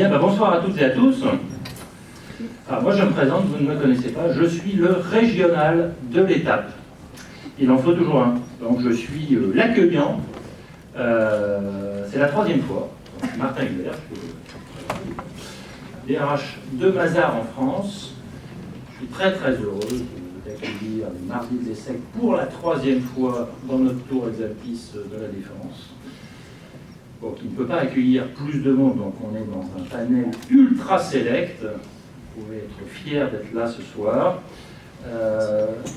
Bien, bonsoir à toutes et à tous. Alors, moi je me présente, vous ne me connaissez pas, je suis le régional de l'étape. Il en faut toujours un. Donc je suis l'accueillant. C'est la troisième fois. Donc, Martin Hubert, DRH de Mazars en France. Je suis très très heureux d'accueillir les Mardis de l'Essec pour la troisième fois dans notre tour Exaltis de la Défense. Bon, qui ne peut pas accueillir plus de monde, donc on est dans un panel ultra select. Vous pouvez être fiers d'être là ce soir.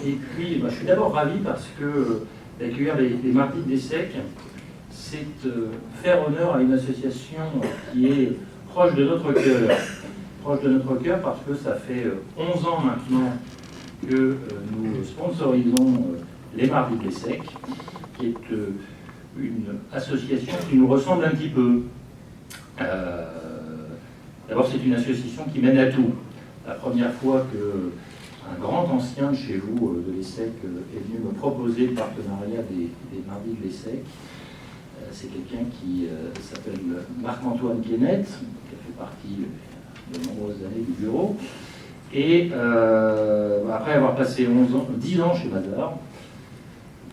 Et puis, je suis d'abord ravi parce que d'accueillir les Mardis de l'Essec, c'est faire honneur à une association qui est proche de notre cœur. Proche de notre cœur parce que ça fait 11 ans maintenant que nous sponsorisons les Mardis de l'Essec, qui est une association qui nous ressemble un petit peu. D'abord, c'est une association qui mène à tout. La première fois qu'un grand ancien de chez vous, de l'Essec, est venu me proposer le partenariat des Mardis de l'Essec, c'est quelqu'un qui s'appelle Marc-Antoine Guénette, qui a fait partie de nombreuses années du bureau. Et après avoir passé 10 ans chez Mazars,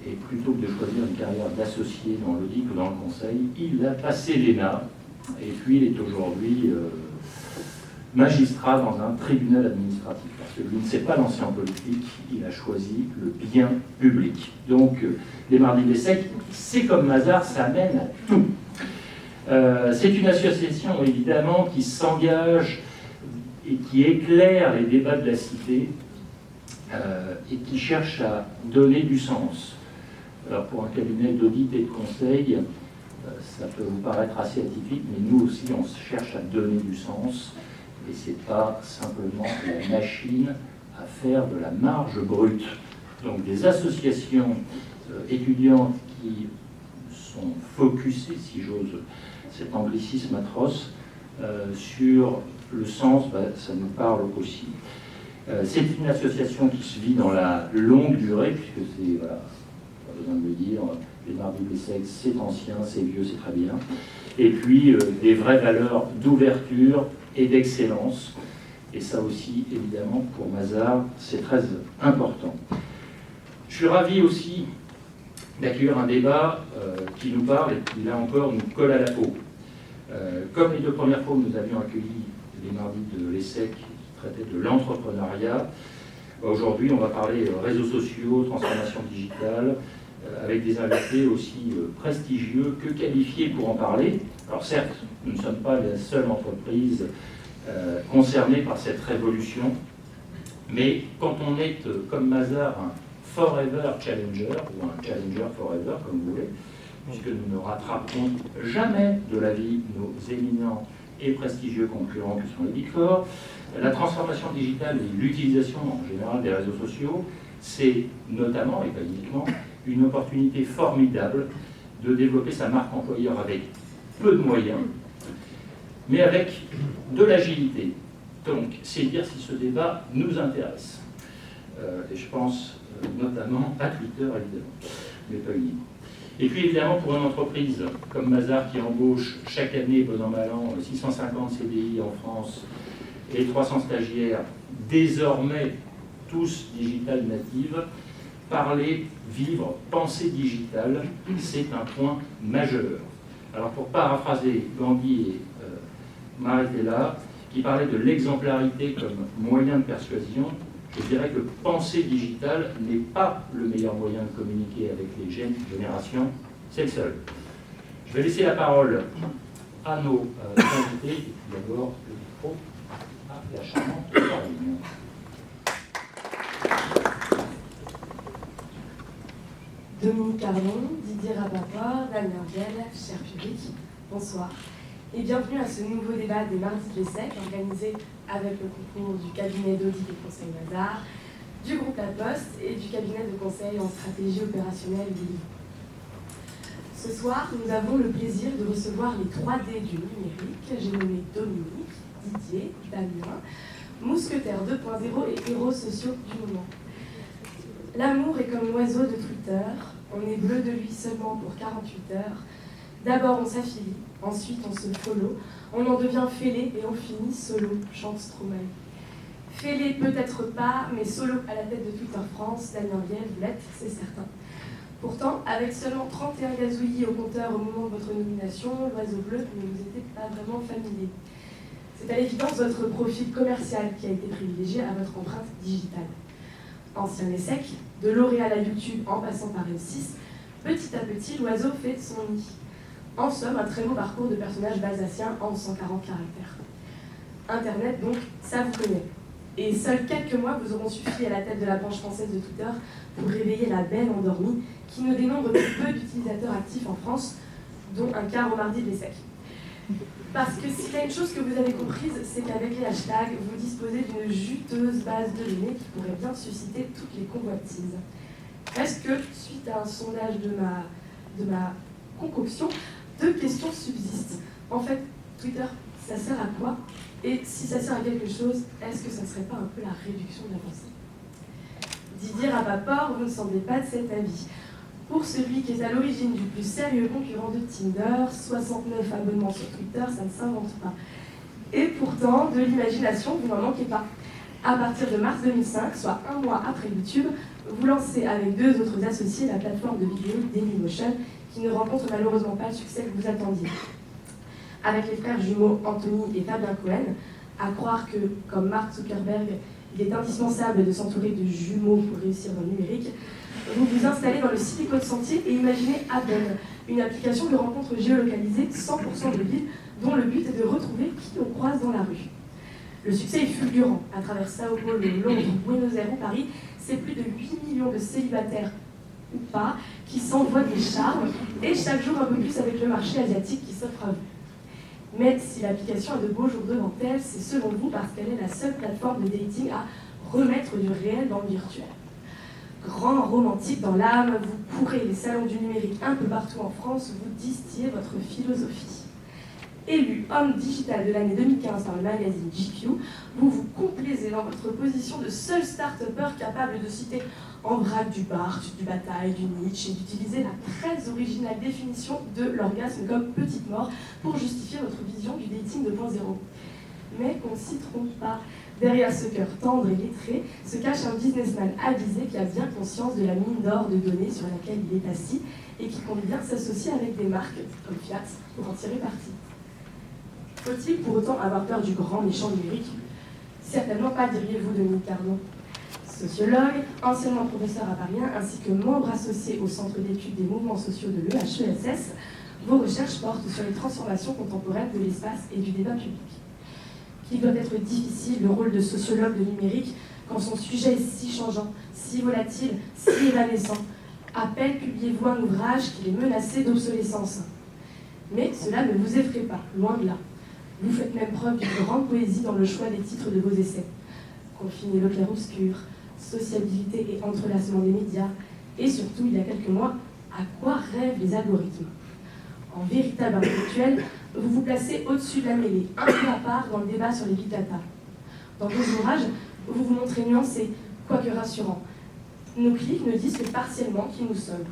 et plutôt que de choisir une carrière d'associé dans l'audit ou dans le conseil, il a passé l'ENA, et puis il est aujourd'hui magistrat dans un tribunal administratif, parce que lui ne s'est pas lancé en politique, il a choisi le bien public. Donc les Mardis de l'Essec, c'est comme Mazars, ça mène à tout. C'est une association évidemment qui s'engage et qui éclaire les débats de la cité et qui cherche à donner du sens. Alors pour un cabinet d'audit et de conseil, ça peut vous paraître assez atypique, mais nous aussi on cherche à donner du sens, et c'est pas simplement la machine à faire de la marge brute. Donc des associations étudiantes qui sont focusées, si j'ose cet anglicisme atroce, sur le sens, ça nous parle aussi. C'est une association qui se vit dans la longue durée, puisque c'est, voilà, pas besoin de le dire, les Mardis de l'Essec, c'est ancien, c'est vieux, c'est très bien. Et puis des vraies valeurs d'ouverture et d'excellence. Et ça aussi, évidemment, pour Mazars, c'est très important. Je suis ravi aussi d'accueillir un débat qui nous parle et qui, là encore, nous colle à la peau. Comme les deux premières fois où nous avions accueilli les Mardis de l'Essec qui traitaient de l'entrepreneuriat, aujourd'hui, on va parler réseaux sociaux, transformation digitale, avec des invités aussi prestigieux que qualifiés pour en parler. Alors certes, nous ne sommes pas la seule entreprise concernée par cette révolution, mais quand on est, comme Mazars, un forever challenger, ou un challenger forever, comme vous voulez, puisque nous ne rattraperons jamais de la vie nos éminents et prestigieux concurrents qui sont les Big Four, la transformation digitale et l'utilisation en général des réseaux sociaux, c'est notamment, et pas uniquement, une opportunité formidable de développer sa marque employeur avec peu de moyens, mais avec de l'agilité. Donc, c'est dire si ce débat nous intéresse. Et je pense notamment à Twitter, évidemment, mais pas uniquement. Et puis, évidemment, pour une entreprise comme Mazars qui embauche chaque année, bon an, mal an, 650 CDI en France et 300 stagiaires, désormais tous digital natives, parler, vivre, penser digital, c'est un point majeur. Alors pour paraphraser Gandhi et m'arrêter là, qui parlaient de l'exemplarité comme moyen de persuasion, je dirais que penser digital n'est pas le meilleur moyen de communiquer avec les jeunes générations, c'est le seul. Je vais laisser la parole à nos invités, et puis d'abord le micro à la charmante Caroline. Dominique Cardon, Didier Rapaport, Dan Merguel, cher public, bonsoir. Et bienvenue à ce nouveau débat des Mardis de l'Essec, organisé avec le concours du cabinet d'audit et conseil Mazars, du groupe La Poste et du cabinet de conseil en stratégie opérationnelle du Livre. Ce soir, nous avons le plaisir de recevoir les 3D du numérique. J'ai nommé Dominique, Didier, Damien, mousquetaires 2.0 et héros sociaux du moment. L'amour est comme l'oiseau de Twitter, on est bleu de lui seulement pour 48 heures. D'abord on s'affilie, Ensuite, on se follow, on en devient fêlé et on finit solo, chante Stromae. Fêlé peut-être pas, mais solo à la tête de Twitter France, Damien Viel, vous l'êtes, c'est certain. Pourtant, avec seulement 31 gazouillis au compteur au moment de votre nomination, l'oiseau bleu ne vous était pas vraiment familier. C'est à l'évidence votre profil commercial qui a été privilégié à votre empreinte digitale. Ancien ESSEC, de L'Oréal à YouTube en passant par M6, petit à petit, l'oiseau fait son nid. En somme, un très beau parcours de personnage balsacien en 140 caractères. Internet, donc, ça vous connaît. Et seuls quelques mois vous auront suffi à la tête de la branche française de Twitter pour réveiller la belle endormie qui ne dénombre que peu d'utilisateurs actifs en France, dont un quart au mardi de l'ESSEC. Parce que s'il y a une chose que vous avez comprise, c'est qu'avec les hashtags, vous disposez d'une juteuse base de données qui pourrait bien susciter toutes les convoitises. Reste que, suite à un sondage de ma concoction, 2 questions subsistent. En fait, Twitter, ça sert à quoi? Et si ça sert à quelque chose, est-ce que ça ne serait pas un peu la réduction de la pensée? Didier Rapaport, vous ne semblez pas de cet avis. Pour celui qui est à l'origine du plus sérieux concurrent de Tinder, 69 abonnements sur Twitter, ça ne s'invente pas. Et pourtant, de l'imagination, vous n'en manquez pas. À partir de mars 2005, soit 1 mois après YouTube, vous lancez avec 2 autres associés la plateforme de vidéo Dailymotion, qui ne rencontre malheureusement pas le succès que vous attendiez. Avec les frères jumeaux Anthony et Fabien Cohen, à croire que, comme Mark Zuckerberg, il est indispensable de s'entourer de jumeaux pour réussir dans le numérique, vous vous installez dans le Silicon Sentier et imaginez Appen, une application de rencontres géolocalisées 100% de villes, dont le but est de retrouver qui on croise dans la rue. Le succès est fulgurant. À travers Sao Paulo, Londres, Buenos Aires ou Paris, c'est plus de 8 millions de célibataires ou pas qui s'envoient des charmes, et chaque jour un peu plus avec le marché asiatique qui s'offre à vous. Mais si l'application a de beaux jours devant elle, c'est selon vous parce qu'elle est la seule plateforme de dating à remettre du réel dans le virtuel. Grand romantique dans l'âme, vous courez les salons du numérique un peu partout en France, vous distillez votre philosophie. Élu homme digital de l'année 2015 par le magazine GQ, vous vous complaisez dans votre position de seul start-upper capable de citer en vrac du Barthes, du Bataille, du Nietzsche et d'utiliser la très originale définition de l'orgasme comme petite mort pour justifier votre vision du dating 2.0. Mais qu'on ne s'y trompe pas. Derrière ce cœur tendre et lettré se cache un businessman avisé qui a bien conscience de la mine d'or de données sur laquelle il est assis et qui compte bien s'associer avec des marques comme Fiat pour en tirer parti. Faut-il pour autant avoir peur du grand méchant numérique? Certainement pas, diriez-vous, Dominique Cardon. Sociologue, anciennement professeur à Paris 1, ainsi que membre associé au Centre d'études des mouvements sociaux de l'EHESS, vos recherches portent sur les transformations contemporaines de l'espace et du débat public. Qu'il doit être difficile le rôle de sociologue de numérique quand son sujet est si changeant, si volatile, si évanescent. À peine publiez-vous un ouvrage qu'il est menacé d'obsolescence. Mais cela ne vous effraie pas, loin de là. Vous faites même preuve d'une grande poésie dans le choix des titres de vos essais. Confiner le clair-obscur, sociabilité et entrelacement des médias, et surtout, il y a quelques mois, à quoi rêvent les algorithmes? En véritable intellectuel, vous vous placez au-dessus de la mêlée, un peu à part dans le débat sur les big data. Dans vos ouvrages, vous vous montrez nuancé, quoique rassurant. Nos clics ne disent que partiellement qui nous sommes.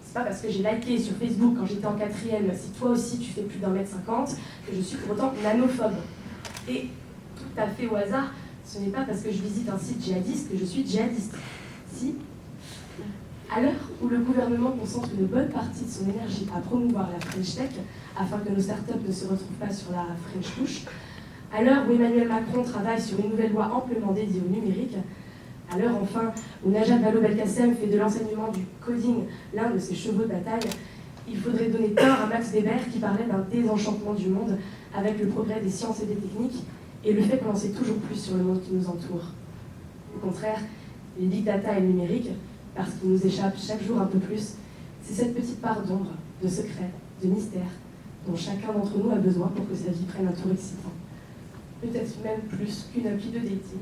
C'est pas parce que j'ai liké sur Facebook quand j'étais en 4e, si toi aussi tu fais plus d'1m50, que je suis pour autant nanophobe. Et tout à fait au hasard, ce n'est pas parce que je visite un site djihadiste que je suis djihadiste. Si, à l'heure où le gouvernement concentre une bonne partie de son énergie à promouvoir la French Tech, afin que nos startups ne se retrouvent pas sur la French Touch, à l'heure où Emmanuel Macron travaille sur une nouvelle loi amplement dédiée au numérique, à l'heure enfin où Najat Vallaud-Belkacem fait de l'enseignement du coding l'un de ses chevaux de bataille, il faudrait donner tort à Max Weber qui parlait d'un désenchantement du monde avec le progrès des sciences et des techniques et le fait qu'on en sait toujours plus sur le monde qui nous entoure. Au contraire, les big data et le numérique, parce qu'ils nous échappent chaque jour un peu plus, c'est cette petite part d'ombre, de secret, de mystère, dont chacun d'entre nous a besoin pour que sa vie prenne un tour excitant. Peut-être même plus qu'une appli de dating.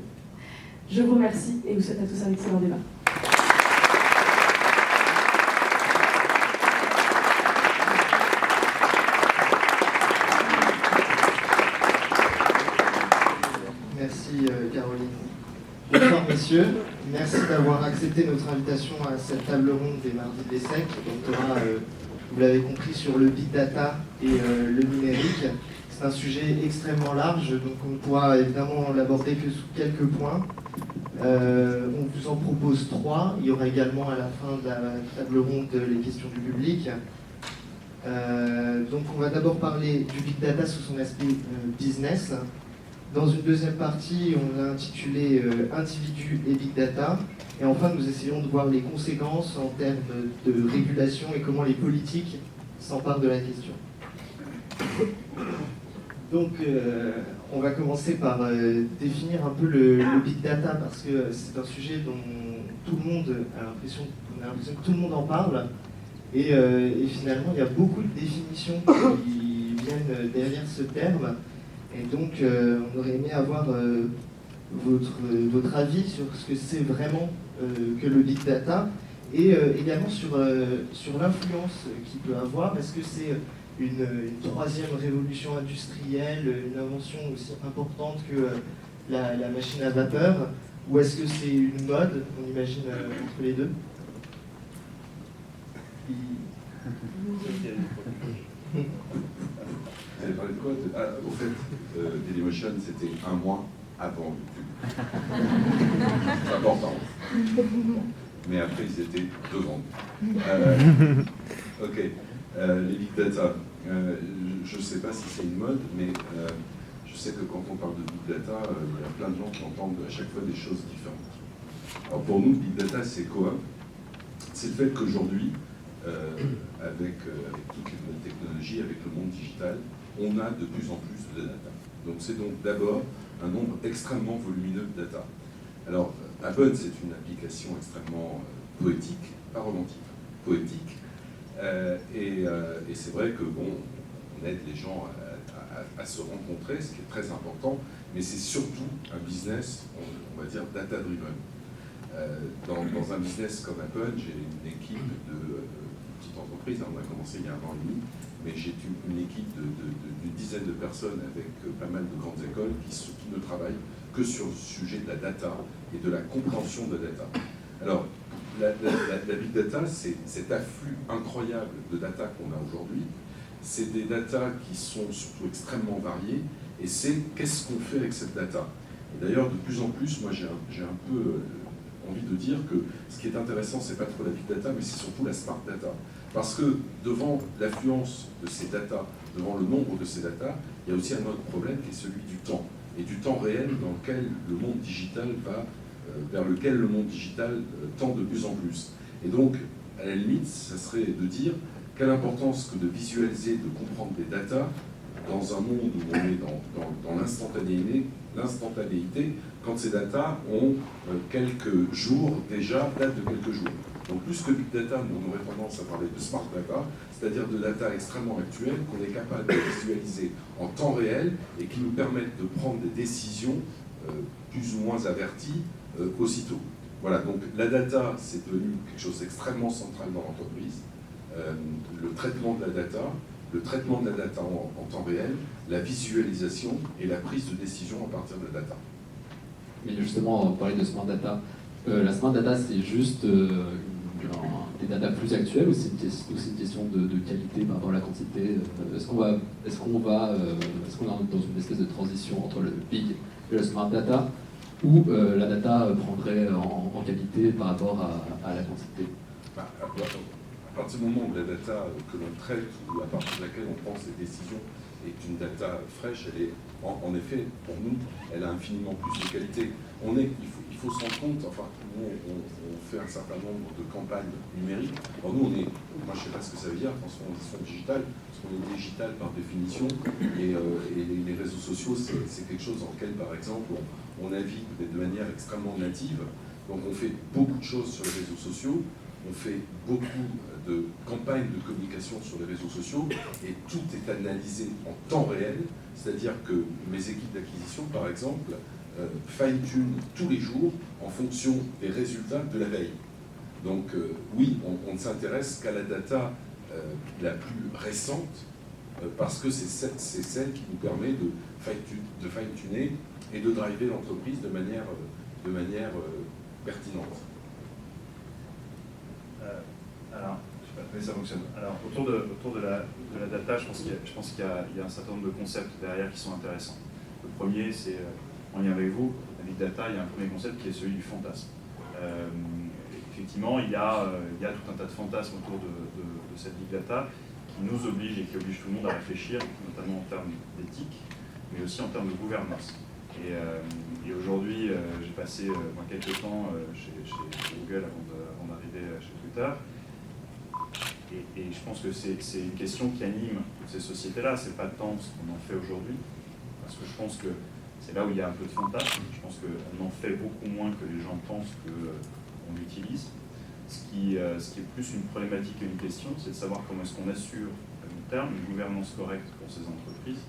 Je vous remercie et vous souhaite à tous un excellent débat. Merci Caroline. Bonsoir messieurs, merci d'avoir accepté notre invitation à cette table ronde des mardis de l'ESSEC, dont aura vous l'avez compris, sur le big data et le numérique. C'est un sujet extrêmement large, donc on ne pourra évidemment l'aborder que sous quelques points. On vous en propose 3. Il y aura également à la fin de la table ronde les questions du public. Donc on va d'abord parler du big data sous son aspect business. Dans une deuxième partie, on a intitulé Individus et big data. Et enfin, nous essayons de voir les conséquences en termes de régulation et comment les politiques s'emparent de la question. Donc, on va commencer par définir un peu le big data, parce que c'est un sujet dont tout le monde a l'impression que tout le monde en parle. Et finalement, il y a beaucoup de définitions qui viennent derrière ce terme. Et donc, on aurait aimé avoir votre avis sur ce que c'est vraiment que le big data, et également sur l'influence qu'il peut avoir. Est-ce que c'est une troisième révolution industrielle, une invention aussi importante que la machine à vapeur, ou est-ce que c'est une mode, on imagine, entre les deux? Elle parlait de quoi? Au fait, Dailymotion, c'était un mois avant YouTube. C'est important. Mais après, ils étaient 2 ans. Ok. Les big data. Je ne sais pas si c'est une mode, mais je sais que quand on parle de big data, il y a plein de gens qui entendent à chaque fois des choses différentes. Alors pour nous, big data, c'est quoi? C'est le fait qu'aujourd'hui, avec toutes les nouvelles technologies, avec le monde digital, on a de plus en plus de data. Donc c'est donc d'abord un nombre extrêmement volumineux de data. Alors, Apple, c'est une application extrêmement poétique, pas romantique, poétique. Et c'est vrai que bon, on aide les gens à se rencontrer, ce qui est très important, mais c'est surtout un business, on va dire, data-driven. Dans un business comme Apple, j'ai une équipe de petite entreprise, on a commencé il y a 1 an et demi, mais j'ai une équipe d'une dizaine de personnes avec pas mal de grandes écoles qui ne travaillent que sur le sujet de la data et de la compréhension de la data. Alors, la big data, c'est cet afflux incroyable de data qu'on a aujourd'hui. C'est des data qui sont surtout extrêmement variées, et c'est qu'est-ce qu'on fait avec cette data. Et d'ailleurs, de plus en plus, moi j'ai un peu envie de dire que ce qui est intéressant, c'est pas trop la big data, mais c'est surtout la smart data. Parce que devant l'affluence de ces data, devant le nombre de ces data, il y a aussi un autre problème qui est celui du temps, et du temps réel dans lequel le monde digital va, vers lequel le monde digital tend de plus en plus. Et donc, à la limite, ça serait de dire quelle importance que de visualiser, de comprendre des data dans un monde où on est dans l'instantanéité, quand ces data ont quelques jours déjà, datent de quelques jours. Donc plus que big data, on aurait tendance à parler de smart data, c'est-à-dire de data extrêmement actuelle qu'on est capable de visualiser en temps réel et qui nous permettent de prendre des décisions plus ou moins averties aussitôt. Voilà, donc la data, c'est devenu quelque chose d'extrêmement central dans l'entreprise. Le traitement de la data en temps réel, la visualisation et la prise de décision à partir de la data. Mais justement, on parlait de smart data. La smart data, c'est juste des data plus actuelles, ou c'est aussi une question de qualité par rapport à la quantité? Est-ce qu'on est dans une espèce de transition entre le big et le smart data, où la data prendrait en qualité par rapport à la quantité? À partir du moment où la data que l'on traite, ou à partir de laquelle on prend ses décisions, est une data fraîche, elle est, en effet, pour nous, elle a infiniment plus de qualité. Il faut se rendre compte, enfin, nous, on fait un certain nombre de campagnes numériques. Alors nous, moi je ne sais pas ce que ça veut dire, transformation digitale, parce qu'on est digital par définition, et les réseaux sociaux, c'est quelque chose dans lequel, par exemple, on navigue de manière extrêmement native. Donc on fait beaucoup de choses sur les réseaux sociaux, on fait beaucoup de campagnes de communication sur les réseaux sociaux, et tout est analysé en temps réel, c'est-à-dire que mes équipes d'acquisition, par exemple, fine-tune tous les jours en fonction des résultats de la veille. Donc oui, on ne s'intéresse qu'à la data la plus récente, parce que c'est celle qui nous permet de fine-tuner et de driver l'entreprise de manière pertinente. Alors, je Oui, ça fonctionne. Alors, autour de la data, je pense qu'il y a un certain nombre de concepts derrière qui sont intéressants. Le premier, c'est, en lien avec vous, la big data, il y a un premier concept qui est celui du fantasme. Effectivement, il y a tout un tas de fantasmes autour de cette big data qui nous oblige et qui oblige tout le monde à réfléchir, notamment en termes d'éthique, mais aussi en termes de gouvernance. Et aujourd'hui, j'ai passé quelques temps chez Google avant d'arriver chez Twitter. Et je pense que c'est une question qui anime toutes ces sociétés-là. C'est pas tant ce qu'on en fait aujourd'hui, parce que je pense que c'est là où il y a un peu de fantasme. Je pense qu'on en fait beaucoup moins que les gens pensent qu'on l'utilise. Ce qui est plus une problématique et une question, c'est de savoir comment est-ce qu'on assure à long terme une gouvernance correcte pour ces entreprises,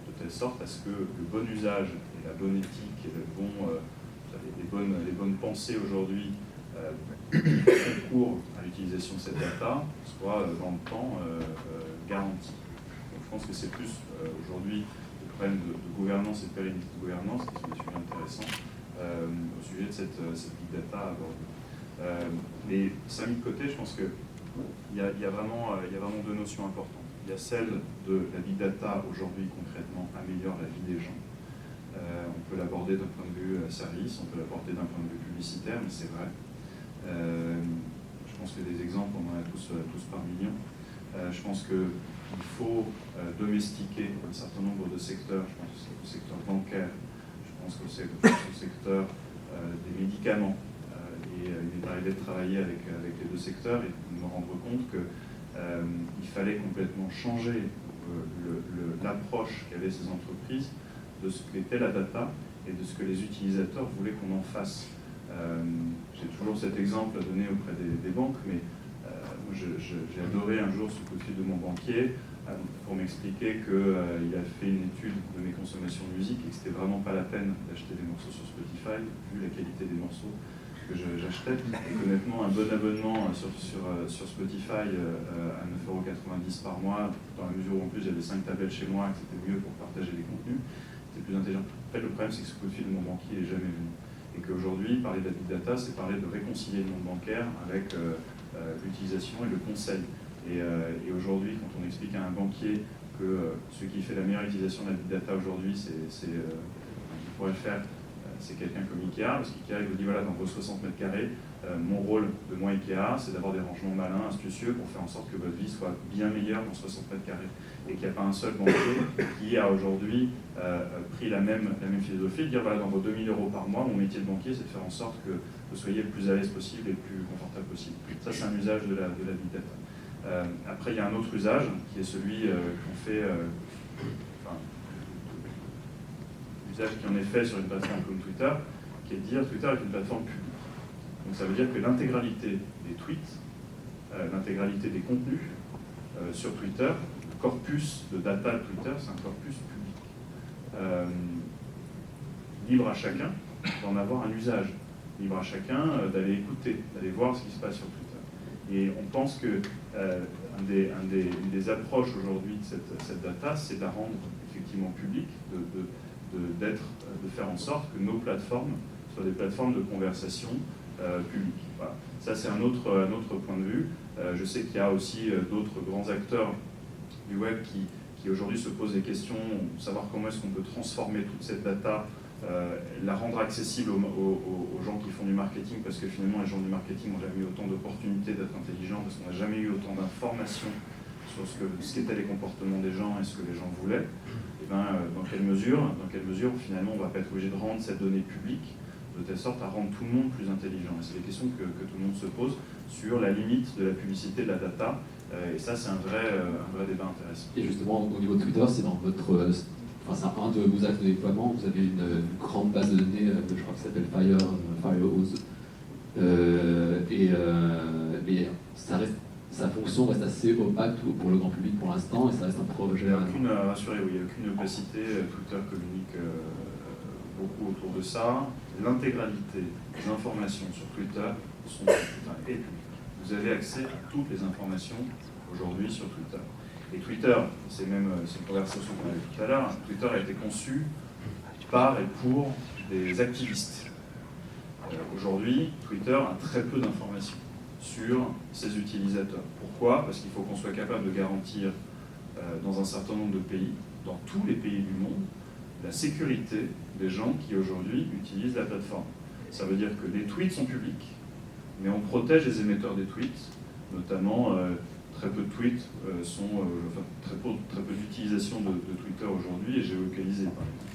de telle sorte à ce que le bon usage et la bonne éthique et les bonnes pensées aujourd'hui concourent à l'utilisation de cette data soient dans le temps garanties. Donc je pense que c'est plus aujourd'hui le problème de gouvernance et de pérennité de gouvernance qui sont des sujets intéressants au sujet de cette big data abordée. Mais ça mis de côté, je pense qu'il y a vraiment deux notions importantes. Il y a celle de la big data aujourd'hui concrètement améliore la vie des gens. On peut l'aborder d'un point de vue service, on peut l'aborder d'un point de vue publicitaire, mais c'est vrai. Je pense que des exemples, on en a tous par millions. Je pense qu'il faut domestiquer un certain nombre de secteurs. Je pense au secteur bancaire, je pense au secteur des médicaments. Et il est arrivé de travailler avec les deux secteurs et de me rendre compte qu'il fallait complètement changer l'approche qu'avaient ces entreprises de ce qu'était la data et de ce que les utilisateurs voulaient qu'on en fasse. J'ai toujours cet exemple à donner auprès des banques, mais moi j'ai adoré un jour ce coup de fil de mon banquier pour m'expliquer qu'il a fait une étude de mes consommations de musique et que c'était vraiment pas la peine d'acheter des morceaux sur Spotify, vu la qualité des morceaux que j'achetais. Honnêtement, un bon abonnement sur Spotify à 9,90 € par mois, dans la mesure où en plus j'avais 5 tablettes chez moi, que c'était mieux pour partager les contenus, c'était plus intelligent. En fait, le problème, c'est que ce coup de fil de mon banquier n'est jamais venu. Et qu'aujourd'hui, parler de la big data, c'est parler de réconcilier le monde bancaire avec l'utilisation et le conseil. Et aujourd'hui, quand on explique à un banquier que ce qui fait la meilleure utilisation de la big data aujourd'hui, qui pourrait le faire, c'est quelqu'un comme Ikea, parce qu'Ikea vous dit voilà, dans vos 60 mètres carrés, mon rôle de moi Ikea, c'est d'avoir des rangements malins, astucieux, pour faire en sorte que votre vie soit bien meilleure dans 60 mètres carrés. Et qu'il n'y a pas un seul banquier qui a aujourd'hui pris la même philosophie, de dire voilà, dans vos 2 000 € par mois, mon métier de banquier, c'est de faire en sorte que vous soyez le plus à l'aise possible et le plus confortable possible. Ça, c'est un usage de la big data. Après, il y a un autre usage qui est celui qu'on fait. L'usage qui en est fait sur une plateforme comme Twitter, qui est de dire Twitter est une plateforme publique. Donc ça veut dire que l'intégralité des tweets, l'intégralité des contenus sur Twitter, le corpus de data de Twitter, c'est un corpus public. Libre à chacun d'en avoir un usage. Libre à chacun d'aller écouter, d'aller voir ce qui se passe sur Twitter. Et on pense que une des approches aujourd'hui de cette data, c'est de la rendre effectivement publique, de faire en sorte que nos plateformes soient des plateformes de conversation publiques. Voilà. Ça, c'est un autre point de vue. Je sais qu'il y a aussi d'autres grands acteurs du web qui aujourd'hui se posent des questions, savoir comment est-ce qu'on peut transformer toute cette data, la rendre accessible aux gens qui font du marketing, parce que finalement, les gens du marketing n'ont jamais eu autant d'opportunités d'être intelligents, parce qu'on n'a jamais eu autant d'informations sur ce qu'étaient les comportements des gens et ce que les gens voulaient. Dans quelle mesure finalement on ne va pas être obligé de rendre cette donnée publique de telle sorte à rendre tout le monde plus intelligent. Et c'est des questions que tout le monde se pose sur la limite de la publicité de la data. Et ça, c'est un vrai débat intéressant. Et justement, au niveau de Twitter, c'est dans votre... c'est un de vos actes de déploiement. Vous avez une grande base de données, je crois que ça s'appelle Firehose. Mais sa fonction reste assez opaque pour le grand public pour l'instant, et ça reste un projet... Rassurez-vous, il n'y a aucune opacité. Twitter communique beaucoup autour de ça. L'intégralité des informations sur Twitter est publique. Vous avez accès à toutes les informations aujourd'hui sur Twitter. Et Twitter, c'est une conversation qu'on a eue tout à l'heure, Twitter a été conçu par et pour des activistes. Aujourd'hui, Twitter a très peu d'informations. sur ses utilisateurs. Pourquoi? Parce qu'il faut qu'on soit capable de garantir dans un certain nombre de pays, dans tous les pays du monde, la sécurité des gens qui aujourd'hui utilisent la plateforme. Ça veut dire que les tweets sont publics, mais on protège les émetteurs des tweets, notamment très peu de tweets très peu d'utilisation de Twitter aujourd'hui est géolocalisée par exemple.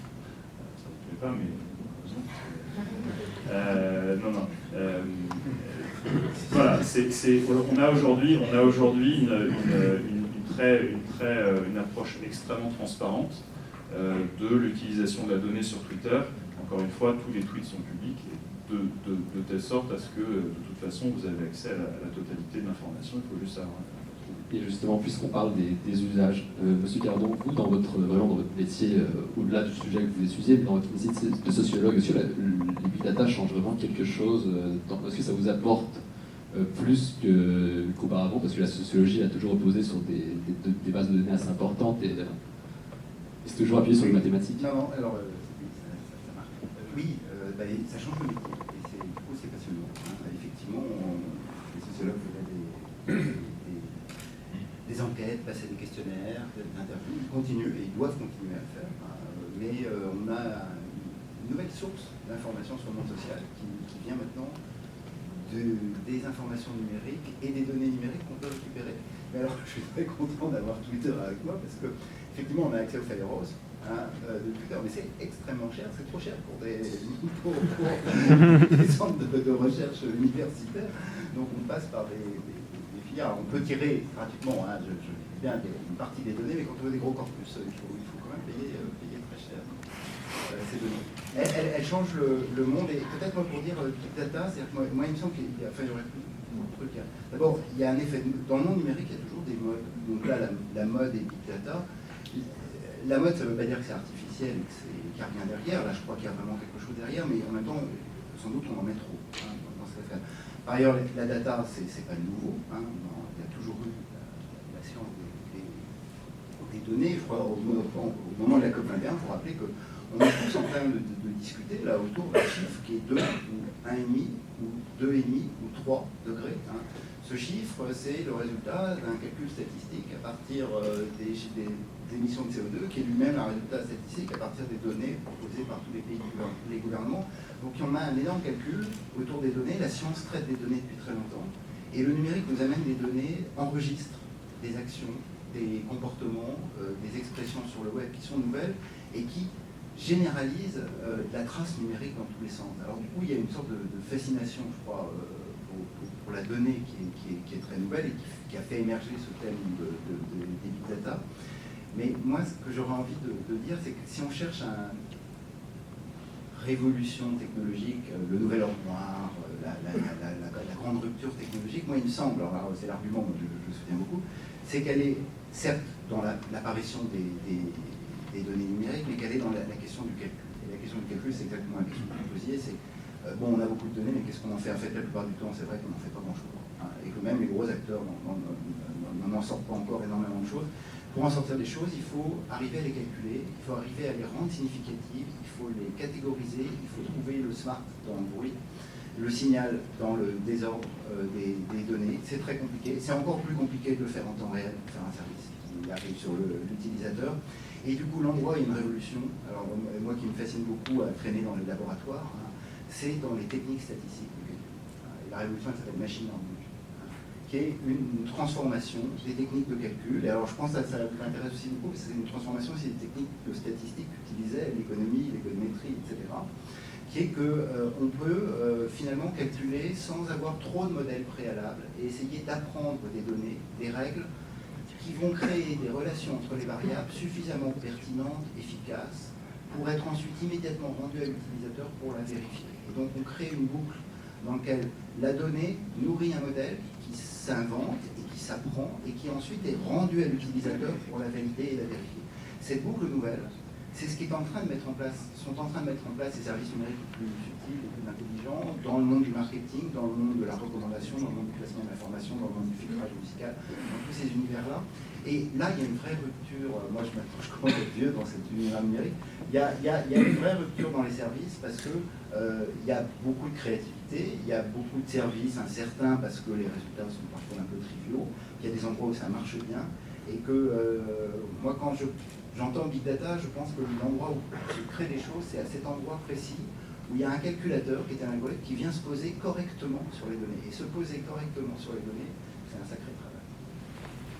Ça ne vous plaît pas, mais voilà, on a aujourd'hui une approche extrêmement transparente de l'utilisation de la donnée sur Twitter. Encore une fois, tous les tweets sont publics, de telle sorte à ce que, de toute façon, vous avez accès à la totalité de l'information. Il faut juste savoir. Et justement, puisqu'on parle des usages, Monsieur Cardon, vous, dans votre métier, au-delà du sujet que vous étudiez, dans votre métier de sociologue, est-ce que les big data changent vraiment quelque chose? Est-ce que ça vous apporte plus qu'auparavant? Parce que la sociologie a toujours reposé sur des bases de données assez importantes et c'est toujours appuyé sur les mathématiques. Non, alors, ça marche. Oui, ça change le métier. Et du coup, c'est passionnant. Effectivement, les sociologues faisaient des enquêtes, passaient des questionnaires, des interviews. Ils continuent et ils doivent continuer à le faire. Mais on a une nouvelle source d'information sur le monde social qui vient maintenant des informations numériques et des données numériques qu'on peut récupérer. Mais alors, je suis très content d'avoir Twitter avec moi parce que effectivement, on a accès au Firehose de Twitter, mais c'est extrêmement cher, c'est trop cher pour des centres de recherche universitaires. Donc on passe par des filières. On peut tirer gratuitement, je dis bien une partie des données, mais quand on veut des gros corpus, il faut quand même payer très cher ces données. Elles changent le monde, et peut-être moi pour dire Big Data, c'est-à-dire que moi il me semble qu'il y aurait plus de trucs. D'abord, il y a un effet, dans le monde numérique, il y a toujours des modes. Donc là, la mode et Big Data. La mode, ça ne veut pas dire que c'est artificiel et qu'il n'y a rien derrière. Là, je crois qu'il y a vraiment quelque chose derrière, mais en même temps, sans doute, on en met trop dans cette affaire. Par ailleurs, la data, c'est pas nouveau. Il y a toujours eu la science des données. Je crois, au moment de la COP21, il faut rappeler qu'on est tous en train de discuter là autour d'un chiffre qui est 2 ou 1,5 ou 2,5 ou 3 degrés. Ce chiffre, c'est le résultat d'un calcul statistique à partir des émissions de CO2, qui est lui-même un résultat statistique à partir des données proposées par tous les pays, les gouvernements. Donc on a un énorme calcul autour des données. La science traite des données depuis très longtemps. Et le numérique nous amène des données, enregistre des actions, des comportements, des expressions sur le web qui sont nouvelles et qui généralisent la trace numérique dans tous les sens. Alors du coup, il y a une sorte de fascination, je crois, pour la donnée qui est très nouvelle et qui a fait émerger ce thème des big data. Mais moi, ce que j'aurais envie de dire, c'est que si on cherche une révolution technologique, le nouvel ordre noir, la grande rupture technologique, moi il me semble, alors c'est l'argument dont je soutiens beaucoup, c'est qu'elle est certes dans l'apparition des données numériques, mais qu'elle est dans la question du calcul. Et la question du calcul, c'est exactement la question que vous posiez, c'est bon, on a beaucoup de données, mais qu'est-ce qu'on en fait? En fait, la plupart du temps, c'est vrai qu'on n'en fait pas grand-chose. Et que même les gros acteurs n'en sortent pas encore énormément de choses. Pour en sortir des choses, il faut arriver à les calculer, il faut arriver à les rendre significatives, il faut les catégoriser, il faut trouver le smart dans le bruit, le signal dans le désordre des données. C'est très compliqué. C'est encore plus compliqué de le faire en temps réel, de faire un service qui arrive sur l'utilisateur. Et du coup, l'endroit est une révolution. Alors, moi qui me fascine beaucoup à traîner dans les laboratoires, c'est dans les techniques statistiques. La révolution, elle s'appelle machine learning, qui est une transformation des techniques de calcul. Et alors je pense que ça vous intéresse aussi beaucoup, parce que c'est une transformation aussi des techniques statistiques qu'utilisaient l'économie, l'économétrie, etc. Qui est qu'on peut finalement calculer sans avoir trop de modèles préalables et essayer d'apprendre des données, des règles qui vont créer des relations entre les variables suffisamment pertinentes, efficaces, pour être ensuite immédiatement rendues à l'utilisateur pour la vérifier. Et donc on crée une boucle dans laquelle la donnée nourrit un modèle qui s'invente et qui s'apprend et qui ensuite est rendu à l'utilisateur pour la valider et la vérifier. Cette boucle nouvelle, c'est ce qui est en train de mettre en place, sont en train de mettre en place les services numériques les plus subtils, les plus intelligents, dans le monde du marketing, dans le monde de la recommandation, dans le monde du placement de l'information, dans le monde du filtrage musical, dans tous ces univers-là. Et là, il y a une vraie rupture, moi je commence à être vieux dans cet univers numérique, il y a une vraie rupture dans les services parce que il y a beaucoup de créativité, il y a beaucoup de services incertains parce que les résultats sont parfois un peu triviaux, il y a des endroits où ça marche bien, et que moi quand j'entends Big Data, je pense que l'endroit où se créent des choses, c'est à cet endroit précis où il y a un calculateur qui est un algorithme qui vient se poser correctement sur les données. Et se poser correctement sur les données, c'est un sacré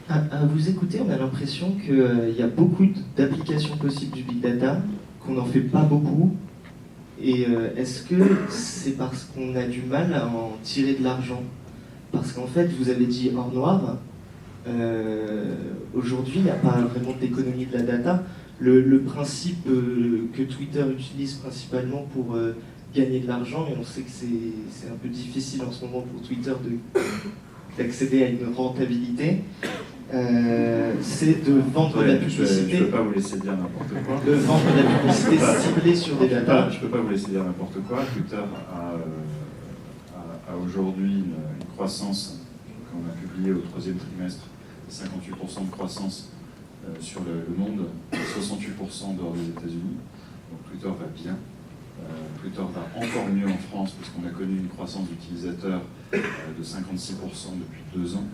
travail. À vous écouter, on a l'impression qu'il y a beaucoup d'applications possibles du Big Data, qu'on n'en fait pas beaucoup. Et est-ce que c'est parce qu'on a du mal à en tirer de l'argent? Parce qu'en fait, vous avez dit hors noir, aujourd'hui, il n'y a pas vraiment d'économie de la data. Le principe que Twitter utilise principalement pour gagner de l'argent, et on sait que c'est un peu difficile en ce moment pour Twitter d'accéder à une rentabilité, c'est de vendre de la publicité. Je ne peux pas vous laisser dire n'importe quoi. De vendre de la publicité ciblée sur des datas. Je ne peux pas vous laisser dire n'importe quoi. Twitter a aujourd'hui une croissance qu'on a publiée au 3e trimestre, 58% de croissance sur le monde, 68% dehors des États-Unis. Donc Twitter va bien. Twitter va encore mieux en France parce qu'on a connu une croissance d'utilisateurs de 56% depuis 2 ans.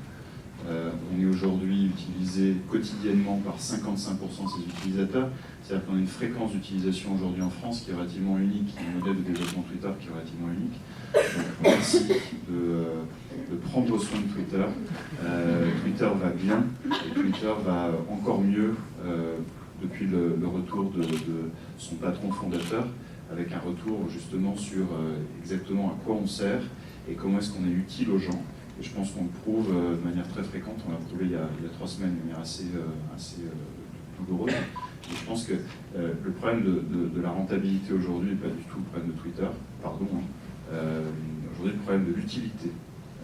On est aujourd'hui utilisé quotidiennement par 55% de ces utilisateurs. C'est-à-dire qu'on a une fréquence d'utilisation aujourd'hui en France qui est relativement unique, un modèle de développement Twitter qui est relativement unique. Donc merci de prendre soin de Twitter. Twitter va bien et Twitter va encore mieux depuis le retour de son patron fondateur, avec un retour justement sur exactement à quoi on sert et comment est-ce qu'on est utile aux gens. Et je pense qu'on le prouve de manière très fréquente. On l'a prouvé il y a 3 semaines de manière assez douloureuse. Et je pense que le problème de la rentabilité aujourd'hui n'est pas du tout le problème de Twitter, pardon. Aujourd'hui, le problème de l'utilité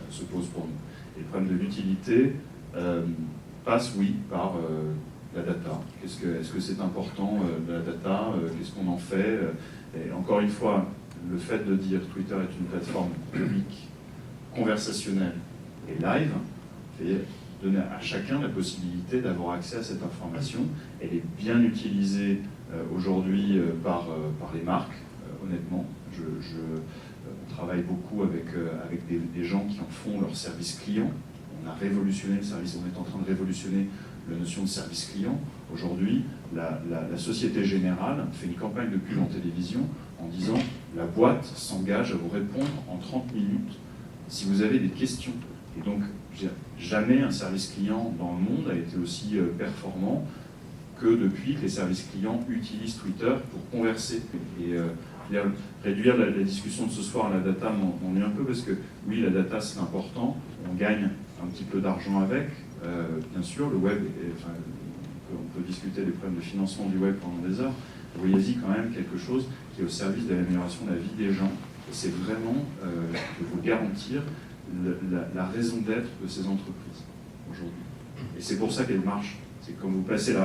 se pose pour nous. Et le problème de l'utilité passe, oui, par la data. Est-ce que c'est important, la data? Qu'est-ce qu'on en fait? Et encore une fois, le fait de dire Twitter est une plateforme publique, conversationnelle et live, fait donner à chacun la possibilité d'avoir accès à cette information. Elle est bien utilisée aujourd'hui par les marques, honnêtement. On travaille beaucoup avec des gens qui en font leur service client. On a révolutionné le service, on est en train de révolutionner la notion de service client. Aujourd'hui, la Société Générale fait une campagne de pub en télévision en disant la boîte s'engage à vous répondre en 30 minutes si vous avez des questions. Et donc, jamais un service client dans le monde a été aussi performant que depuis que les services clients utilisent Twitter pour converser. Et réduire la discussion de ce soir à la data m'ennuie un peu parce que oui, la data c'est important, on gagne un petit peu d'argent avec, bien sûr, le web, on peut discuter des problèmes de financement du web pendant des heures, voyez-y quand même quelque chose qui est au service de l'amélioration de la vie des gens. Et c'est vraiment de vous garantir la raison d'être de ces entreprises aujourd'hui. Et c'est pour ça qu'elles marchent. C'est comme vous placez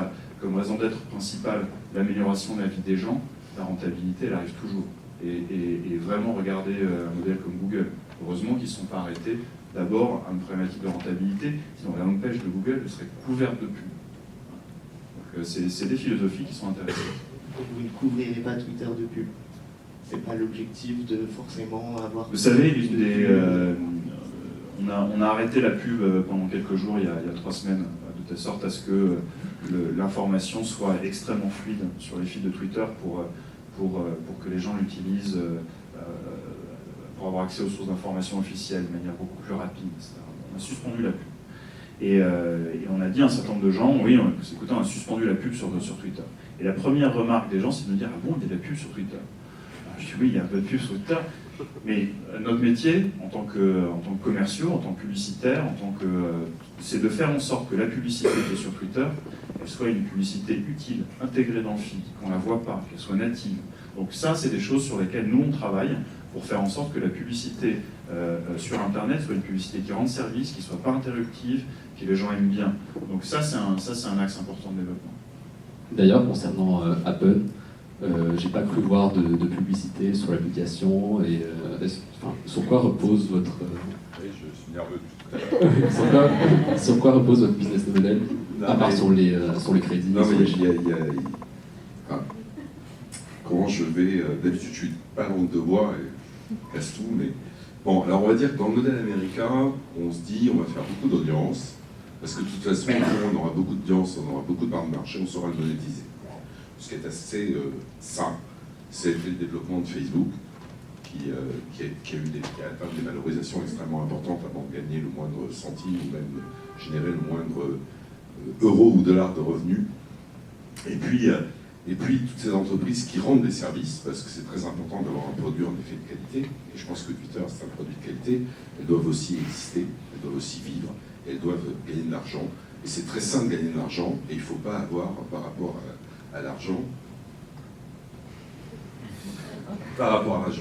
comme raison d'être principale l'amélioration de la vie des gens, la rentabilité, elle arrive toujours. Et vraiment, regardez un modèle comme Google. Heureusement qu'ils ne sont pas arrêtés d'abord à une problématique de rentabilité, sinon la homepage de Google elle serait couverte de pubs. Donc c'est des philosophies qui sont intéressantes. Vous ne couvrirez pas Twitter de pub. C'est pas l'objectif de forcément avoir... Vous savez, on a arrêté la pub pendant quelques jours, il y a 3 semaines, de telle sorte à ce que l'information soit extrêmement fluide sur les fils de Twitter pour que les gens l'utilisent pour avoir accès aux sources d'informations officielles de manière beaucoup plus rapide, etc. On a suspendu la pub. Et on a dit à un certain nombre de gens, oui, écoutez, on a suspendu la pub sur Twitter. Et la première remarque des gens, c'est de me dire, ah bon, il y a de la pub sur Twitter? Je dis, oui, il y a un peu de pub sur Twitter. Mais notre métier, en tant que commerciaux, en tant que publicitaires, c'est de faire en sorte que la publicité qui est sur Twitter, elle soit une publicité utile, intégrée dans le feed, qu'on ne la voit pas, qu'elle soit native. Donc ça, c'est des choses sur lesquelles nous, on travaille pour faire en sorte que la publicité sur Internet soit une publicité qui rende service, qui ne soit pas interruptive, que les gens aiment bien. Donc ça, c'est un axe important de développement. D'ailleurs, concernant Apple, j'ai pas cru voir de publicité sur l'application et quoi repose votre... Oui, je suis nerveux depuis tout à l'heure. sur quoi repose votre business model, à part mais- sur les crédits? Non, sur mais les- comment je vais... D'habitude, je suis pas langue de bois et je casse tout, mais... Bon, alors on va dire que dans le modèle américain, on se dit on va faire beaucoup d'audience, parce que de toute façon, on aura beaucoup d'audience, on aura beaucoup de parts de marché, on saura le monétiser. Ce qui est assez simple, c'est le développement de Facebook, qui a atteint des valorisations extrêmement importantes avant de gagner le moindre centime ou même générer le moindre euro ou dollar de revenus. Et puis toutes ces entreprises qui rendent des services, parce que c'est très important d'avoir un produit en effet de qualité, et je pense que Twitter c'est un produit de qualité, elles doivent aussi exister, elles doivent aussi vivre, elles doivent gagner de l'argent. Et c'est très simple de gagner de l'argent, et il ne faut pas avoir par rapport à l'argent,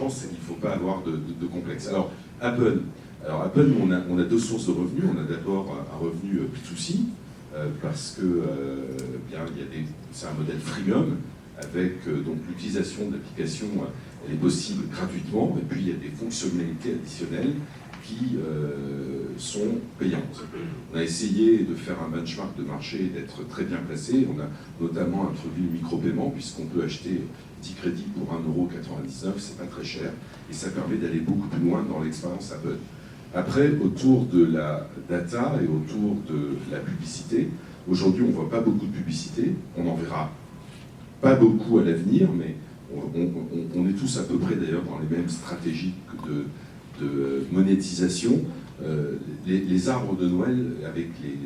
c'est qu'il ne faut pas avoir de complexe. Alors Apple, on a deux sources de revenus. On a d'abord un revenu B2C, parce que c'est un modèle freemium, avec donc l'utilisation de l'application, elle est possible gratuitement, et puis il y a des fonctionnalités additionnelles qui sont payantes. On a essayé de faire un benchmark de marché, d'être très bien placé. On a notamment introduit le micro-paiement, puisqu'on peut acheter 10 crédits pour 1,99 €, c'est pas très cher, et ça permet d'aller beaucoup plus loin dans l'expérience Apple. Après, autour de la data et autour de la publicité, aujourd'hui on ne voit pas beaucoup de publicité, on en verra pas beaucoup à l'avenir, mais on est tous à peu près d'ailleurs dans les mêmes stratégies de monétisation. Les arbres de Noël avec les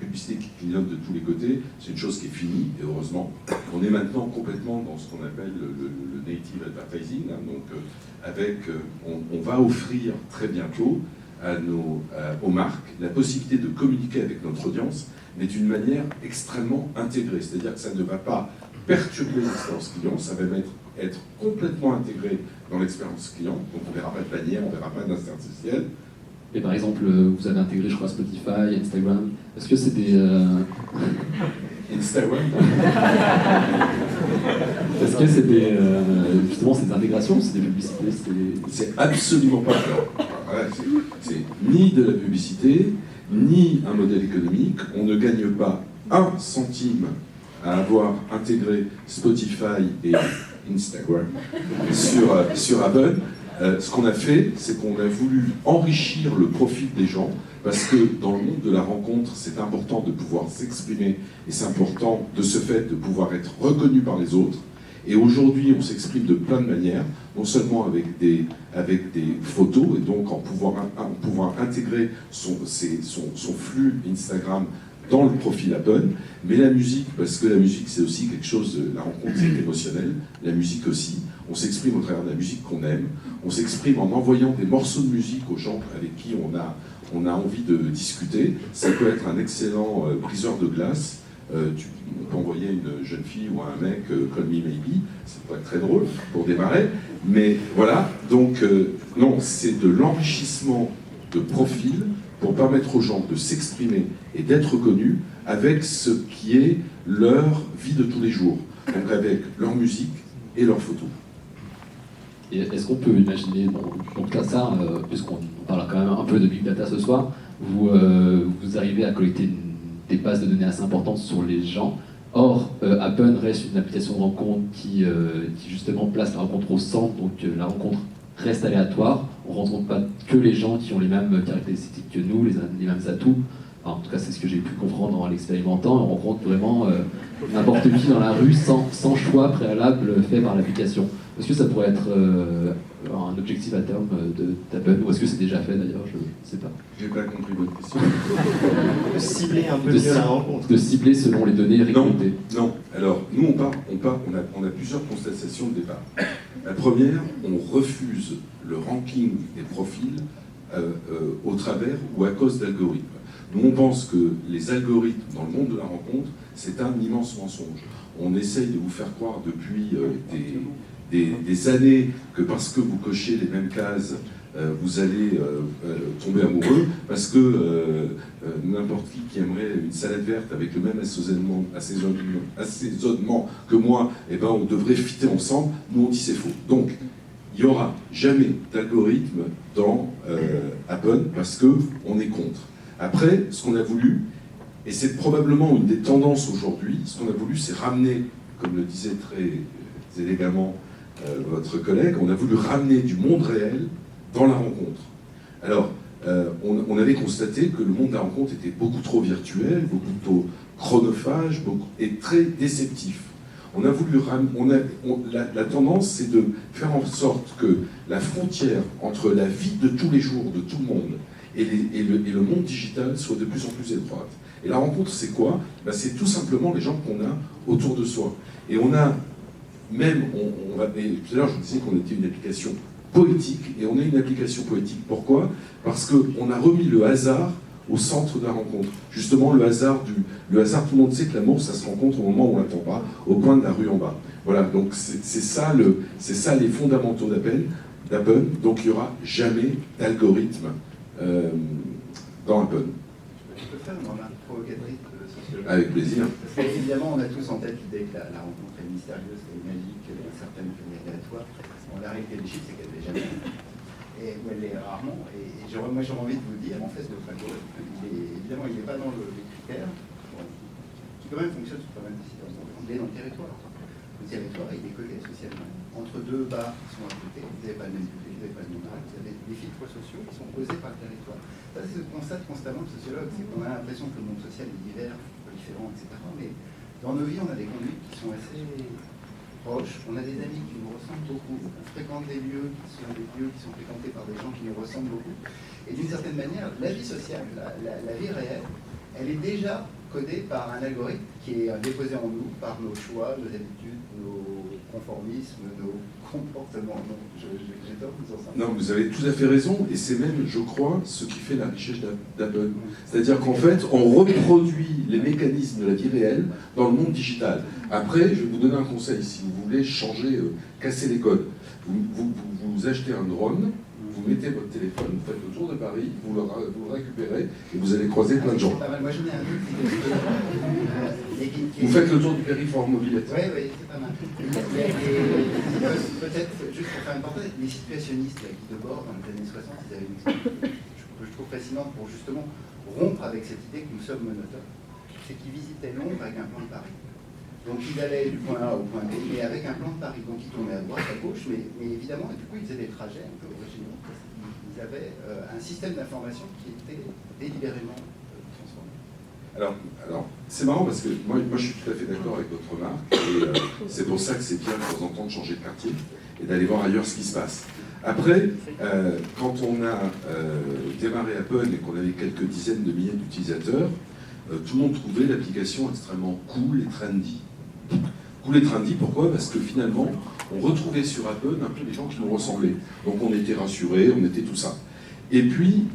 publicités qui clignotent de tous les côtés, c'est une chose qui est finie, et heureusement. On est maintenant complètement dans ce qu'on appelle le native advertising, hein, donc on va offrir très bientôt aux marques la possibilité de communiquer avec notre audience, mais d'une manière extrêmement intégrée. C'est-à-dire que ça ne va pas perturber l'expérience client, ça va être complètement intégré dans l'expérience client, donc on ne verra pas de bannière, on ne verra pas d'interstitiel. Et par exemple, vous avez intégré, je crois, Spotify, Instagram. Est-ce que c'est des... Instagram. Est-ce que c'est des... justement, c'est des intégrations ou c'est des publicités? C'est absolument pas ça. Voilà, c'est ni de la publicité, ni un modèle économique. On ne gagne pas 1 centime à avoir intégré Spotify et Instagram sur Apple. Ce qu'on a fait, c'est qu'on a voulu enrichir le profil des gens, parce que dans le monde de la rencontre, c'est important de pouvoir s'exprimer, et c'est important de ce fait de pouvoir être reconnu par les autres. Et aujourd'hui, on s'exprime de plein de manières, non seulement avec des photos, et donc en pouvant intégrer son flux Instagram dans le profil Apple, mais la musique, parce que la musique c'est aussi quelque chose, la rencontre c'est émotionnel, la musique aussi, on s'exprime au travers de la musique qu'on aime, on s'exprime en envoyant des morceaux de musique aux gens avec qui on a envie de discuter. Ça peut être un excellent briseur de glace, on peut envoyer une jeune fille ou un mec Call Me Maybe, ça peut être très drôle pour démarrer, mais voilà, donc non, c'est de l'enrichissement de profil pour permettre aux gens de s'exprimer et d'être connus avec ce qui est leur vie de tous les jours, donc avec leur musique et leurs photos. Et est-ce qu'on peut imaginer, donc là ça, puisqu'on parle quand même un peu de Big Data ce soir, vous arrivez à collecter des bases de données assez importantes sur les gens. Or, Appen reste une application de rencontre qui justement place la rencontre au centre, donc la rencontre reste aléatoire. On ne rencontre pas que les gens qui ont les mêmes caractéristiques que nous, les mêmes atouts. Enfin, en tout cas, c'est ce que j'ai pu comprendre en l'expérimentant. On rencontre vraiment n'importe qui dans la rue sans choix préalable fait par l'application. Est-ce que ça pourrait être un objectif à terme d'Appen, ou est-ce que c'est déjà fait d'ailleurs? Je ne sais pas. J'ai pas compris votre question. Cibler un peu mieux la rencontre. De cibler selon les données récoltées. Non. Alors, nous, on a plusieurs constatations de départ. La première, on refuse le ranking des profils au travers ou à cause d'algorithmes. Nous, on pense que les algorithmes dans le monde de la rencontre, c'est un immense mensonge. On essaye de vous faire croire depuis des années que parce que vous cochez les mêmes cases, vous allez tomber amoureux, parce que n'importe qui aimerait une salade verte avec le même assaisonnement que moi, eh ben, on devrait fitter ensemble. Nous, on dit c'est faux. Donc, il n'y aura jamais d'algorithme dans Happen parce qu'on est contre. Après, ce qu'on a voulu, et c'est probablement une des tendances aujourd'hui, ce qu'on a voulu, c'est ramener, comme le disait très élégamment votre collègue, on a voulu ramener du monde réel dans la rencontre. Alors, on avait constaté que le monde de la rencontre était beaucoup trop virtuel, beaucoup trop chronophage et très déceptif. On a voulu la tendance, c'est de faire en sorte que la frontière entre la vie de tous les jours de tout le monde et le monde digital soit de plus en plus étroite. Et la rencontre, c'est quoi? C'est tout simplement les gens qu'on a autour de soi. Et on a même, tout à l'heure je vous disais qu'on était une application poétique, et on est une application poétique. Pourquoi? Parce qu'on a remis le hasard au centre de la rencontre. Justement, le hasard, tout le monde sait que l'amour, ça se rencontre au moment où on l'attend pas, au coin de la rue en bas. Voilà, donc c'est ça les fondamentaux d'Happen. Donc il n'y aura jamais d'algorithme dans Happen. Je peux faire une remarque provocatrice sociologique? Avec plaisir. Parce qu'évidemment, on a tous en tête l'idée que la rencontre est mystérieuse, qu'elle est magique, qu'elle est incertaine, qu'elle est aléatoire. La réalité des chiffres, c'est qu'elle n'est jamais. Et où elle est rarement. Et moi, j'aurais envie de vous dire, en fait, notre algorithme, évidemment, il n'est pas dans les critères, qui quand même fonctionne sur pas mal de sites. Il est dans le territoire. Le territoire, il est collé socialement. Entre deux bars qui sont à côté, vous n'avez pas le même public, vous n'avez pas le même âge, vous avez des filtres sociaux qui sont posés par le territoire. Ça, c'est ce que constate constamment le sociologue, c'est qu'on a l'impression que le monde social est divers, proliférant, etc. Mais dans nos vies, on a des conduites qui sont assez proches, on a des amis qui nous ressemblent beaucoup, on fréquente des lieux qui sont fréquentés par des gens qui nous ressemblent beaucoup. Et d'une certaine manière, la vie sociale, la vie réelle, elle est déjà codée par un algorithme qui est déposé en nous par nos choix, nos habitudes, nos conformismes, nos comportements. J'ai tort de vous en savoir. Non, vous avez tout à fait raison, et c'est même, je crois, ce qui fait la richesse d'Happen. C'est-à-dire qu'en fait, on reproduit les mécanismes de la vie réelle dans le monde digital. Après, je vais vous donner un conseil, si vous voulez changer, casser les codes. Vous achetez un drone, vous mettez votre téléphone, vous faites le tour de Paris, vous le récupérez, et vous allez croiser plein de gens. Pas mal. Moi, je mets un doute. Vous faites le tour du périphérique mobilette. Oui, c'est pas mal. Peut-être, juste pour faire une parenthèse, les situationnistes là, qui de bord, dans les années 60, ils avaient une expression que je trouve fascinante pour justement rompre avec cette idée que nous sommes monotones. C'est qu'ils visitaient Londres avec un plan de Paris. Donc ils allaient du point A au point B, mais avec un plan de Paris. Donc ils tournaient à droite, à gauche, mais évidemment, du coup, ils faisaient des trajets un peu originaux. Ils avaient un système d'information qui était délibérément transformé. Alors c'est marrant parce que moi je suis tout à fait d'accord avec votre remarque, et c'est pour ça que c'est bien de temps en temps de changer de quartier et d'aller voir ailleurs ce qui se passe. Après, quand on a démarré Happen et qu'on avait quelques dizaines de milliers d'utilisateurs, tout le monde trouvait l'application extrêmement cool et trendy. Cool et trendy, pourquoi? Parce que finalement, on retrouvait sur Happen un peu des gens qui nous ressemblaient. Donc on était rassurés, on était tout ça. Et puis,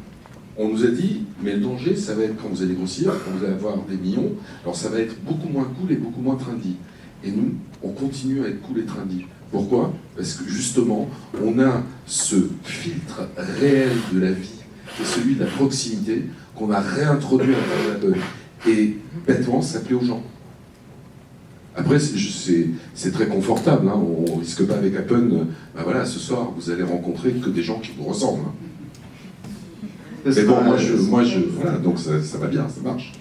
on nous a dit, mais le danger, ça va être quand vous allez grossir, quand vous allez avoir des millions, alors ça va être beaucoup moins cool et beaucoup moins trendy. Et nous, on continue à être cool et trendy. Pourquoi? Parce que justement, on a ce filtre réel de la vie, qui est celui de la proximité, qu'on a réintroduit à travers Happen. Et bêtement, ça plaît aux gens. Après, c'est très confortable, hein. On ne risque pas avec Happen, voilà, ce soir, vous allez rencontrer que des gens qui vous ressemblent. Hein. Mais bon, voilà, donc ça va bien, ça marche.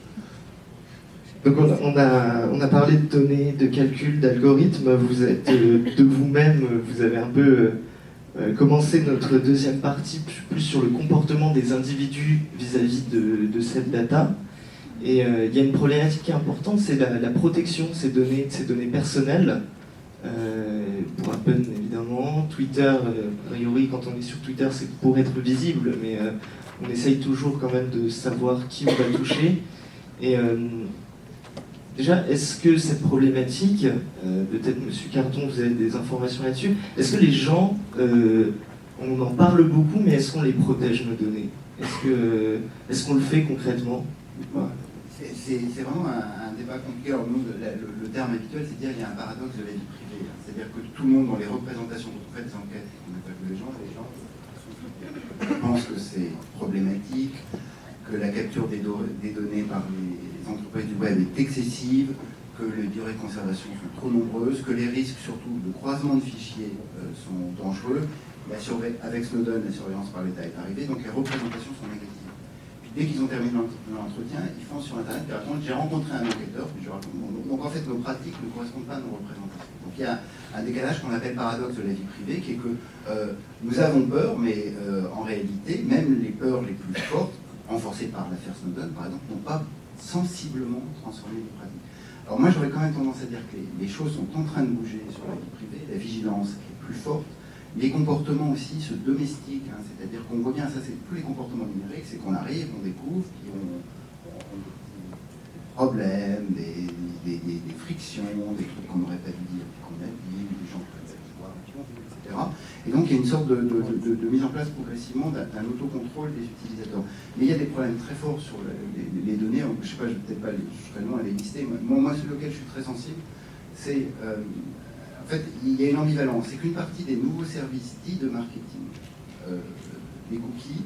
Donc on a parlé de données, de calcul, d'algorithmes. Vous êtes de vous-même, vous avez un peu commencé notre deuxième partie plus sur le comportement des individus vis-à-vis de cette data. Et il y a une problématique qui est importante, c'est la protection de ces données personnelles. Pour Happen évidemment, Twitter, a priori quand on est sur Twitter c'est pour être visible, mais on essaye toujours quand même de savoir qui on va toucher. Et déjà, est-ce que cette problématique, peut-être Monsieur Carton, vous avez des informations là-dessus, est-ce que les gens, on en parle beaucoup, mais est-ce qu'on les protège nos données? Est-ce qu'on le fait concrètement? C'est vraiment un débat compliqué. Alors nous, le terme habituel, c'est de dire qu'il y a un paradoxe de la vie privée. C'est-à-dire que tout le monde, dans les représentations, quand on fait des enquêtes, on appelle les gens pensent que c'est problématique, que la capture des données par les entreprises du web est excessive, que les durées de conservation sont trop nombreuses, que les risques surtout de croisement de fichiers sont dangereux. Avec Snowden, la surveillance par l'État est arrivée, donc les représentations sont négatives. Puis dès qu'ils ont terminé l'entretien, ils font sur Internet, puis racontent, j'ai rencontré un enquêteur, puis je raconte mon nom. Donc en fait, nos pratiques ne correspondent pas à nos représentations. Donc il y a un décalage qu'on appelle paradoxe de la vie privée, qui est que nous avons peur, mais en réalité, même les peurs les plus fortes, renforcées par l'affaire Snowden, par exemple, n'ont pas sensiblement transformé les pratiques. Alors moi, j'aurais quand même tendance à dire que les choses sont en train de bouger sur la vie privée, la vigilance est plus forte, les comportements aussi se domestiquent, hein, c'est-à-dire qu'on voit bien, ça c'est tous les comportements numériques, c'est qu'on arrive, on découvre, puis on des problèmes, des frictions, des trucs qu'on n'aurait pas dû dire, qu'on a dit, des gens qui prennent cette histoire, etc. Et donc il y a une sorte de mise en place progressivement d'un autocontrôle des utilisateurs. Mais il y a des problèmes très forts sur les données, je ne sais pas, je ne vais peut-être pas justement les lister. Moi, celui auquel je suis très sensible, c'est... en fait, il y a une ambivalence. C'est qu'une partie des nouveaux services dits de marketing, les cookies,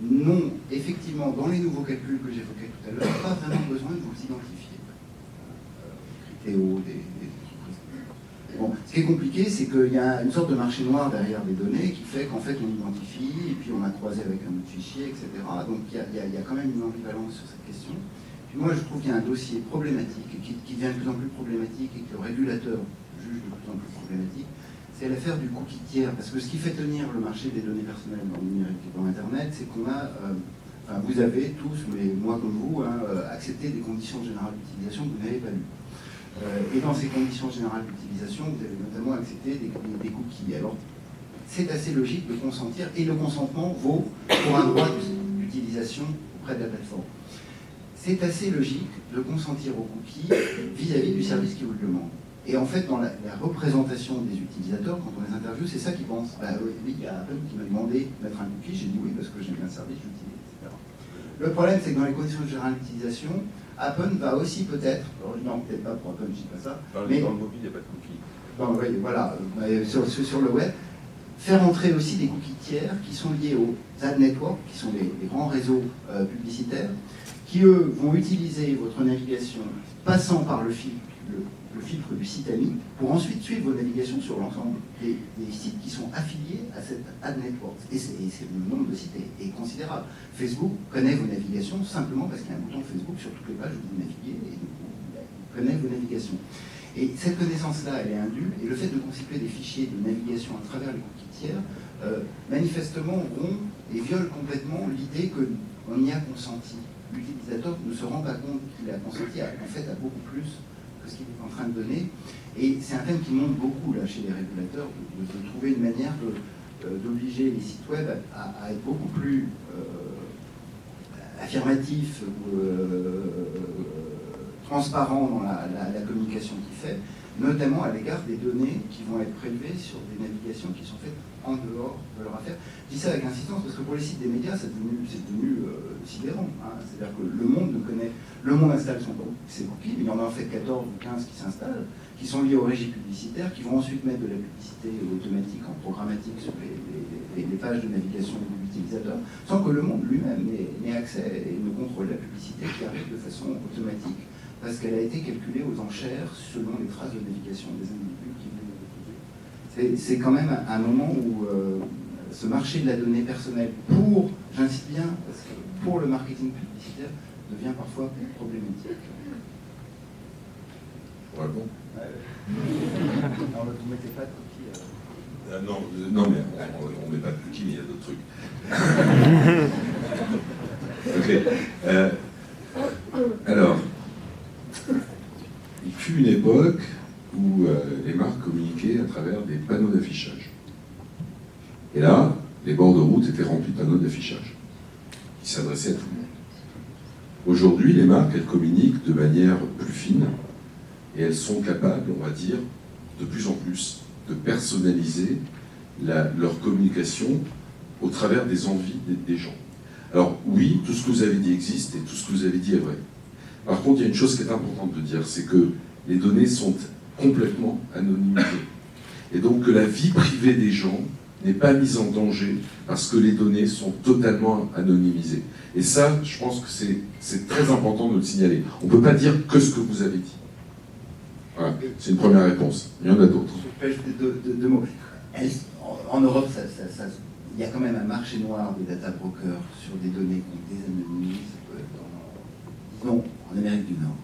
n'ont effectivement, dans les nouveaux calculs que j'évoquais tout à l'heure, pas vraiment besoin de vous identifier. Criteo, des entreprises. Bon, ce qui est compliqué, c'est qu'il y a une sorte de marché noir derrière des données qui fait qu'en fait on identifie, et puis on a croisé avec un autre fichier, etc. Donc il y a quand même une ambivalence sur cette question. Puis moi, je trouve qu'il y a un dossier problématique, qui devient de plus en plus problématique, et que le régulateur juge de plus en plus problématique, c'est l'affaire du cookie tiers. Parce que ce qui fait tenir le marché des données personnelles dans le numérique et dans Internet, c'est qu'on a, vous avez tous, mais moi comme vous, accepté des conditions générales d'utilisation que vous n'avez pas lues. Et dans ces conditions générales d'utilisation, vous avez notamment accepté des cookies. Alors, c'est assez logique de consentir, et le consentement vaut pour un droit d'utilisation auprès de la plateforme. C'est assez logique de consentir aux cookies vis-à-vis du service qui vous le demande. Et en fait, dans la représentation des utilisateurs, quand on les interviewe, c'est ça qu'ils pensent. Oui, il y a Apple qui m'a demandé de mettre un cookie, j'ai dit oui parce que j'aime bien le service, j'utilise, etc. Le problème, c'est que dans les conditions générales d'utilisation, Apple va aussi peut-être, non, peut-être pas pour Apple, je ne dis pas ça, mais dans le mobile, il n'y a pas de cookie. Oui, voilà, sur le web, faire entrer aussi des cookies tiers qui sont liés aux ad networks, qui sont les grands réseaux publicitaires, qui eux vont utiliser votre navigation passant par le filtre du site ami pour ensuite suivre vos navigations sur l'ensemble des sites qui sont affiliés à cette ad network. Et le nombre de sites est considérable. Facebook connaît vos navigations simplement parce qu'il y a un bouton Facebook sur toutes les pages où vous naviguez et il connaît vos navigations. Et cette connaissance-là, elle est indue, et le fait de constituer des fichiers de navigation à travers les cookies tiers, manifestement rompt et viole complètement l'idée qu'on y a consenti. L'utilisateur ne se rend pas compte qu'il a consenti en fait à beaucoup plus que ce qu'il est en train de donner. Et c'est un thème qui monte beaucoup là, chez les régulateurs, de trouver une manière d'obliger les sites web à être beaucoup plus affirmatifs ou transparents dans la communication qu'il fait, notamment à l'égard des données qui vont être prélevées sur des navigations qui sont faites en dehors de leur affaire. Je dis ça avec insistance parce que pour les sites des médias, c'est devenu sidérant. Hein. C'est-à-dire que le monde installe ses cookies, mais il y en a en fait 14 ou 15 qui s'installent, qui sont liés aux régies publicitaires, qui vont ensuite mettre de la publicité automatique en programmatique sur les pages de navigation de l'utilisateur, sans que le monde lui-même n'ait accès et ne contrôle la publicité qui arrive de façon automatique, parce qu'elle a été calculée aux enchères selon les traces de navigation des individus qui venaient de l'utiliser. C'est quand même un moment où ce marché de la donnée personnelle j'insiste bien, parce que pour le marketing publicitaire, devient parfois problématique. Ouais, bon. Alors, vous ne mettez pas de cookies non, mais on ne met pas de cookies, mais il y a d'autres trucs. Ok. Alors, il fut une époque où les marques communiquaient à travers des panneaux d'affichage. Et là, les bords de route étaient remplis de panneaux d'affichage qui s'adressaient à tout le monde. Aujourd'hui, les marques, elles communiquent de manière plus fine et elles sont capables, on va dire, de plus en plus de personnaliser leur communication au travers des envies des gens. Alors oui, tout ce que vous avez dit existe et tout ce que vous avez dit est vrai. Par contre, il y a une chose qui est importante de dire, c'est que les données sont complètement anonymisées. Et donc que la vie privée des gens n'est pas mise en danger parce que les données sont totalement anonymisées. Et ça, je pense que c'est très important de le signaler. On ne peut pas dire que ce que vous avez dit. Voilà, c'est une première réponse. Il y en a d'autres. Je peux ajouter deux mots. En Europe, il y a quand même un marché noir des data brokers sur des données qu'on désanonymise, disons, en Amérique du Nord.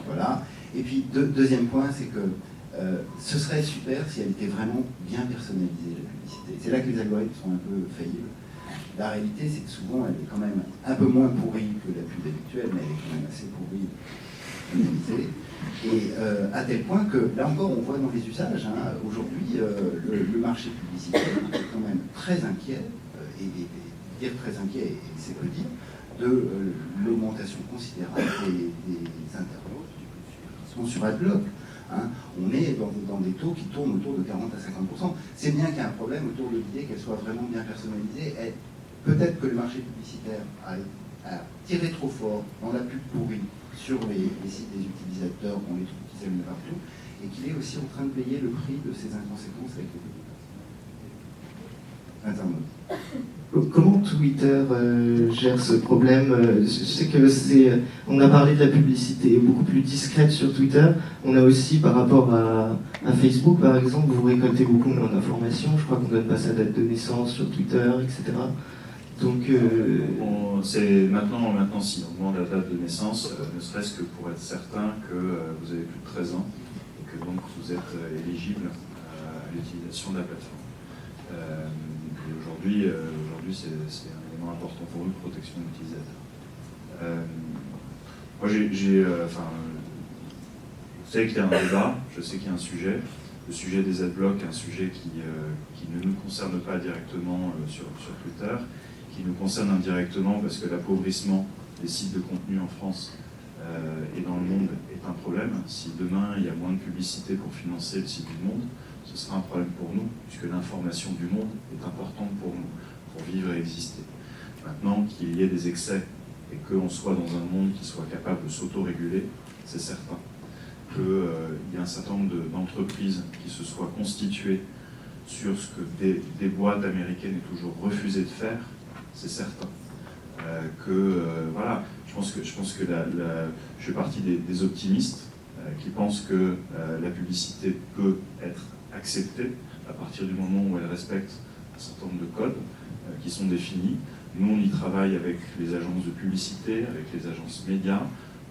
Voilà. Et puis, deuxième point, c'est que ce serait super si elle était vraiment bien personnalisée, la publicité. C'est là que les algorithmes sont un peu faillibles. La réalité, c'est que souvent, elle est quand même un peu moins pourrie que la pub habituelle, mais elle est quand même assez pourrie, analysée. Et à tel point que, là encore, on voit dans les usages, hein, aujourd'hui, le marché publicitaire est quand même très inquiet, et dire très inquiet, c'est peu dire, de l'augmentation considérable des internautes qui sont sur AdBlock. Hein. On est dans des taux qui tournent autour de 40 à 50%. C'est bien qu'il y a un problème autour de l'idée qu'elle soit vraiment bien personnalisée. Peut-être que le marché publicitaire a tiré trop fort dans la pub pourrie sur les sites des utilisateurs, on les trouve qui s'allument partout, et qu'il est aussi en train de payer le prix de ses inconséquences avec les internautes. Comment Twitter gère ce problème? Je sais que on a parlé de la publicité beaucoup plus discrète sur Twitter. On a aussi, par rapport à Facebook, par exemple, vous récoltez beaucoup moins d'informations. Je crois qu'on donne pas sa date de naissance sur Twitter, etc. Donc, c'est maintenant, si on demande la date de naissance, ne serait-ce que pour être certain que vous avez plus de 13 ans et que donc vous êtes éligible à l'utilisation de la plateforme. Et aujourd'hui, c'est un élément important pour nous de protection de l'utilisateur. Moi, je sais qu'il y a un débat, je sais qu'il y a un sujet. Le sujet des adblocks est un sujet qui ne nous concerne pas directement sur Twitter, qui nous concerne indirectement parce que l'appauvrissement des sites de contenu en France et dans le monde est un problème. Si demain il y a moins de publicité pour financer le site du Monde, ce sera un problème pour nous, puisque l'information du monde est importante pour nous, pour vivre et exister. Maintenant, qu'il y ait des excès et qu'on soit dans un monde qui soit capable de s'autoréguler, c'est certain. Qu'il y a un certain nombre d'entreprises qui se soient constituées sur ce que des boîtes américaines aient toujours refusé de faire, c'est certain. Voilà, je pense que je fais partie des optimistes qui pensent que la publicité peut être acceptée à partir du moment où elle respecte un certain nombre de codes qui sont définis. Nous, on y travaille avec les agences de publicité, avec les agences médias,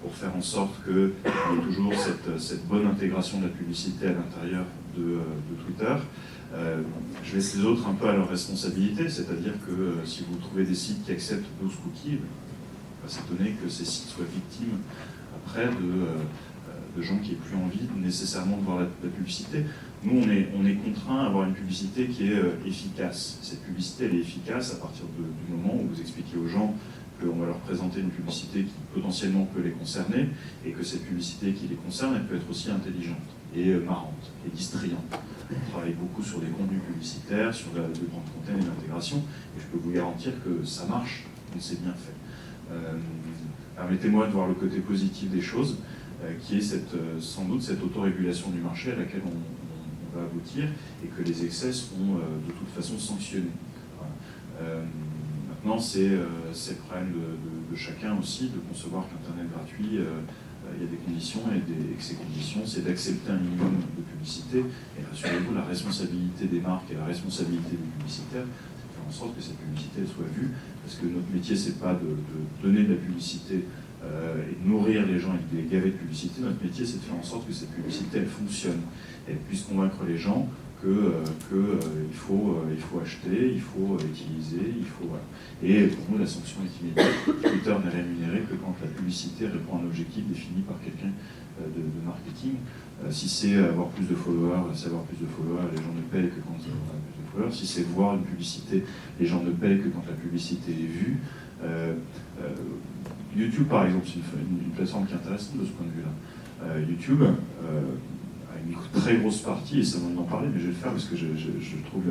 pour faire en sorte qu'il y ait toujours cette bonne intégration de la publicité à l'intérieur de Twitter. Je laisse les autres un peu à leur responsabilité, c'est-à-dire que si vous trouvez des sites qui acceptent 12 cookies, il va s'étonner que ces sites soient victimes après de gens qui n'aient plus envie nécessairement de voir la publicité. Nous, on est contraint à avoir une publicité qui est efficace. Cette publicité, elle est efficace à partir du moment où vous expliquez aux gens qu'on va leur présenter une publicité qui potentiellement peut les concerner, et que cette publicité qui les concerne, elle peut être aussi intelligente et marrante et distrayante. On travaille beaucoup sur les contenus publicitaires, sur le brand content et l'intégration, et je peux vous garantir que ça marche, et c'est bien fait. Permettez-moi de voir le côté positif des choses, qui est sans doute cette autorégulation du marché à laquelle on va aboutir, et que les excès seront de toute façon sanctionnés. Voilà. Maintenant, c'est le problème de chacun aussi de concevoir qu'Internet gratuit, il y a des conditions, et que ces conditions, c'est d'accepter un minimum de publicité. Et rassurez-vous, la responsabilité des marques et la responsabilité des publicitaires, c'est de faire en sorte que cette publicité soit vue, parce que notre métier, c'est pas de donner de la publicité et de nourrir les gens avec des gavets de publicité. Notre métier, c'est de faire en sorte que cette publicité, elle fonctionne, et elle puisse convaincre les gens il faut acheter, il faut utiliser, voilà. Et pour nous, la sanction est immédiate. Twitter n'est rémunéré que quand la publicité répond à un objectif défini par quelqu'un de marketing. Si c'est avoir plus de followers, les gens ne payent que quand on a plus de followers. Si c'est voir une publicité, les gens ne payent que quand la publicité est vue. YouTube, par exemple, c'est une plateforme qui est intéressante de ce point de vue-là. YouTube une très grosse partie, et ça m'en parler, mais je vais le faire parce que je trouve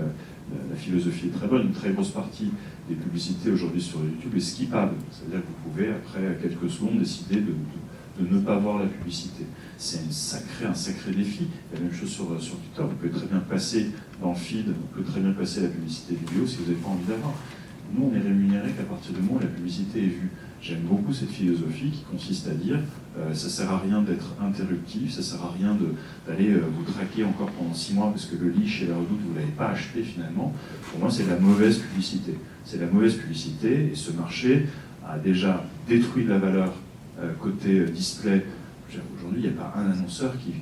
la philosophie est très bonne, une très grosse partie des publicités aujourd'hui sur YouTube est skippable. C'est-à-dire que vous pouvez, après quelques secondes, décider de ne pas voir la publicité. C'est un sacré défi. La même chose sur Twitter. Vous pouvez très bien passer dans le feed, vous pouvez très bien passer la publicité vidéo si vous n'avez pas envie d'avoir. nous, on est rémunéré qu'à partir du moment où la publicité est vue. J'aime beaucoup cette philosophie qui consiste à dire ça sert à rien d'être interruptif, ça sert à rien d'aller vous traquer encore pendant 6 mois parce que le lit chez la Redoute, vous ne l'avez pas acheté finalement. Pour moi, c'est de la mauvaise publicité. C'est de la mauvaise publicité et ce marché a déjà détruit de la valeur côté display. Aujourd'hui, il n'y a pas un annonceur qui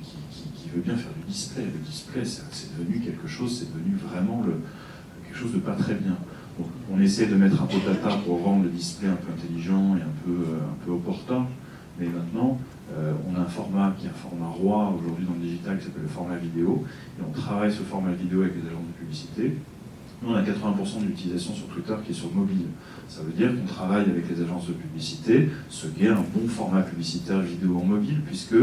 veut bien faire du display. Le display, c'est devenu quelque chose, c'est devenu vraiment quelque chose de pas très bien. Donc, on essaie de mettre un peu de data pour rendre le display un peu intelligent et un peu opportun, mais maintenant, on a un format qui est un format roi aujourd'hui dans le digital qui s'appelle le format vidéo, et on travaille ce format vidéo avec les agences de publicité. Nous, on a 80% de l'utilisation sur Twitter qui est sur mobile. Ça veut dire qu'on travaille avec les agences de publicité, ce qui est un bon format publicitaire vidéo en mobile, puisque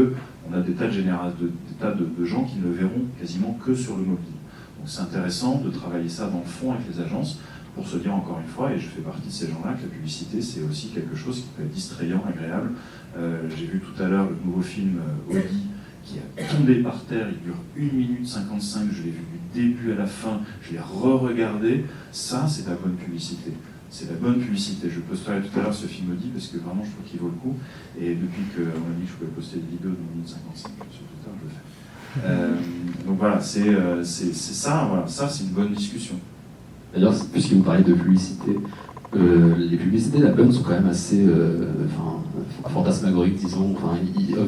on a des tas de gens qui ne le verront quasiment que sur le mobile. Donc c'est intéressant de travailler ça dans le fond avec les agences, pour se dire encore une fois, et je fais partie de ces gens-là, que la publicité, c'est aussi quelque chose qui peut être distrayant, agréable. J'ai vu tout à l'heure le nouveau film Audi, qui a tombé par terre, il dure 1 minute 55, je l'ai vu du début à la fin, je l'ai re-regardé. Ça, c'est de la bonne publicité. C'est la bonne publicité. Je posterai tout à l'heure ce film Audi, parce que vraiment, je trouve qu'il vaut le coup. Et depuis qu'on m'a dit que je pouvais poster des vidéos de 1 minute 55 sur Twitter, je le fais. Donc voilà, c'est ça, voilà, ça c'est une bonne discussion. D'ailleurs, puisque vous parlez de publicité, les publicités d'Apple sont quand même assez fantasmagoriques, disons. Enfin,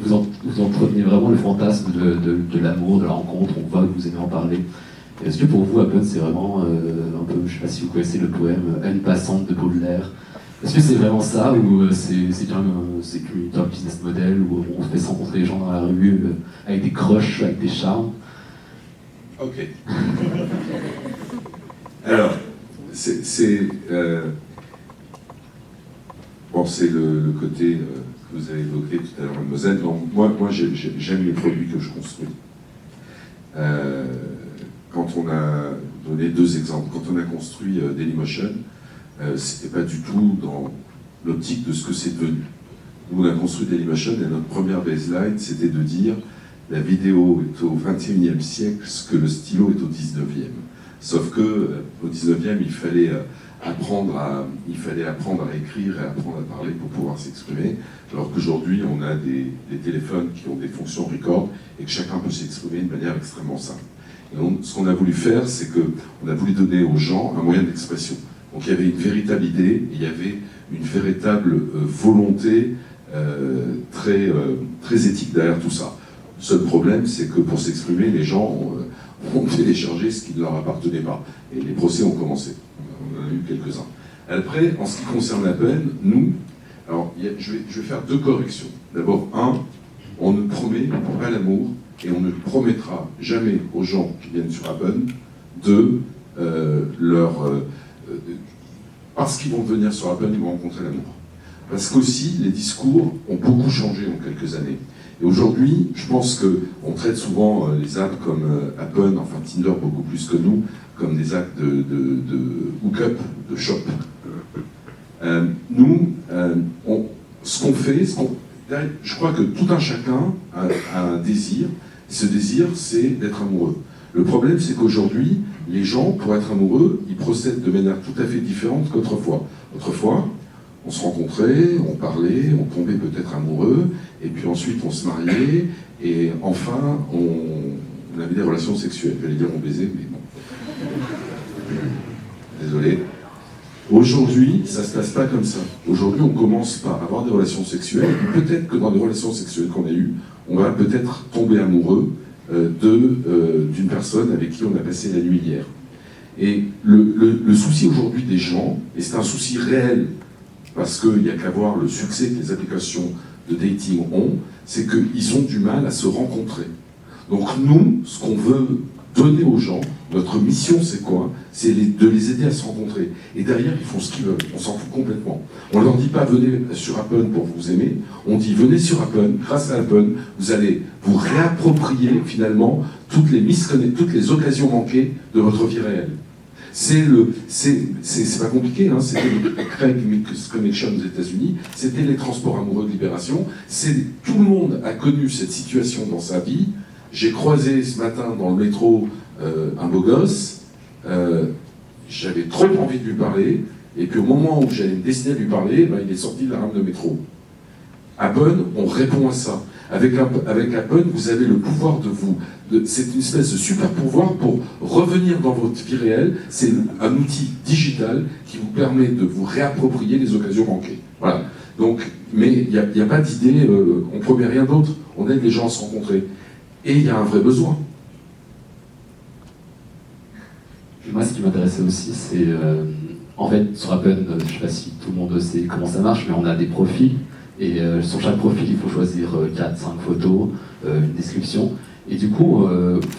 vous entretenez vraiment le fantasme de l'amour, de la rencontre, on voit que vous aimez en parler. Est-ce que pour vous, Apple, c'est vraiment un peu, je ne sais pas si vous connaissez le poème Une passante de Baudelaire. Est-ce que c'est vraiment ça, ou c'est un business model où on fait se rencontrer les gens dans la rue avec des croches, avec des charmes? Ok. Alors, c'est le côté que vous avez évoqué tout à l'heure, mademoiselle. Donc, moi j'aime les produits que je construis. Quand on a donné 2 exemples, quand on a construit Dailymotion, c'était pas du tout dans l'optique de ce que c'est devenu. Nous, on a construit Dailymotion et notre première baseline, c'était de dire la vidéo est au 21e siècle ce que le stylo est au 19e. Sauf que au 19e, il fallait apprendre à écrire et apprendre à parler pour pouvoir s'exprimer, alors qu'aujourd'hui, on a des téléphones qui ont des fonctions record et que chacun peut s'exprimer de manière extrêmement simple. Et donc, ce qu'on a voulu faire, c'est qu'on a voulu donner aux gens un moyen d'expression. Donc il y avait une véritable idée, et il y avait une véritable volonté très éthique derrière tout ça. Le seul problème, c'est que pour s'exprimer, les gens ont téléchargé ce qui ne leur appartenait pas. Et les procès ont commencé. On en a eu quelques-uns. Après, en ce qui concerne Apple, nous, alors je vais faire 2 corrections. D'abord, on ne promet pas l'amour, et on ne promettra jamais aux gens qui viennent sur Apple parce qu'ils vont venir sur Apple, ils vont rencontrer l'amour. Parce qu'aussi, les discours ont beaucoup changé en quelques années. Et aujourd'hui, je pense qu'on traite souvent les apps comme Apple, enfin Tinder beaucoup plus que nous, comme des apps de hook-up, de shop. Ce qu'on fait, je crois que tout un chacun a un désir. Ce désir, c'est d'être amoureux. Le problème, c'est qu'aujourd'hui, les gens, pour être amoureux, ils procèdent de manière tout à fait différente qu'autrefois. Autrefois, on se rencontrait, on parlait, on tombait peut-être amoureux, et puis ensuite on se mariait, et enfin, on avait des relations sexuelles. J'allais dire on baisait, mais bon. Désolé. Aujourd'hui, ça ne se passe pas comme ça. Aujourd'hui, on commence par avoir des relations sexuelles, et peut-être que dans les relations sexuelles qu'on a eues, on va peut-être tomber amoureux d'une personne avec qui on a passé la nuit hier. Et le souci aujourd'hui des gens, et c'est un souci réel, parce qu'il n'y a qu'à voir le succès que les applications de dating ont, c'est qu'ils ont du mal à se rencontrer. Donc nous, ce qu'on veut donner aux gens, notre mission c'est quoi? C'est de les aider à se rencontrer. Et derrière, ils font ce qu'ils veulent, on s'en fout complètement. On ne leur dit pas venez sur Apple pour vous aimer, on dit venez sur Apple, grâce à Apple, vous allez vous réapproprier finalement toutes les occasions manquées de votre vie réelle. C'est pas compliqué, hein, c'était le Craig Connection aux États-Unis, c'était les transports amoureux de libération. Tout le monde a connu cette situation dans sa vie. J'ai croisé ce matin dans le métro un beau gosse, j'avais trop envie de lui parler, Et puis au moment où j'allais me décider à lui parler, ben, il est sorti de la rame de métro. Happen, on répond à ça. Avec Happen, vous avez le pouvoir de vous. C'est une espèce de super pouvoir pour revenir dans votre vie réelle. C'est un outil digital qui vous permet de vous réapproprier les occasions manquées. Voilà. Donc, mais il n'y a pas d'idée, on ne promet rien d'autre. On aide les gens à se rencontrer. Et il y a un vrai besoin. Moi, ce qui m'intéressait aussi, c'est en fait, sur Happen, je ne sais pas si tout le monde sait comment ça marche, mais on a des profils. Et sur chaque profil, il faut choisir 4-5 photos, une description. Et du coup,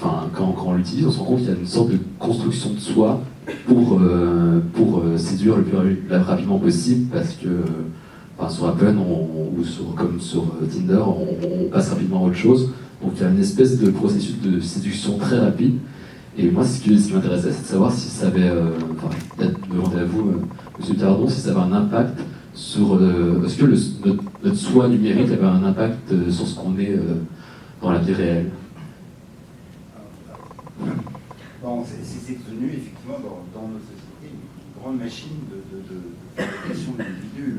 quand on l'utilise, on se rend compte qu'il y a une sorte de construction de soi pour séduire le plus rapidement possible, parce que sur Happen, comme sur Tinder, on passe rapidement à autre chose. Donc il y a une espèce de processus de séduction très rapide. Et moi, ce qui m'intéressait, c'est de savoir si ça avait, peut-être demander à vous, Monsieur Cardon, si ça avait un impact sur est-ce que notre soi numérique avait un impact sur ce qu'on est dans la vie réelle? Bon, c'est devenu effectivement dans nos sociétés une grande machine de fabrication d'individus,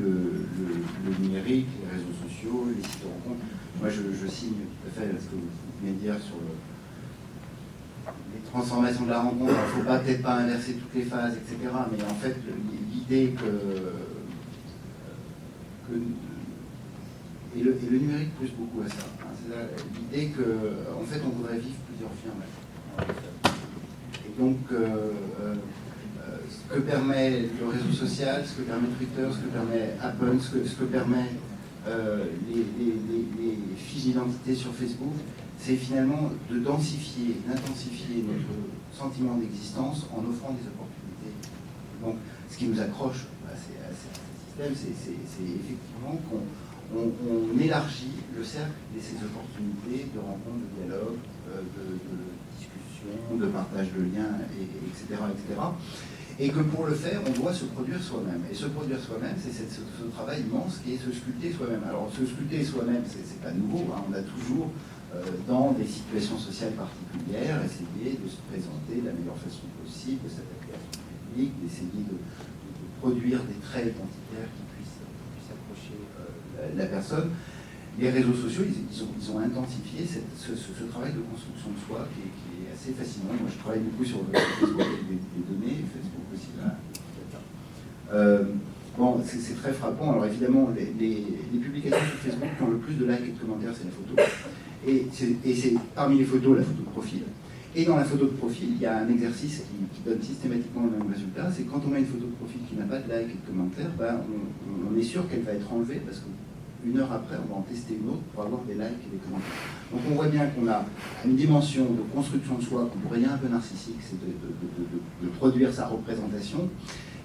le numérique, les réseaux sociaux, les sites de rencontres. Moi, je signe tout à fait ce que vous venez de dire sur les transformations de la rencontre. Il ne faut peut-être pas inverser toutes les phases, etc. Mais en fait, l'idée et le numérique pousse beaucoup à ça. Hein, c'est l'idée qu'en fait, on voudrait vivre plusieurs vies en même temps. Et donc, ce que permet le réseau social, ce que permet Twitter, ce que permet Apple, ce que permet les fiches d'identité sur Facebook, c'est finalement de densifier, d'intensifier notre sentiment d'existence en offrant des opportunités. Donc, ce qui nous accroche à ce système, c'est effectivement qu'on élargit le cercle de ces opportunités de rencontres, de dialogue, de discussion, de partage de liens, etc., etc. Et que pour le faire, on doit se produire soi-même. Et se produire soi-même, c'est ce travail immense qui est se sculpter soi-même. Alors, se sculpter soi-même, c'est pas nouveau. Hein. On a toujours, dans des situations sociales particulières, essayé de se présenter de la meilleure façon possible, de s'attaquer à son public, d'essayer de produire des traits identitaires qui puissent approcher la personne. Les réseaux sociaux, ils ont intensifié ce travail de construction de soi qui est assez fascinant. Moi, je travaille beaucoup sur le Facebook avec des données, Facebook aussi là. Bon, c'est très frappant. Alors évidemment, les publications sur Facebook qui ont le plus de likes et de commentaires, c'est la photo. Et c'est parmi les photos la photo de profil. Et dans la photo de profil, il y a un exercice qui donne systématiquement le même résultat. C'est quand on met une photo de profil qui n'a pas de likes et de commentaires, on est sûr qu'elle va être enlevée parce que une heure après, on va en tester une autre pour avoir des likes et des commentaires. Donc on voit bien qu'on a une dimension de construction de soi qu'on pourrait dire un peu narcissique, c'est de produire sa représentation,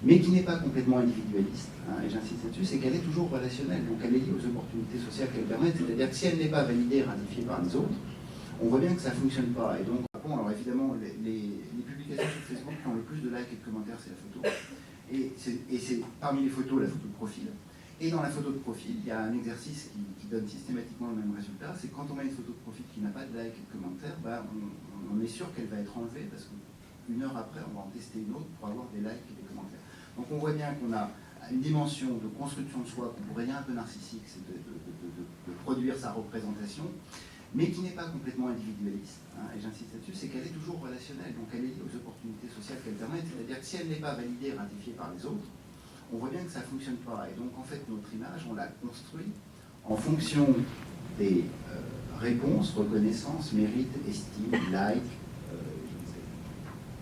mais qui n'est pas complètement individualiste. Hein, et j'insiste là-dessus, c'est qu'elle est toujours relationnelle, donc elle est liée aux opportunités sociales qu'elle permet, c'est-à-dire que si elle n'est pas validée et ratifiée par les autres, on voit bien que ça ne fonctionne pas. Et donc, bon, alors évidemment, les publications sur Facebook qui ont le plus de likes et de commentaires, c'est la photo. Et c'est parmi les photos la photo de profil. Et dans la photo de profil, il y a un exercice qui donne systématiquement le même résultat, c'est quand on met une photo de profil qui n'a pas de like et de commentaires, on est sûr qu'elle va être enlevée parce qu'une heure après, on va en tester une autre pour avoir des likes et des commentaires. Donc on voit bien qu'on a une dimension de construction de soi qu'on pourrait dire un peu narcissique, c'est de produire sa représentation, mais qui n'est pas complètement individualiste. Hein, et j'insiste là-dessus, c'est qu'elle est toujours relationnelle, donc elle est liée aux opportunités sociales qu'elle permet, c'est-à-dire que si elle n'est pas validée et ratifiée par les autres, on voit bien que ça ne fonctionne pas. Et donc, en fait, notre image, on l'a construit en fonction des réponses, reconnaissance, mérite, estime, like,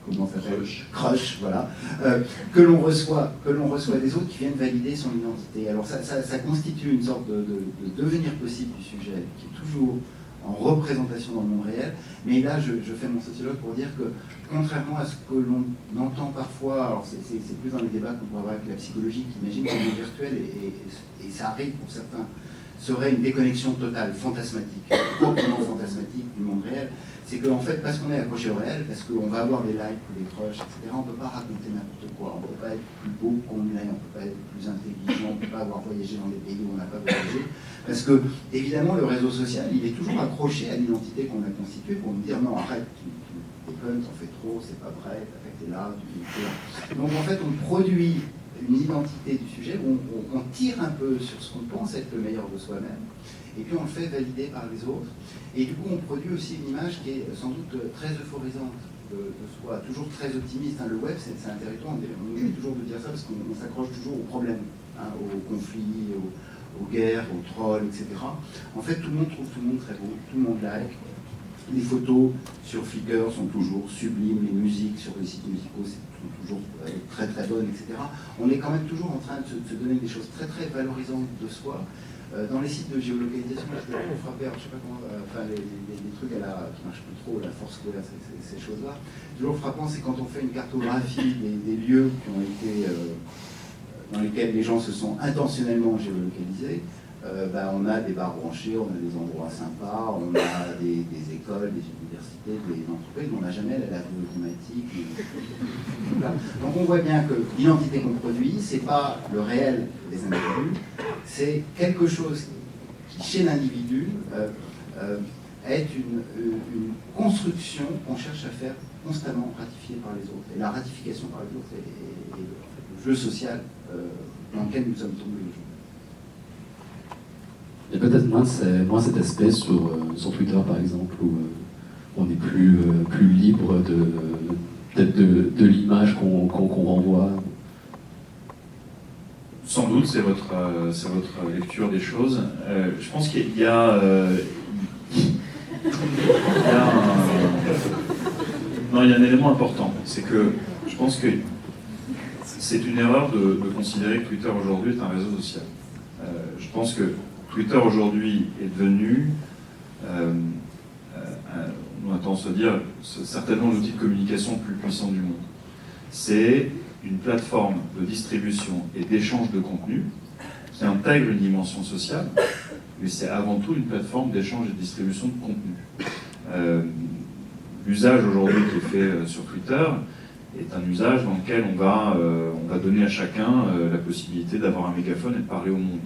comment ça s'appelle ? Crush, voilà, que l'on reçoit des autres qui viennent valider son identité. Alors, ça constitue une sorte de devenir possible du sujet, qui est toujours en représentation dans le monde réel, mais là je fais mon sociologue pour dire que contrairement à ce que l'on entend parfois, alors c'est plus dans les débats qu'on pourrait avoir avec la psychologie qui imagine que le monde virtuel, et ça arrive pour certains, serait une déconnexion totale, fantasmatique, proprement fantasmatique du monde réel, c'est qu'en fait, parce qu'on est accroché au réel, parce qu'on va avoir des likes ou des crushs, etc., on ne peut pas raconter n'importe quoi, on ne peut pas être plus beau qu'on est, on ne peut pas être plus intelligent, on ne peut pas avoir voyagé dans des pays où on n'a pas voyagé, parce que, évidemment, le réseau social, il est toujours accroché à l'identité qu'on a constituée pour nous dire non, arrête, tu déconnes, t'en fais trop, c'est pas vrai, t'es là, tu es là. Donc en fait, on produit une identité du sujet, où on tire un peu sur ce qu'on pense être le meilleur de soi-même, et puis on le fait valider par les autres. Et du coup, on produit aussi une image qui est sans doute très euphorisante de soi, toujours très optimiste. Le web, c'est un territoire, on oublie toujours de dire ça parce qu'on s'accroche toujours aux problèmes, aux conflits, aux guerres, aux trolls, etc. En fait, tout le monde trouve tout le monde très beau, tout le monde like. Les photos sur Flickr sont toujours sublimes, les musiques sur les sites musicaux sont toujours très très bonnes, etc. On est quand même toujours en train de se donner des choses très très valorisantes de soi. Dans les sites de géolocalisation, je suis toujours frappé, je sais pas comment, enfin les trucs qui marchent plus trop, la force scolaire, ces choses-là. Toujours frappant, c'est quand on fait une cartographie des lieux qui ont été, dans lesquels les gens se sont intentionnellement géolocalisés. On a des bars branchés, on a des endroits sympas, on a des écoles, des universités, des entreprises, mais on n'a jamais la radio climatique. Donc on voit bien que l'identité qu'on produit, c'est pas le réel des individus, c'est quelque chose qui, chez l'individu, est une construction qu'on cherche à faire constamment ratifiée par les autres. Et la ratification par les autres est le jeu social dans lequel nous sommes tombés aujourd'hui. Il y a peut-être moins cet aspect sur Twitter, par exemple, où on est plus libre peut-être de l'image qu'on renvoie. Sans doute, c'est votre lecture des choses. Je pense qu'il y a un élément important. C'est que je pense que c'est une erreur de considérer que Twitter aujourd'hui est un réseau social. Je pense que Twitter aujourd'hui est devenu, on a tendance à dire, certainement l'outil de communication le plus puissant du monde. C'est une plateforme de distribution et d'échange de contenu qui intègre une dimension sociale, mais c'est avant tout une plateforme d'échange et de distribution de contenu. L'usage aujourd'hui qui est fait sur Twitter est un usage dans lequel on va donner à chacun la possibilité d'avoir un mégaphone et de parler au monde.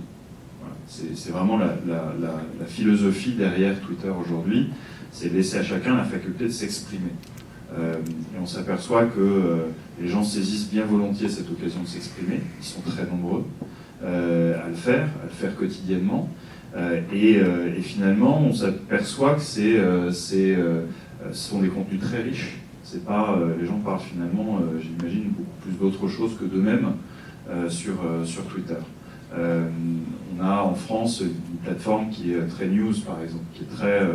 C'est vraiment la philosophie derrière Twitter aujourd'hui, c'est de laisser à chacun la faculté de s'exprimer. Et on s'aperçoit que les gens saisissent bien volontiers cette occasion de s'exprimer, ils sont très nombreux à le faire quotidiennement, et finalement on s'aperçoit que ce sont des contenus très riches. C'est pas, les gens parlent finalement, j'imagine, beaucoup plus d'autre chose que d'eux-mêmes sur Twitter. On a en France une plateforme qui est très news, par exemple, qui est très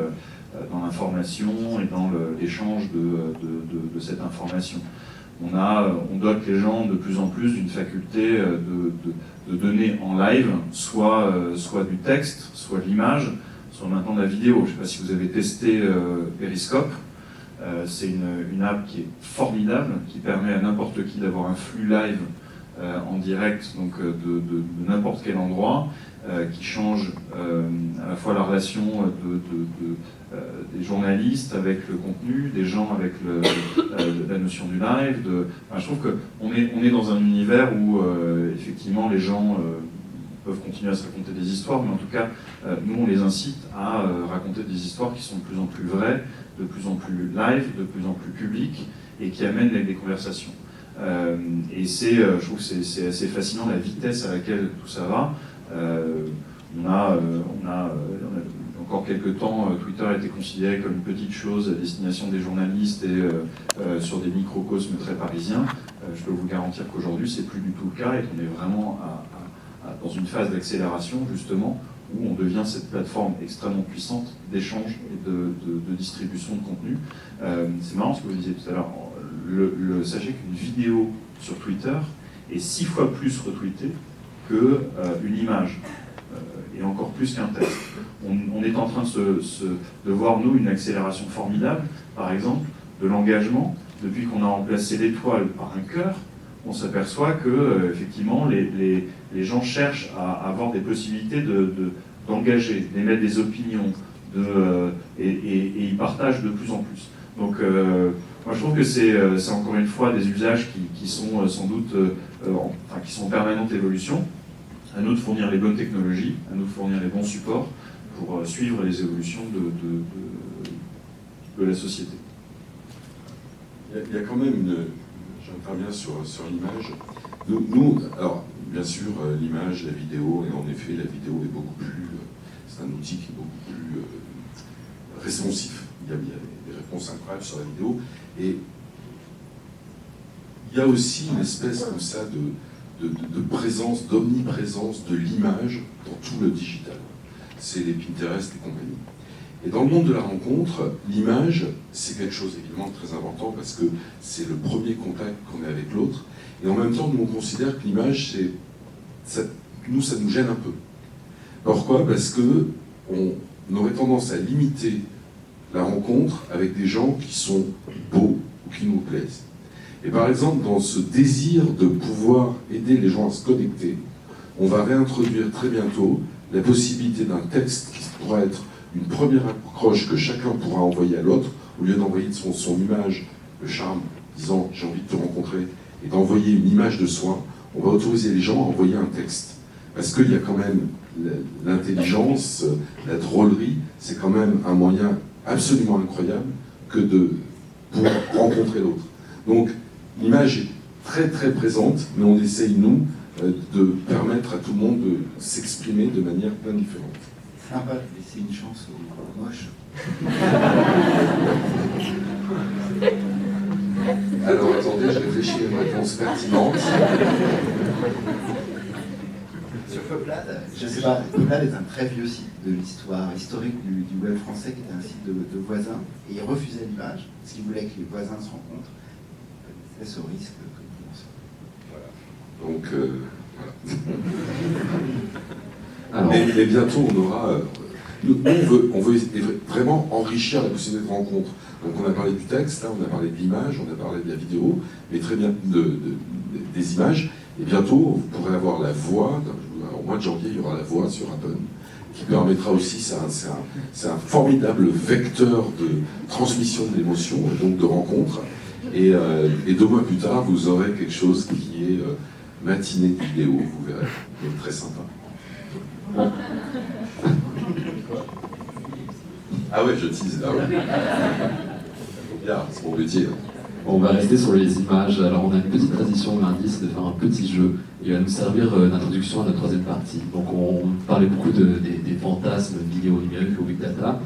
dans l'information et dans l'échange de cette information. On dote les gens de plus en plus d'une faculté de donner en live soit du texte, soit de l'image, soit maintenant de la vidéo. Je ne sais pas si vous avez testé Periscope. C'est une app qui est formidable, qui permet à n'importe qui d'avoir un flux live en direct, donc de n'importe quel endroit, qui change à la fois la relation des journalistes avec le contenu, des gens avec la notion du live. Je trouve qu'on est dans un univers où effectivement les gens peuvent continuer à se raconter des histoires, mais en tout cas, nous on les incite à raconter des histoires qui sont de plus en plus vraies, de plus en plus live, de plus en plus publiques, et qui amènent des conversations. Et je trouve que c'est assez fascinant la vitesse à laquelle tout ça va. On a encore quelques temps, Twitter a été considéré comme une petite chose à destination des journalistes et sur des microcosmes très parisiens. Je peux vous garantir qu'aujourd'hui, c'est plus du tout le cas et qu'on est vraiment dans une phase d'accélération, justement, où on devient cette plateforme extrêmement puissante d'échange et de distribution de contenu. C'est marrant ce que vous disiez tout à l'heure. Sachez qu'une vidéo sur Twitter est 6 fois plus retweetée qu'une image, et encore plus qu'un texte. On est en train de voir, nous, une accélération formidable, par exemple, de l'engagement. Depuis qu'on a remplacé l'étoile par un cœur, on s'aperçoit que, effectivement, les gens cherchent à avoir des possibilités d'engager, d'émettre des opinions, et ils partagent de plus en plus. Donc, moi, je trouve que c'est encore une fois des usages qui sont sans doute, qui sont en permanente évolution. À nous de fournir les bonnes technologies, à nous de fournir les bons supports pour suivre les évolutions de la société. Il y a quand même j'interviens sur l'image, alors, bien sûr, l'image, la vidéo, et en effet, la vidéo est beaucoup plus... c'est un outil qui est beaucoup plus responsif. Il y a des réponses incroyables sur la vidéo. Et il y a aussi une espèce comme ça de présence, d'omniprésence de l'image dans tout le digital. C'est les Pinterest et compagnie. Et dans le monde de la rencontre, l'image, c'est quelque chose évidemment de très important parce que c'est le premier contact qu'on a avec l'autre. Et en même temps, nous, on considère que l'image, ça nous gêne un peu. Pourquoi ? Parce qu'on aurait tendance à limiter la rencontre avec des gens qui sont beaux ou qui nous plaisent. Et par exemple, dans ce désir de pouvoir aider les gens à se connecter, on va réintroduire très bientôt la possibilité d'un texte qui pourra être une première accroche que chacun pourra envoyer à l'autre, au lieu d'envoyer son image, le charme, disant « j'ai envie de te rencontrer », et d'envoyer une image de soi, on va autoriser les gens à envoyer un texte. Parce qu'il y a quand même l'intelligence, la drôlerie, c'est quand même un moyen absolument incroyable pour rencontrer l'autre. Donc l'image est très très présente, mais on essaye, nous, de permettre à tout le monde de s'exprimer de manière bien différente. Sympa de laisser une chance aux moches. Alors attendez, je réfléchis à une réponse pertinente. Sur Peuplade, je ne sais pas, Peuplade est un très vieux site de l'histoire historique du web français qui était un site de voisins, et il refusait l'image, parce qu'il voulait que les voisins se rencontrent. C'est ce risque que nous pensons. Voilà. Donc, voilà. Mais bientôt, on aura... on veut vraiment enrichir la possibilité de rencontre. Donc on a parlé du texte, là, on a parlé de l'image, on a parlé de la vidéo, mais très bien des images. Et bientôt, vous pourrez avoir la voix. Au mois de janvier, il y aura la voix sur Apple, qui permettra aussi, c'est un formidable vecteur de transmission de l'émotion, donc de rencontre. Et 2 mois plus tard, vous aurez quelque chose qui est matinée de vidéo, vous verrez, c'est très sympa. Ah ouais, je tease, ah ouais. Bien, c'est mon métier. On va rester sur les images. Alors on a une petite tradition lundi, c'est de faire un petit jeu. Il va nous servir d'introduction à notre 3e partie. Donc on parlait beaucoup des fantasmes vidéo numérique ou big data.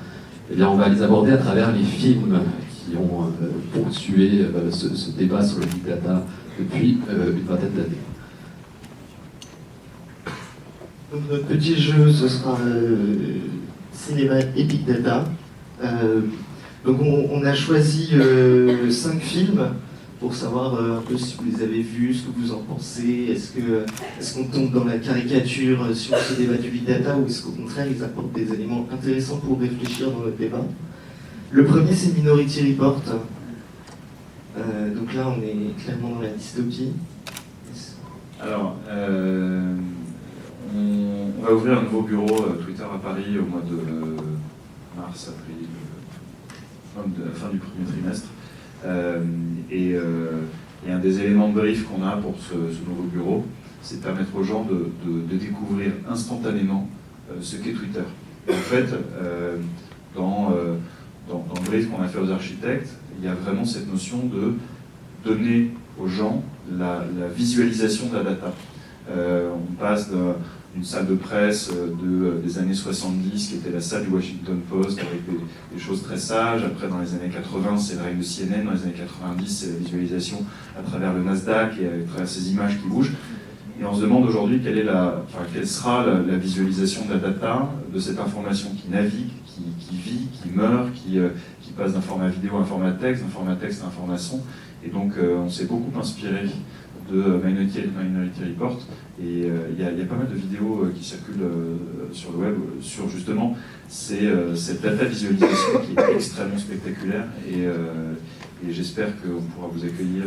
Eh bien on va les aborder à travers les films qui ont ponctué ce débat sur le big data depuis une vingtaine d'années. Donc notre petit jeu, ce sera cinéma et big data. Donc on a choisi 5 films pour savoir un peu si vous les avez vus, ce que vous en pensez, est-ce qu'on tombe dans la caricature sur ce débat du big data ou est-ce qu'au contraire ils apportent des éléments intéressants pour réfléchir dans notre débat. Le premier c'est Minority Report. Donc là on est clairement dans la dystopie. Alors, on va ouvrir un nouveau bureau Twitter à Paris au mois de mars, avril, de la fin du premier trimestre. Et un des éléments de brief qu'on a pour ce nouveau bureau, c'est de permettre aux gens de découvrir instantanément ce qu'est Twitter. Et en fait, dans le brief qu'on a fait aux architectes, il y a vraiment cette notion de donner aux gens la visualisation de la data. On passe d'une salle de presse des années 70, qui était la salle du Washington Post, avec des choses très sages. Après, dans les années 80, c'est le règne de CNN. Dans les années 90, c'est la visualisation à travers le Nasdaq et à travers ces images qui bougent. Et on se demande aujourd'hui quelle sera la visualisation de la data, de cette information qui navigue, qui vit, qui meurt, qui passe d'un format vidéo à un format texte, d'un format texte à un format son. Et donc, on s'est beaucoup inspiré de Minority Report, et il y a pas mal de vidéos qui circulent sur le web sur justement cette data visualisation qui est extrêmement spectaculaire, et j'espère qu'on pourra vous accueillir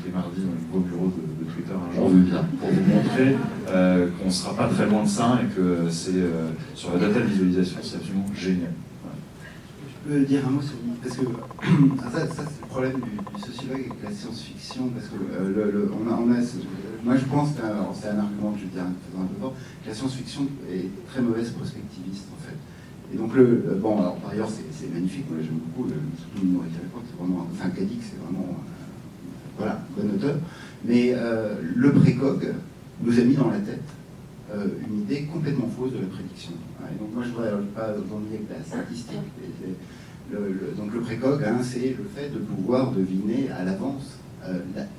les mardis dans le nouveau bureau de Twitter un jour pour vous montrer qu'on ne sera pas très loin de ça, et que sur la data visualisation, c'est absolument génial. Je peux dire un mot sur parce que ça c'est le problème du sociologue avec la science-fiction, parce que moi je pense que c'est un argument que je dis en faisant un peu fort, que la science-fiction est très mauvaise prospectiviste en fait. Et donc bon, alors par ailleurs c'est magnifique, moi j'aime beaucoup, surtout Minority Report, c'est vraiment, enfin Cadix, c'est vraiment voilà, bon auteur, mais le précog nous a mis dans la tête une idée complètement fausse de la prédiction. Et donc moi je ne voudrais pas vous ennuyer avec la statistique. Donc le précog, hein, c'est le fait de pouvoir deviner à l'avance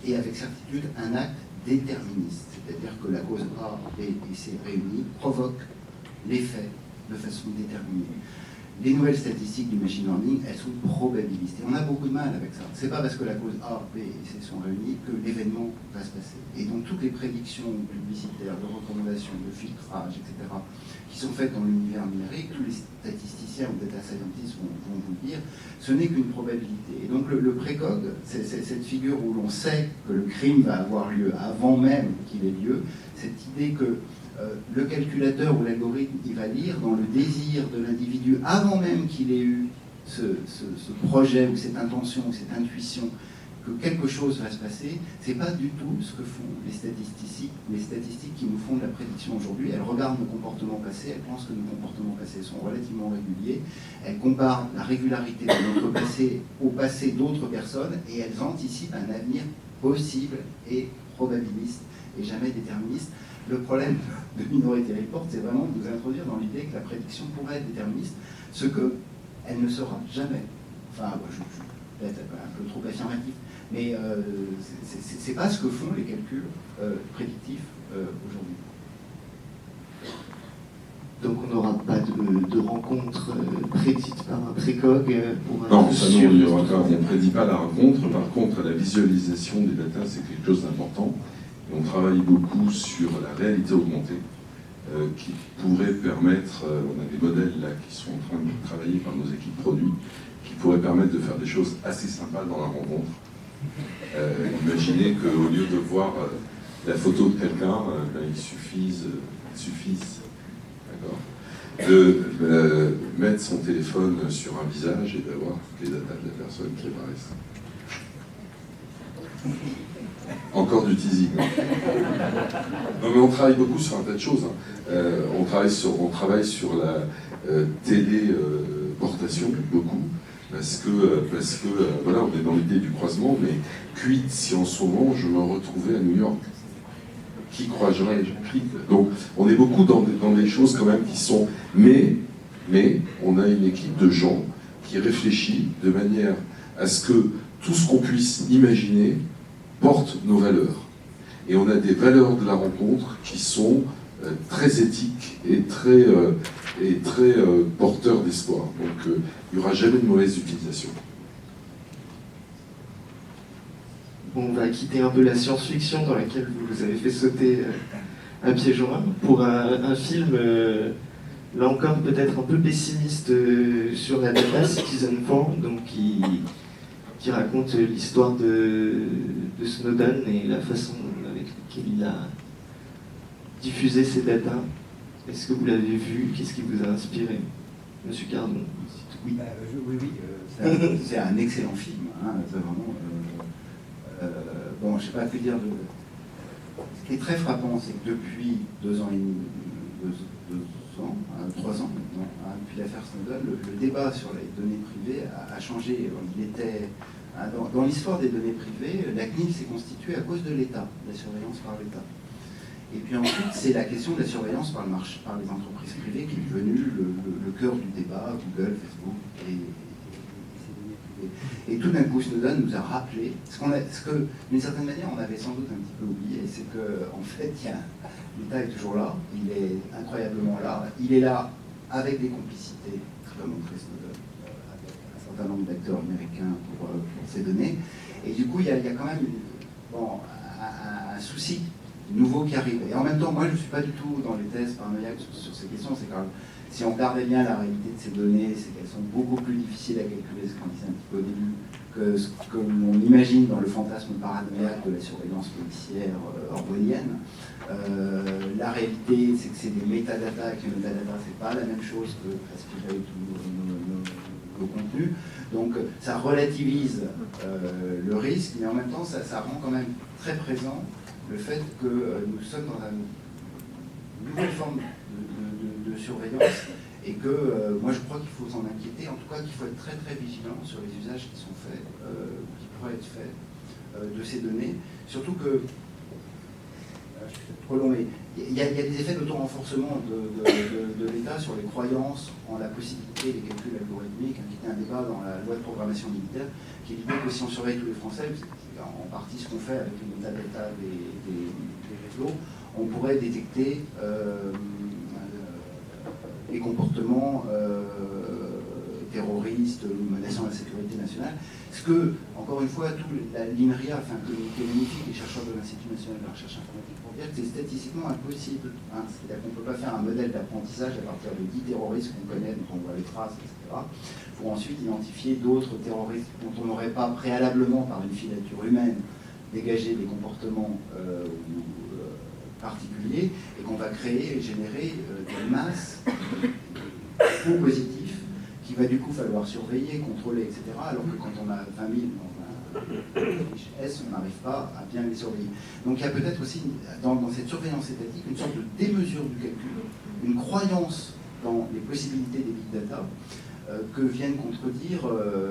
et avec certitude un acte déterministe, c'est-à-dire que la cause A, B et C réunies provoquent l'effet de façon déterminée. Les nouvelles statistiques du machine learning, elles sont probabilistes. Et on a beaucoup de mal avec ça. C'est pas parce que la cause A, B et C sont réunies que l'événement va se passer. Et donc toutes les prédictions publicitaires, de recommandations, de filtrage, etc., qui sont faites dans l'univers numérique, tous les statisticiens ou data scientists vont vous le dire, ce n'est qu'une probabilité. Et donc le précog, c'est cette figure où l'on sait que le crime va avoir lieu avant même qu'il ait lieu, cette idée que le calculateur ou l'algorithme, il va lire dans le désir de l'individu, avant même qu'il ait eu ce projet ou cette intention ou cette intuition, que quelque chose va se passer. C'est pas du tout ce que font les statistiques qui nous font de la prédiction aujourd'hui. Elles regardent nos comportements passés, elles pensent que nos comportements passés sont relativement réguliers, elles comparent la régularité de notre passé au passé d'autres personnes et elles anticipent un avenir possible et probabiliste et jamais déterministe. Le problème de Minority Report, c'est vraiment de nous introduire dans l'idée que la prédiction pourrait être déterministe, ce qu'elle ne sera jamais. Enfin, je suis peut-être un peu trop affirmatif, mais c'est pas ce que font les calculs prédictifs aujourd'hui. Donc on n'aura pas de rencontre prédite par un précog pour un... Non, ça non, on ne prédit pas la rencontre. Par contre, la visualisation des data, c'est quelque chose d'important. Et on travaille beaucoup sur la réalité augmentée, qui pourrait permettre, on a des modèles là qui sont en train de travailler par nos équipes produits, qui pourraient permettre de faire des choses assez sympas dans la rencontre. Imaginez qu'au lieu de voir la photo de quelqu'un, il suffise de mettre son téléphone sur un visage et d'avoir toutes les datas de la personne qui apparaissent. Encore du teasing. Non mais on travaille beaucoup sur un tas de choses. On travaille sur la téléportation, beaucoup, parce que voilà, on est dans l'idée du croisement, mais quid si en ce moment je me retrouvais à New York? Qui croiserait? Donc on est beaucoup dans des choses quand même qui sont... Mais on a une équipe de gens qui réfléchit de manière à ce que tout ce qu'on puisse imaginer porte nos valeurs. Et on a des valeurs de la rencontre qui sont très éthiques et très porteurs d'espoir. Donc il n'y aura jamais de mauvaise utilisation. Bon, on va quitter un peu la science-fiction dans laquelle vous avez fait sauter à pieds joints pour un film, là encore peut-être un peu pessimiste sur la data, Citizenfour, donc qui raconte l'histoire de Snowden et la façon avec laquelle il a diffusé ses datas. Est-ce que vous l'avez vu? Qu'est-ce qui vous a inspiré, Monsieur Cardon? Oui, c'est un excellent film. Hein, c'est vraiment, bon, je ne sais pas que dire. Ce qui est très frappant, c'est que depuis 2 ans et demi, 3 ans maintenant, hein, depuis l'affaire Snowden, le débat sur les données privées a changé. Il était dans l'histoire des données privées, la CNIL s'est constituée à cause de l'État, de la surveillance par l'État. Et puis ensuite, c'est la question de la surveillance par les entreprises privées qui est devenue le cœur du débat, Google, Facebook et ces données privées. Et tout d'un coup, Snowden nous a rappelé ce que, d'une certaine manière, on avait sans doute un petit peu oublié, c'est qu'en fait, l'État est toujours là, il est incroyablement là, il est là avec des complicités, comme montré Snowden, avec un certain nombre d'acteurs américains pour ces données. Et du coup, il y a quand même un souci nouveau qui arrive. Et en même temps, moi, je ne suis pas du tout dans les thèses paranoïaques sur ces questions. C'est quand même, si on regardait bien la réalité de ces données, c'est qu'elles sont beaucoup plus difficiles à calculer, ce qu'on disait un petit peu au début, que ce que l'on imagine dans le fantasme paranoïaque de la surveillance policière orwellienne. La réalité, c'est que c'est des métadatas, et que les métadatas, c'est pas la même chose que aspirer tous nos contenus. Donc, ça relativise le risque, mais en même temps, ça rend quand même très présent le fait que nous sommes dans une nouvelle forme de surveillance et que moi je crois qu'il faut s'en inquiéter, en tout cas qu'il faut être très très vigilant sur les usages qui sont faits, qui pourraient être faits de ces données, surtout que, je suis trop long, mais il y a des effets d'auto-renforcement de l'État sur les croyances en la possibilité des calculs algorithmiques, qui était un débat dans la loi de programmation militaire, qui dit que si on surveille tous les Français, c'est en partie ce qu'on fait avec les métadata des réseaux, on pourrait détecter les comportements terroristes ou menaçant la sécurité nationale. Ce que, encore une fois, l'INRIA fait un communiqué magnifique, les chercheurs de l'Institut national de la recherche informatique, pour dire que c'est statistiquement impossible. C'est-à-dire qu'on ne peut pas faire un modèle d'apprentissage à partir de 10 terroristes qu'on connaît, dont on voit les traces, etc., pour ensuite identifier d'autres terroristes dont on n'aurait pas préalablement, par une filature humaine, dégagé des comportements particuliers, et qu'on va créer et générer des masses faux positifs qu'il va du coup falloir surveiller, contrôler, etc. Alors que quand on a 20 000 dans un fiche S, on n'arrive pas à bien les surveiller. Donc il y a peut-être aussi dans cette surveillance étatique une sorte de démesure du calcul, une croyance dans les possibilités des big data que viennent contredire,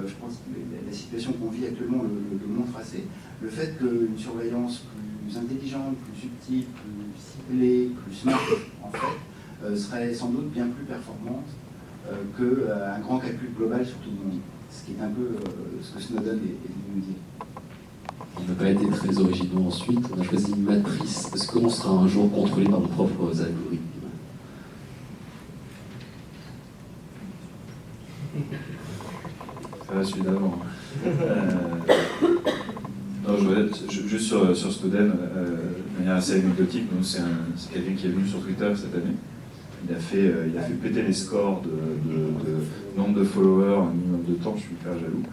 je pense que la situation qu'on vit actuellement le montre assez, le fait qu'une surveillance plus intelligente, plus subtile, plus ciblée, plus smart, en fait, serait sans doute bien plus performante qu'un grand calcul global sur tout le monde. Ce qui est un peu ce que Snowden est venu nous dire. On n'a pas été très originaux ensuite, on a choisi une matrice. Est-ce qu'on sera un jour contrôlé par nos propres algorithmes? Ça va celui d'avant. Non, je voudrais juste sur Snowden, de manière assez anecdotique, c'est quelqu'un qui est venu sur Twitter cette année. Il a fait péter les scores de nombre de followers en un minimum de temps, je suis hyper jaloux.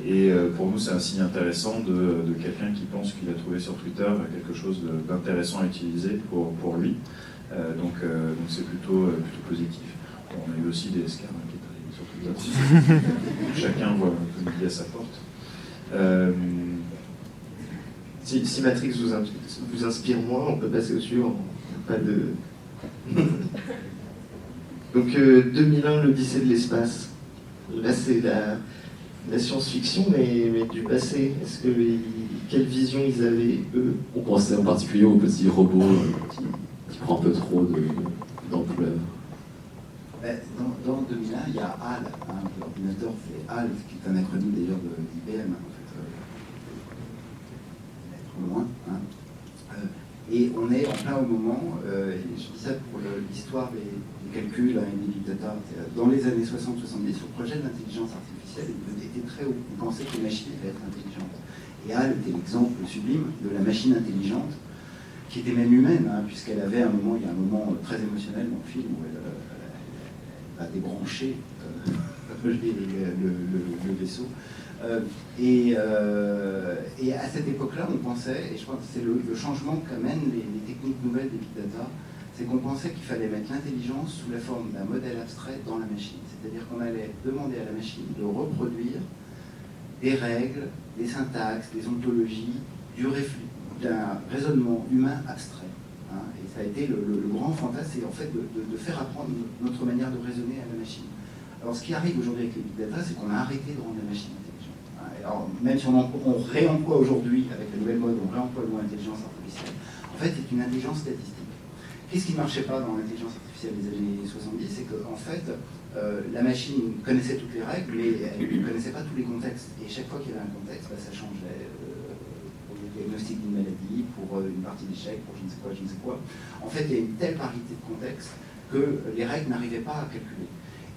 Et pour nous, c'est un signe intéressant de quelqu'un qui pense qu'il a trouvé sur Twitter quelque chose d'intéressant à utiliser pour lui. Donc c'est plutôt positif. Bon, on a eu aussi des scams qui est arrivé sur Twitter. Chacun voit un peu midi à sa porte. Si Matrix vous inspire moins, on peut passer au suivant. Pas de... Donc 2001, l'Odyssée de l'espace. Là, c'est la science-fiction, mais du passé. Quelle vision ils avaient, eux? On pensait en particulier au petit robot qui prend un peu trop d'ampleur. Dans 2001, il y a HAL, l'ordinateur c'est HAL, qui est un acronyme d'ailleurs d'IBM, en fait, lettre loin. Et on est en plein au moment, je dis ça pour l'histoire des calculs et des big data, dans les années 60-70, le projet d'intelligence artificielle était très haut. On pensait que les machines allaient être intelligentes. Et HAL était l'exemple sublime de la machine intelligente, qui était même humaine, puisqu'elle avait il y a un moment très émotionnel dans le film où elle va débrancher le vaisseau. Et à cette époque-là, on pensait, et je pense que c'est le changement qu'amènent les techniques nouvelles des big data, c'est qu'on pensait qu'il fallait mettre l'intelligence sous la forme d'un modèle abstrait dans la machine. C'est-à-dire qu'on allait demander à la machine de reproduire des règles, des syntaxes, des ontologies, d'un raisonnement humain abstrait. Et ça a été le grand fantasme, c'est en fait de faire apprendre notre manière de raisonner à la machine. Alors ce qui arrive aujourd'hui avec les big data, c'est qu'on a arrêté de rendre la machine intelligente. Alors même si on réemploie aujourd'hui, avec la nouvelle mode, on réemploie le mot intelligence artificielle, en fait c'est une intelligence statistique. Qu'est-ce qui ne marchait pas dans l'intelligence artificielle des années 70? C'est qu'en fait, la machine connaissait toutes les règles, mais elle ne connaissait pas tous les contextes. Et chaque fois qu'il y avait un contexte, ça changeait. Pour le diagnostic d'une maladie, pour une partie d'échec, pour je ne sais quoi. En fait, il y a une telle variété de contextes que les règles n'arrivaient pas à calculer.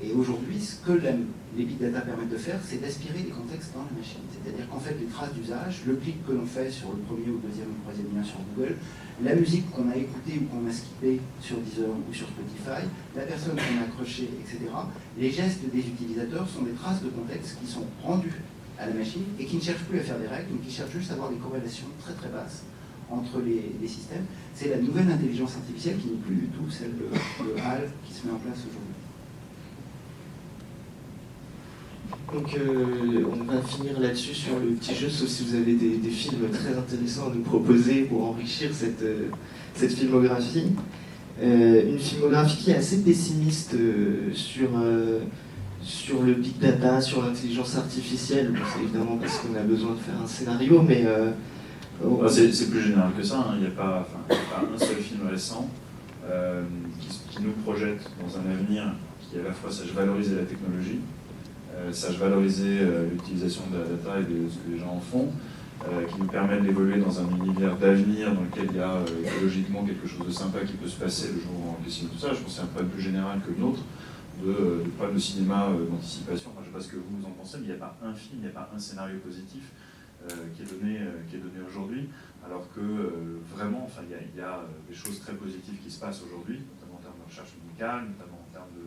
Et aujourd'hui, ce que les big data permettent de faire, c'est d'aspirer les contextes dans la machine. C'est-à-dire qu'en fait, les traces d'usage, le clic que l'on fait sur le premier ou deuxième ou troisième lien sur Google, la musique qu'on a écoutée ou qu'on a skippée sur Deezer ou sur Spotify, la personne qu'on a accrochée, etc., les gestes des utilisateurs sont des traces de contexte qui sont rendues à la machine et qui ne cherchent plus à faire des règles, mais qui cherchent juste à avoir des corrélations très très basses entre les systèmes. C'est la nouvelle intelligence artificielle qui n'est plus du tout celle de HAL qui se met en place aujourd'hui. Donc on va finir là-dessus sur le petit jeu, sauf si vous avez des films très intéressants à nous proposer pour enrichir cette filmographie. Une filmographie qui est assez pessimiste sur sur le big data, sur l'intelligence artificielle. Bon, c'est évidemment parce qu'on a besoin de faire un scénario, mais... C'est plus général que ça, hein. Il n'y a pas un seul film récent qui nous projette dans un avenir qui à la fois sache valoriser la technologie, sache valoriser l'utilisation de la data et de ce que les gens en font, qui nous permettent d'évoluer dans un univers d'avenir dans lequel il y a écologiquement quelque chose de sympa qui peut se passer le jour où on dessine tout ça. Je pense que c'est un problème plus général que le nôtre, de problème de cinéma d'anticipation. Enfin, je ne sais pas ce que vous en pensez, mais il n'y a pas un film, il n'y a pas un scénario positif qui est donné aujourd'hui, alors que vraiment, enfin, il y a des choses très positives qui se passent aujourd'hui, notamment en termes de recherche médicale, notamment en termes de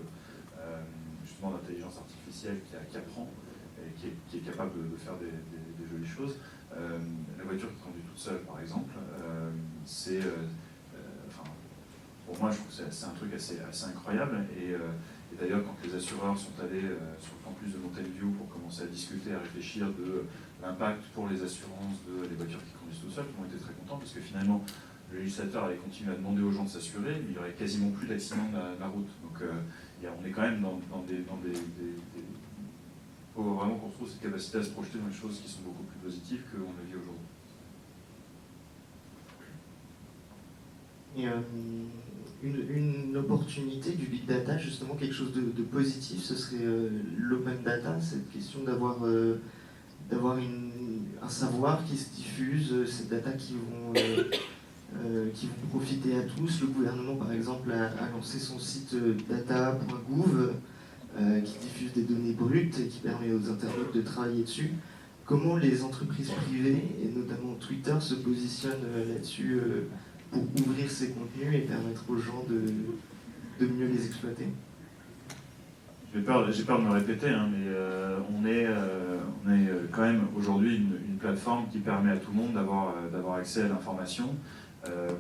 justement d'intelligence artificielle qui apprend et qui est capable de faire des jolies choses. La voiture qui conduit toute seule, par exemple, c'est, enfin, pour moi, je trouve que c'est un truc assez incroyable. Et d'ailleurs, quand les assureurs sont allés sur le campus de Mountain View pour commencer à discuter, à réfléchir de l'impact pour les assurances des voitures qui conduisent tout seules, ils ont été très contents parce que finalement, le législateur allait continuer à demander aux gens de s'assurer, mais il n'y aurait quasiment plus d'accidents de la route. Donc on est quand même dans des faut vraiment qu'on retrouve cette capacité à se projeter dans des choses qui sont beaucoup plus positives qu'on le vit aujourd'hui. Et une opportunité du big data, justement quelque chose de positif, ce serait l'open data, cette question d'avoir un savoir qui se diffuse, ces data qui vont profiter à tous. Le gouvernement, par exemple, a lancé son site data.gouv qui diffuse des données brutes et qui permet aux internautes de travailler dessus. Comment les entreprises privées, et notamment Twitter, se positionnent là-dessus pour ouvrir ces contenus et permettre aux gens de mieux les exploiter? J'ai peur de me répéter, hein, mais on est quand même aujourd'hui une plateforme qui permet à tout le monde d'avoir accès à l'information.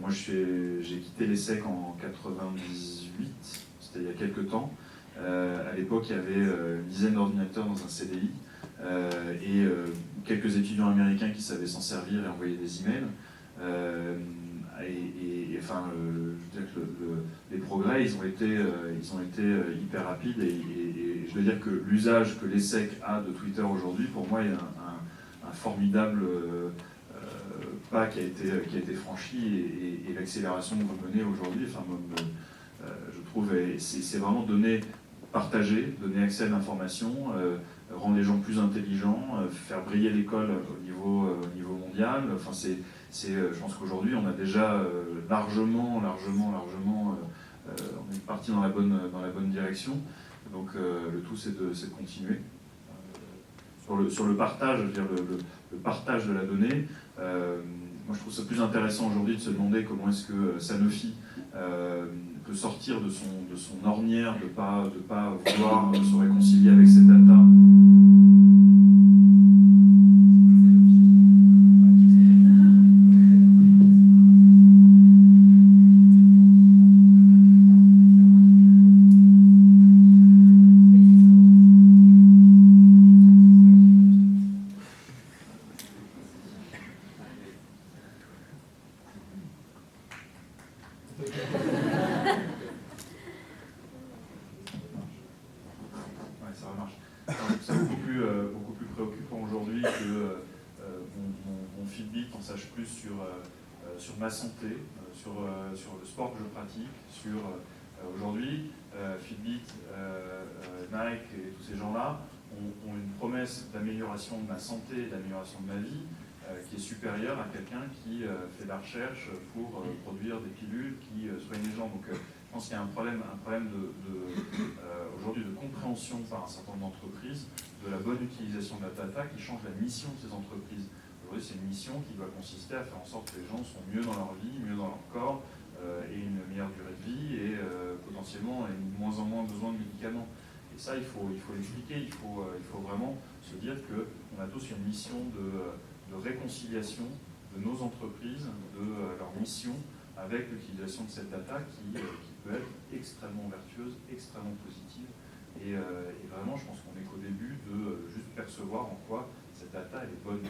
Moi, j'ai quitté l'ESSEC en 98, c'était il y a quelques temps. À l'époque, il y avait une dizaine d'ordinateurs dans un CDI et quelques étudiants américains qui savaient s'en servir et envoyer des emails. Enfin, je veux dire que les progrès, ils ont été hyper rapides et je veux dire que l'usage que l'ESSEC a de Twitter aujourd'hui, pour moi, est un formidable pas qui a été franchi et l'accélération que vous menez aujourd'hui, enfin, je trouve, c'est vraiment partager, donner accès à l'information, rendre les gens plus intelligents, faire briller l'école au niveau mondial. Enfin, je pense qu'aujourd'hui, on a déjà largement, on est parti dans la bonne direction. Donc le tout, c'est de continuer. Sur le partage, je veux dire, le partage de la donnée, moi je trouve ça plus intéressant aujourd'hui de se demander comment est-ce que Sanofi peut sortir de son ornière, de pas vouloir se réconcilier avec ses data. Sur ma santé, sur le sport que je pratique, sur aujourd'hui, Fitbit, Nike et tous ces gens-là ont une promesse d'amélioration de ma santé et d'amélioration de ma vie qui est supérieure à quelqu'un qui fait de la recherche pour produire des pilules qui soignent les gens. Donc je pense qu'il y a un problème aujourd'hui de compréhension par un certain nombre d'entreprises de la bonne utilisation de la data qui change la mission de ces entreprises. Aujourd'hui, c'est une mission qui doit consister à faire en sorte que les gens sont mieux dans leur vie, mieux dans leur corps, et une meilleure durée de vie, et potentiellement de moins en moins besoin de médicaments. Et ça, il faut l'expliquer, il faut vraiment se dire qu'on a tous une mission de réconciliation de nos entreprises, de leur mission, avec l'utilisation de cette data qui peut être extrêmement vertueuse, extrêmement positive. Et vraiment, je pense qu'on n'est qu'au début de juste percevoir en quoi cette data elle est bonne.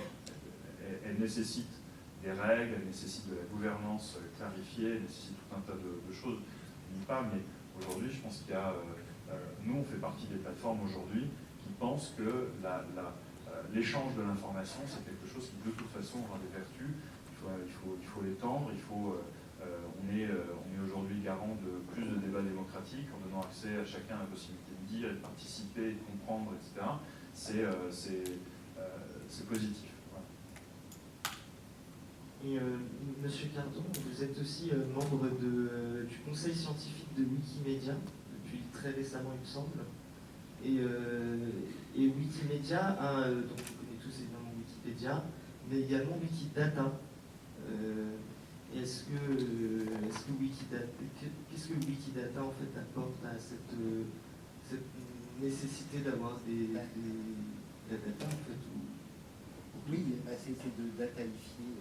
Elle nécessite des règles, elle nécessite de la gouvernance clarifiée, elle nécessite tout un tas de choses. Je ne dis pas, mais aujourd'hui, je pense qu'il y a nous, on fait partie des plateformes aujourd'hui qui pensent que l'échange de l'information, c'est quelque chose qui, de toute façon, aura des vertus. Il faut l'étendre, on est aujourd'hui garant de plus de débats démocratiques en donnant accès à chacun à la possibilité de dire et de participer, de comprendre, etc. C'est positif. Voilà. Et Monsieur Cardon, vous êtes aussi membre du conseil scientifique de Wikimedia, depuis très récemment il me semble. Et Wikimedia donc vous connaissez tous évidemment Wikipédia, mais également Wikidata. Qu'est-ce que Wikidata en fait apporte à cette nécessité d'avoir de la data en fait Oui, c'est de dataifier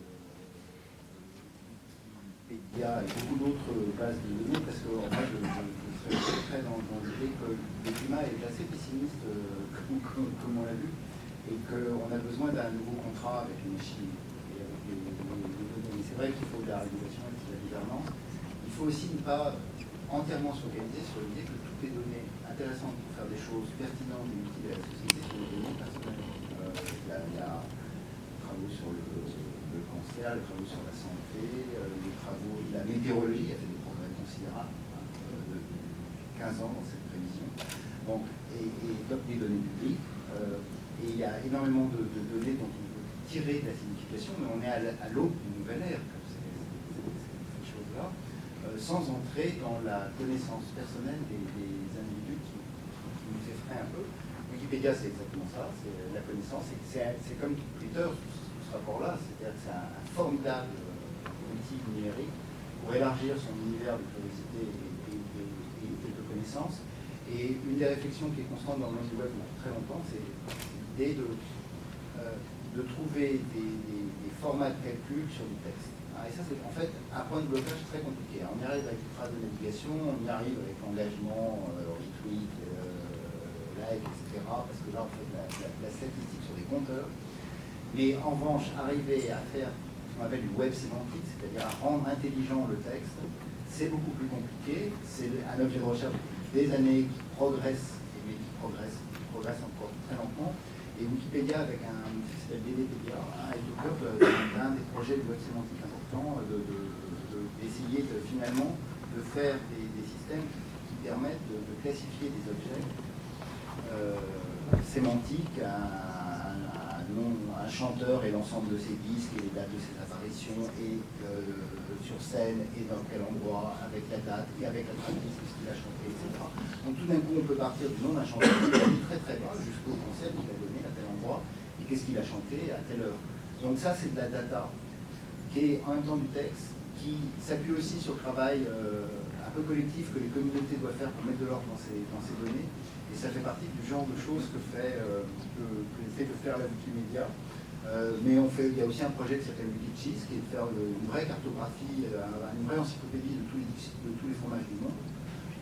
Wikipédia et beaucoup d'autres bases de données, parce que en fait, je serais très dans l'idée que le climat est assez pessimiste, comme on l'a vu, et qu'on a besoin d'un nouveau contrat avec les machines et avec les données. C'est vrai qu'il faut de la régulation et de la gouvernance. Il faut aussi ne pas entièrement se focaliser sur l'idée que toutes les données intéressantes pour faire des choses pertinentes et utiles à la société sont des données personnelles. Il y a travaux sur le cancer, les travaux sur la santé, les travaux de la météorologie a fait des progrès considérables depuis 15 ans dans cette prévision. Bon, et des données publiques. Et il y a énormément de données dont on peut tirer de la signification, mais on est à l'aube d'une nouvelle ère, comme ces choses-là, sans entrer dans la connaissance personnelle des individus qui nous effraie un peu. Wikipédia, c'est exactement ça, c'est la connaissance. C'est comme Twitter, ce rapport-là, c'est-à-dire que c'est un formidable outil numérique pour élargir son univers de curiosité et de connaissances. Et une des réflexions qui est constante dans le monde du web depuis très longtemps, c'est l'idée de trouver des formats de calcul sur du texte. Et ça, c'est en fait un point de blocage très compliqué. On y arrive avec une phrase de navigation, on y arrive avec l'engagement, retweet, like, etc. Parce que là, on fait la statistique sur des compteurs. Mais en revanche, arriver à faire ce qu'on appelle du web sémantique, c'est-à-dire à rendre intelligent le texte, c'est beaucoup plus compliqué. C'est un objet de recherche depuis des années qui progresse, mais qui progresse encore très lentement. Et Wikipédia, avec un outil qui s'appelle DDPedia, est au cœur d'un des projets de web sémantique importants, d'essayer finalement de faire des systèmes qui permettent de classifier des objets sémantiques, un chanteur et l'ensemble de ses disques et les dates de ses apparitions, et sur scène et dans quel endroit, avec la date et avec la traduction de ce qu'il a chanté, etc. Donc tout d'un coup, on peut partir du nom d'un chanteur très très bas jusqu'au concept qu'il a donné à tel endroit et qu'est-ce qu'il a chanté à telle heure. Donc ça, c'est de la data qui est en même temps du texte, qui s'appuie aussi sur le travail un peu collectif que les communautés doivent faire pour mettre de l'ordre dans ces données. Et ça fait partie du genre de choses que essaie de faire la Wikimedia. Mais il y a aussi un projet qui s'appelle Wikicheese, qui est de faire une vraie cartographie, une vraie encyclopédie de tous les fromages du monde.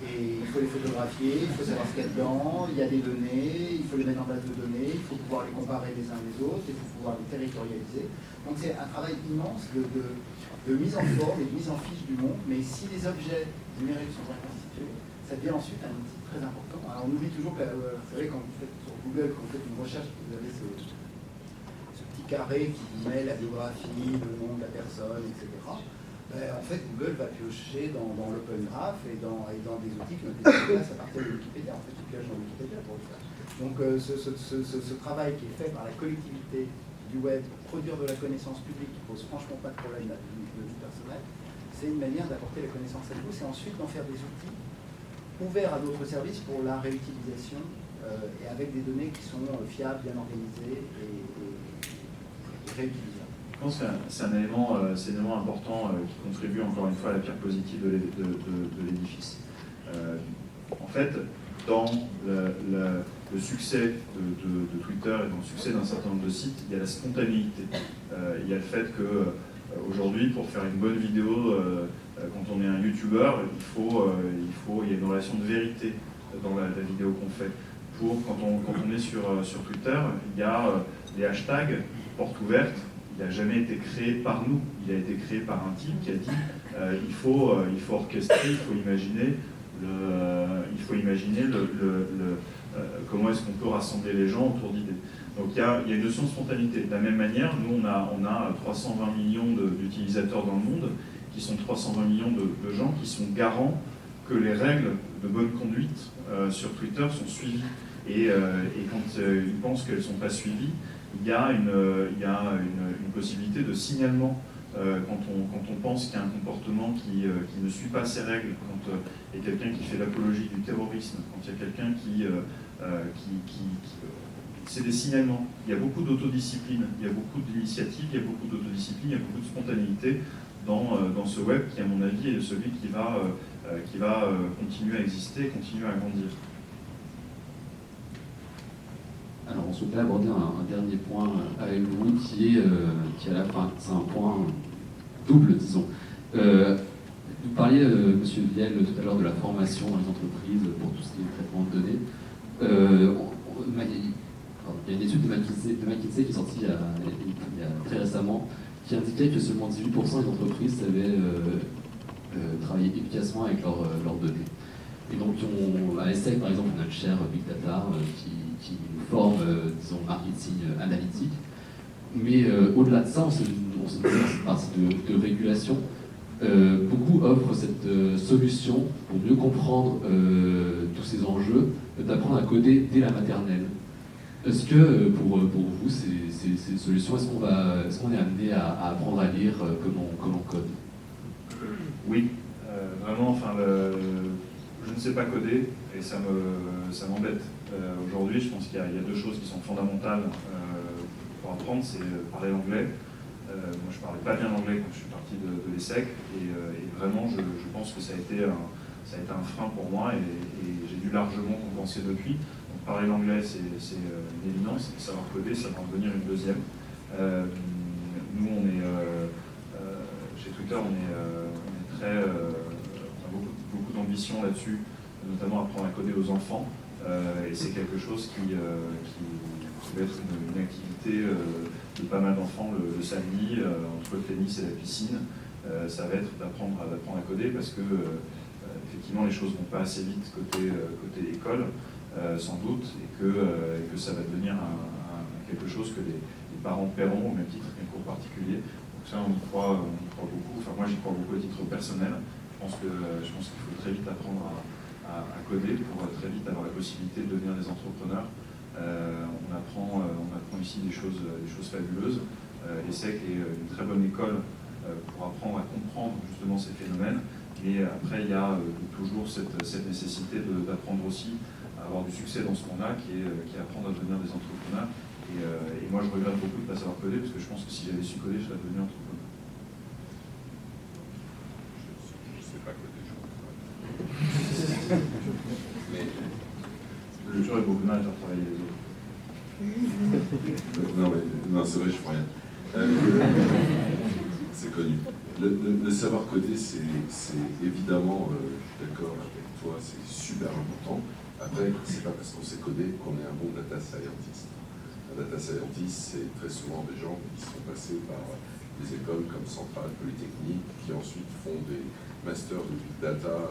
Et il faut les photographier, il faut savoir ce qu'il y a dedans, il y a des données, il faut les mettre en base de données, il faut pouvoir les comparer les uns les autres, il faut pouvoir les territorialiser. Donc c'est un travail immense de mise en forme et de mise en fiche du monde, mais si les objets numériques sont bien constitués, ça devient ensuite un outil très important. Alors on oublie toujours que, vous savez, quand vous faites sur Google, quand vous faites une recherche, vous avez ce petit carré qui vous met la biographie, le nom de la personne, etc. En fait, Google va piocher dans l'Open Graph et dans des outils qui ont été mis en place à partir de Wikipédia. En fait, il pioche dans Wikipédia pour le faire. Donc, ce travail qui est fait par la collectivité du web pour produire de la connaissance publique qui pose franchement pas de problème de vie personnelle, c'est une manière d'apporter la connaissance à tous et ensuite d'en faire des outils ouverts à d'autres services pour la réutilisation et avec des données qui sont fiables, bien organisées et réutilisables. Je pense que c'est un élément important qui contribue encore une fois à la pierre positive de l'édifice. En fait, dans le succès de Twitter et dans le succès d'un certain nombre de sites, il y a la spontanéité. Il y a le fait qu'aujourd'hui, pour faire une bonne vidéo, quand on est un YouTuber, il y a une relation de vérité dans la vidéo qu'on fait. Quand on est sur Twitter, il y a les hashtags porte ouverte. Il n'a jamais été créé par nous, il a été créé par un type qui a dit il faut orchestrer, il faut imaginer Il faut imaginer comment est-ce qu'on peut rassembler les gens autour d'idées. Donc il y a une notion de spontanéité. De la même manière, nous on a 320 millions d'utilisateurs dans le monde, qui sont 320 millions de gens qui sont garants que les règles de bonne conduite sur Twitter sont suivies. Et quand ils pensent qu'elles ne sont pas suivies, il y a une possibilité de signalement quand on pense qu'il y a un comportement qui ne suit pas ces règles, quand il y a quelqu'un qui fait l'apologie du terrorisme, quand il y a quelqu'un c'est des signalements. Il y a beaucoup d'autodiscipline, il y a beaucoup d'initiatives, il y a beaucoup d'autodiscipline, il y a beaucoup de spontanéité dans ce web qui, à mon avis, est celui qui va continuer à exister, continuer à grandir. Alors, on souhaitait aborder un dernier point avec vous qui est à la fin. C'est un point double, disons. Vous parliez, Monsieur Viel, tout à l'heure de la formation dans les entreprises pour tout ce qui est traitement de données. Il y a une étude de McKinsey qui est sortie il y a très récemment qui indiquait que seulement 18% des entreprises savaient travailler efficacement avec leurs données. Et donc, à ESSEC, par exemple, on a le chair Big Data qui nous forme, disons, marketing analytique. Mais au-delà de ça, on se met dans cette partie de régulation. Beaucoup offrent cette solution pour mieux comprendre tous ces enjeux, d'apprendre à coder dès la maternelle. Est-ce que pour vous, ces solutions, est-ce qu'on est amené à apprendre à lire comme on code? Oui, vraiment, je ne sais pas coder et ça m'embête. Aujourd'hui, je pense qu'il y a deux choses qui sont fondamentales pour apprendre, c'est parler l'anglais. Moi, je ne parlais pas bien l'anglais quand je suis parti de l'ESSEC et vraiment, je pense que ça a été un frein pour moi et j'ai dû largement compenser depuis. Donc, parler l'anglais, c'est une évidence, savoir coder, ça va en devenir une deuxième. Nous, chez Twitter, on a beaucoup d'ambition là-dessus, notamment apprendre à coder aux enfants. Et c'est quelque chose qui va être une activité de pas mal d'enfants le samedi, entre le tennis et la piscine. Ça va être d'apprendre à coder parce que effectivement les choses vont pas assez vite côté école, sans doute, et que ça va devenir quelque chose que les parents paieront au même titre qu'un cours particulier. Donc ça, on y croit beaucoup. Enfin, moi, j'y crois beaucoup à titre personnel. Je pense qu'il faut très vite apprendre à coder pour très vite avoir la possibilité de devenir des entrepreneurs. On apprend ici des choses fabuleuses. L'ESSEC est une très bonne école pour apprendre à comprendre justement ces phénomènes. Et après, il y a toujours cette nécessité d'apprendre aussi à avoir du succès dans ce qu'on a, qui est apprendre à devenir des entrepreneurs. Et moi, je regrette beaucoup de ne pas savoir coder, parce que je pense que si j'avais su coder, je serais devenu entrepreneur. Je ne sais pas coder, je crois. Mais Le jour est beaucoup de mal à faire travailler les autres. non, c'est vrai, je ne ferai rien. C'est connu. Le savoir coder, c'est évidemment, je suis d'accord avec toi, c'est super important. Après, c'est pas parce qu'on sait coder qu'on est un bon data scientist. Un data scientist, c'est très souvent des gens qui sont passés par des écoles comme Centrale, Polytechnique, qui ensuite font des masters de Big Data,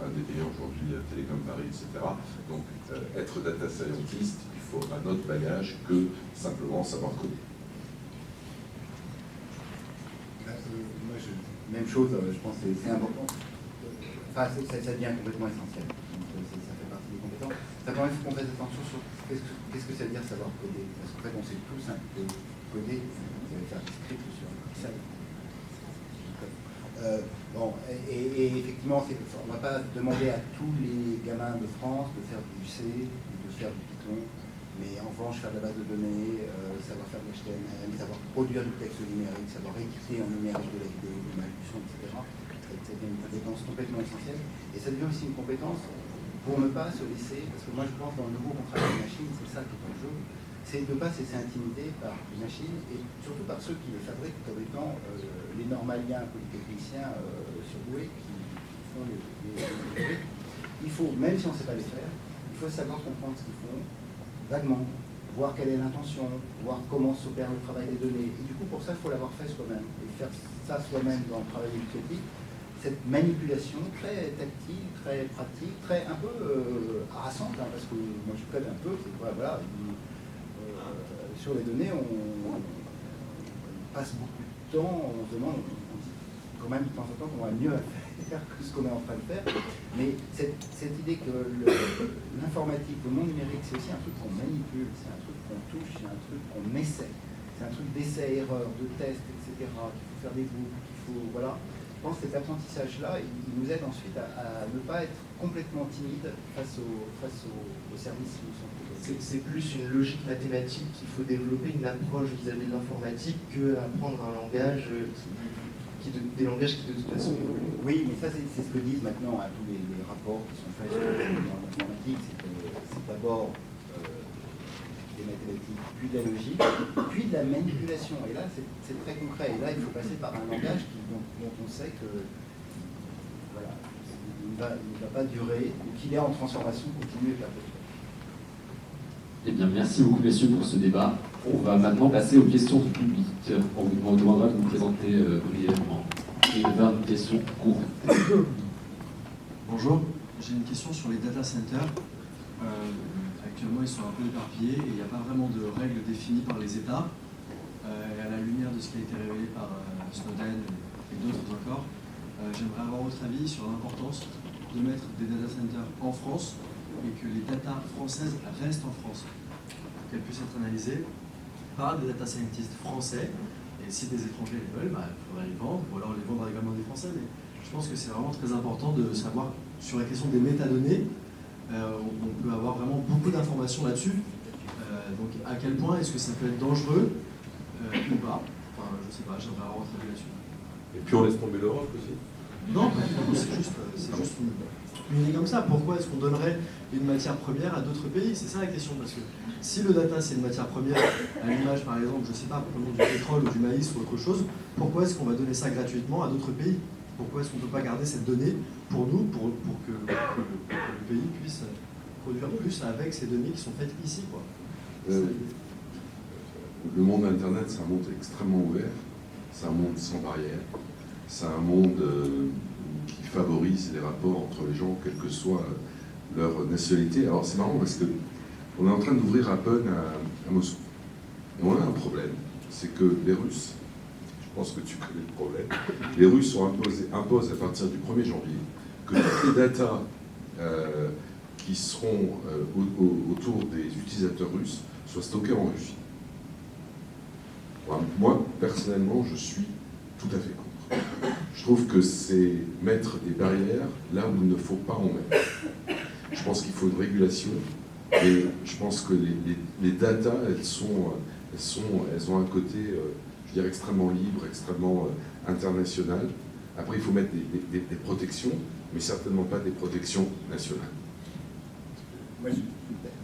un des meilleurs aujourd'hui à Télécom Paris, etc. Donc, être data scientist, il faut un autre bagage que simplement savoir coder. Même chose, je pense que c'est important. Enfin, ça devient complètement essentiel. Donc, ça fait partie des compétences. Ça permet qu'on fasse attention sur qu'est-ce que ça veut dire savoir coder. Parce qu'en fait, on sait tous un peu coder. Vous allez faire des scripts sur ça. Et effectivement, on ne va pas demander à tous les gamins de France de faire du C, de faire du Python. Mais en revanche, faire de la base de données, savoir faire de l'HTML, savoir produire du texte numérique, savoir éditer en numérique de la vidéo, de l'impression, etc. Ça devient une compétence complètement essentielle. Et ça devient aussi une compétence pour ne pas se laisser, parce que moi je pense dans le nouveau contrat de la machine, c'est ça qui est en jeu, c'est de ne pas se laisser intimider par les machines et surtout par ceux qui le fabriquent comme étant les normaliens polytechniciens surdoués qui font les il faut, même si on ne sait pas les faire, il faut savoir comprendre ce qu'ils font vaguement, voir quelle est l'intention, voir comment s'opère le travail des données. Et du coup, pour ça, il faut l'avoir fait soi-même. Et faire ça soi-même dans le travail éducatif, cette manipulation très tactile, très pratique, très un peu harassante, hein, parce que moi je plaide un peu, c'est que voilà, sur les données, on passe beaucoup de temps, on se demande, on dit quand même de temps en temps qu'on va mieux à faire que ce qu'on est en train de faire. Mais cette idée que l'informatique, le monde numérique, c'est aussi un truc qu'on manipule, c'est un truc qu'on touche, c'est un truc qu'on essaie, c'est un truc d'essai-erreur, de test, etc., qu'il faut faire des groupes, qu'il faut, voilà. Je pense que cet apprentissage-là, il nous aide ensuite à ne pas être complètement timide face aux services qui nous sont proposés. C'est plus une logique mathématique qu'il faut développer, une approche vis-à-vis de l'informatique, qu'apprendre un langage des langages qui de toute façon évoluent. Oui, mais ça c'est ce que disent maintenant tous les rapports qui sont faits sur l'informatique, c'est d'abord des mathématiques, puis de la logique, puis de la manipulation. Et là, c'est très concret. Et là, il faut passer par un langage dont on sait que voilà, il ne va pas durer, ou qu'il est en transformation continue et perpétuelle. Eh bien, merci beaucoup, messieurs, pour ce débat. On va maintenant passer aux questions du public. On vous demandera de vous présenter brièvement et de faire une question courte. Bonjour, j'ai une question sur les data centers. Actuellement, ils sont un peu éparpillés et il n'y a pas vraiment de règles définies par les États. Et à la lumière de ce qui a été révélé par Snowden et d'autres encore, j'aimerais avoir votre avis sur l'importance de mettre des data centers en France et que les data françaises restent en France. Qu'elles puissent être analysées par des data scientists français. Et si des étrangers les veulent, il faudrait les vendre, ou alors les vendre également des Français. Mais je pense que c'est vraiment très important de savoir, sur la question des métadonnées, on peut avoir vraiment beaucoup d'informations là-dessus. Donc à quel point est-ce que ça peut être dangereux ou pas? Enfin, je sais pas, j'aimerais avoir votre avis là-dessus. Et puis on laisse tomber l'Europe aussi. Non, c'est juste une idée comme ça. Pourquoi est-ce qu'on donnerait une matière première à d'autres pays? C'est ça la question. Parce que si le data c'est une matière première, à l'image par exemple, je sais pas, prenons du pétrole ou du maïs ou autre chose, pourquoi est-ce qu'on va donner ça gratuitement à d'autres pays? Pourquoi est-ce qu'on ne peut pas garder cette donnée pour nous, pour que le pays puisse produire plus avec ces données qui sont faites ici, quoi? Le monde Internet, c'est un monde extrêmement ouvert, c'est un monde sans barrière, c'est un monde qui favorise les rapports entre les gens, quelle que soit leur nationalité. Alors c'est marrant parce qu'on est en train d'ouvrir Apple à Moscou. Et on a un problème, c'est que les Russes, je pense que tu connais le problème, les Russes imposent à partir du 1er janvier que toutes les datas qui seront autour des utilisateurs russes soient stockées en Russie. Moi, personnellement, je suis tout à fait contre. Je trouve que c'est mettre des barrières là où il ne faut pas en mettre. Je pense qu'il faut une régulation et je pense que les datas, elles ont un côté, je dirais, extrêmement libre, extrêmement international. Après, il faut mettre des protections, mais certainement pas des protections nationales. Moi, je suis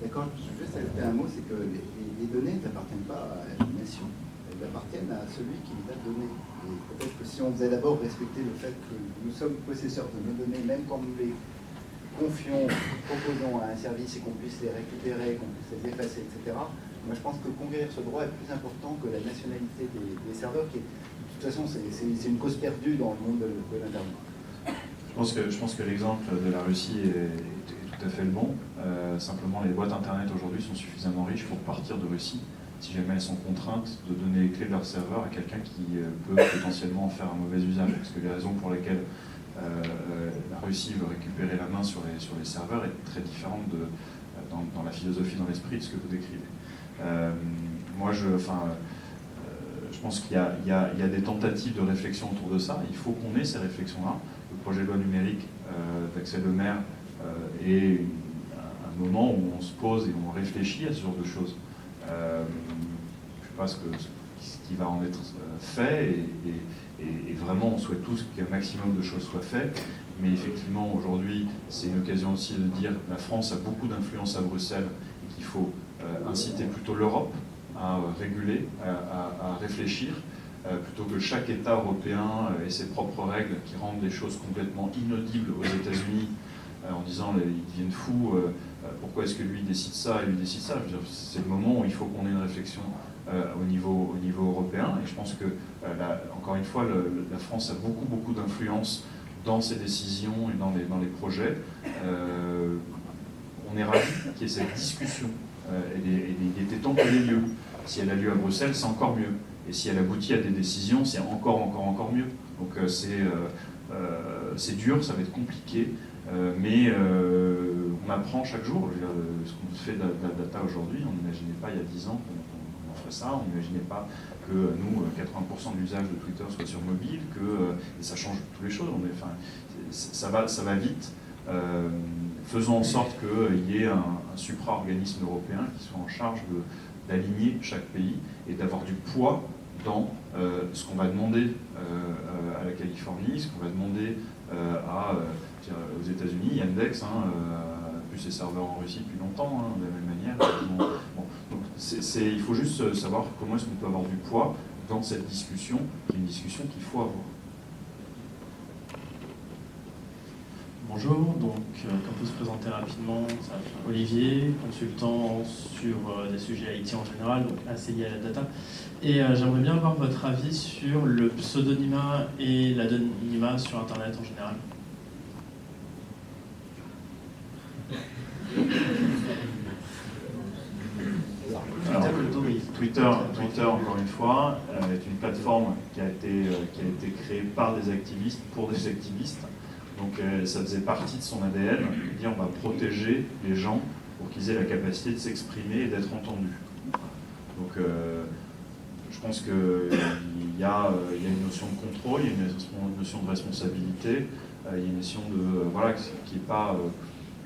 d'accord, je veux juste ajouter un mot, c'est que les données n'appartiennent pas à une nation. Elles appartiennent à celui qui les a données. Et peut-être que si on faisait d'abord respecter le fait que nous sommes possesseurs de nos données, même quand nous les confions, proposons à un service et qu'on puisse les récupérer, qu'on puisse les effacer, etc., moi je pense que conquérir ce droit est plus important que la nationalité des serveurs, qui est, de toute façon, c'est une cause perdue dans le monde de l'Internet. Je pense que l'exemple de la Russie est tout à fait le bon. Simplement, les boîtes Internet aujourd'hui sont suffisamment riches pour partir de Russie, si jamais elles sont contraintes de donner les clés de leur serveur à quelqu'un qui peut potentiellement en faire un mauvais usage. Parce que les raisons pour lesquelles la Russie veut récupérer la main sur les serveurs est très différente dans la philosophie, dans l'esprit de ce que vous décrivez. Moi, je pense qu'il y a des tentatives de réflexion autour de ça. Il faut qu'on ait ces réflexions-là. Le projet de loi numérique d'Axel Lemaire est un moment où on se pose et on réfléchit à ce genre de choses. Je ne sais pas ce qui va en être fait et vraiment on souhaite tous qu'un maximum de choses soient faites, mais effectivement aujourd'hui c'est une occasion aussi de dire que la France a beaucoup d'influence à Bruxelles et qu'il faut inciter plutôt l'Europe à réguler, à réfléchir, plutôt que chaque État européen ait ses propres règles qui rendent des choses complètement inaudibles aux États-Unis en disant ils deviennent fous, pourquoi est-ce que lui décide ça et lui décide ça. Je veux dire, c'est le moment où il faut qu'on ait une réflexion au niveau européen, et je pense que, encore une fois, la France a beaucoup d'influence dans ces décisions et dans les projets. On est ravis qu'il y ait cette discussion. Il était temps qu'elle ait lieu. Si elle a lieu à Bruxelles, c'est encore mieux. Et si elle aboutit à des décisions, c'est encore mieux. Donc c'est dur, ça va être compliqué, mais on apprend chaque jour. Je veux dire, ce qu'on fait de la data aujourd'hui, on n'imaginait pas il y a 10 ans qu'on ferait ça, on n'imaginait pas que nous, 80% de l'usage de Twitter soit sur mobile, et ça change toutes les choses. Ça va vite. Faisons en sorte qu'il y ait un supra-organisme européen qui soit en charge d'aligner chaque pays et d'avoir du poids dans ce qu'on va demander à la Californie, ce qu'on va demander aux États-Unis. Yandex, plus ses serveurs en Russie depuis longtemps, de la même manière. Donc il faut juste savoir comment est-ce qu'on peut avoir du poids dans cette discussion, qui est une discussion qu'il faut avoir. Bonjour, donc on peut se présenter rapidement, Olivier, consultant sur des sujets IT en général, donc assez liés à la data. Et j'aimerais bien avoir votre avis sur le pseudonymat et l'anonymat sur Internet en général. Alors, Twitter, encore une fois, est une plateforme qui a été créée par des activistes, pour des activistes. Donc ça faisait partie de son ADN, de dire on va protéger les gens pour qu'ils aient la capacité de s'exprimer et d'être entendus. Donc je pense qu'il y a une notion de contrôle, il y a une notion de responsabilité, il y a une notion de... voilà, qui n'est pas...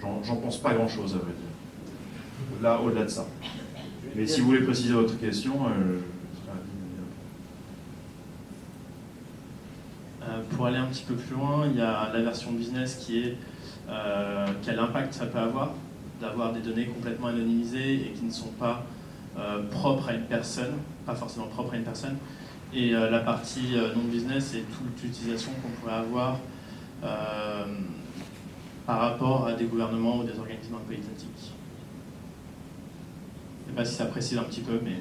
j'en pense pas grand-chose, à vrai dire. Là, au-delà de ça. Mais si vous voulez préciser votre question, pour aller un petit peu plus loin, il y a la version business qui est quel impact ça peut avoir d'avoir des données complètement anonymisées et qui ne sont pas propres à une personne, pas forcément propres à une personne. Et la partie non-business, c'est toute l'utilisation qu'on pourrait avoir par rapport à des gouvernements ou des organismes un peu étatiques. Je ne sais pas si ça précise un petit peu, mais...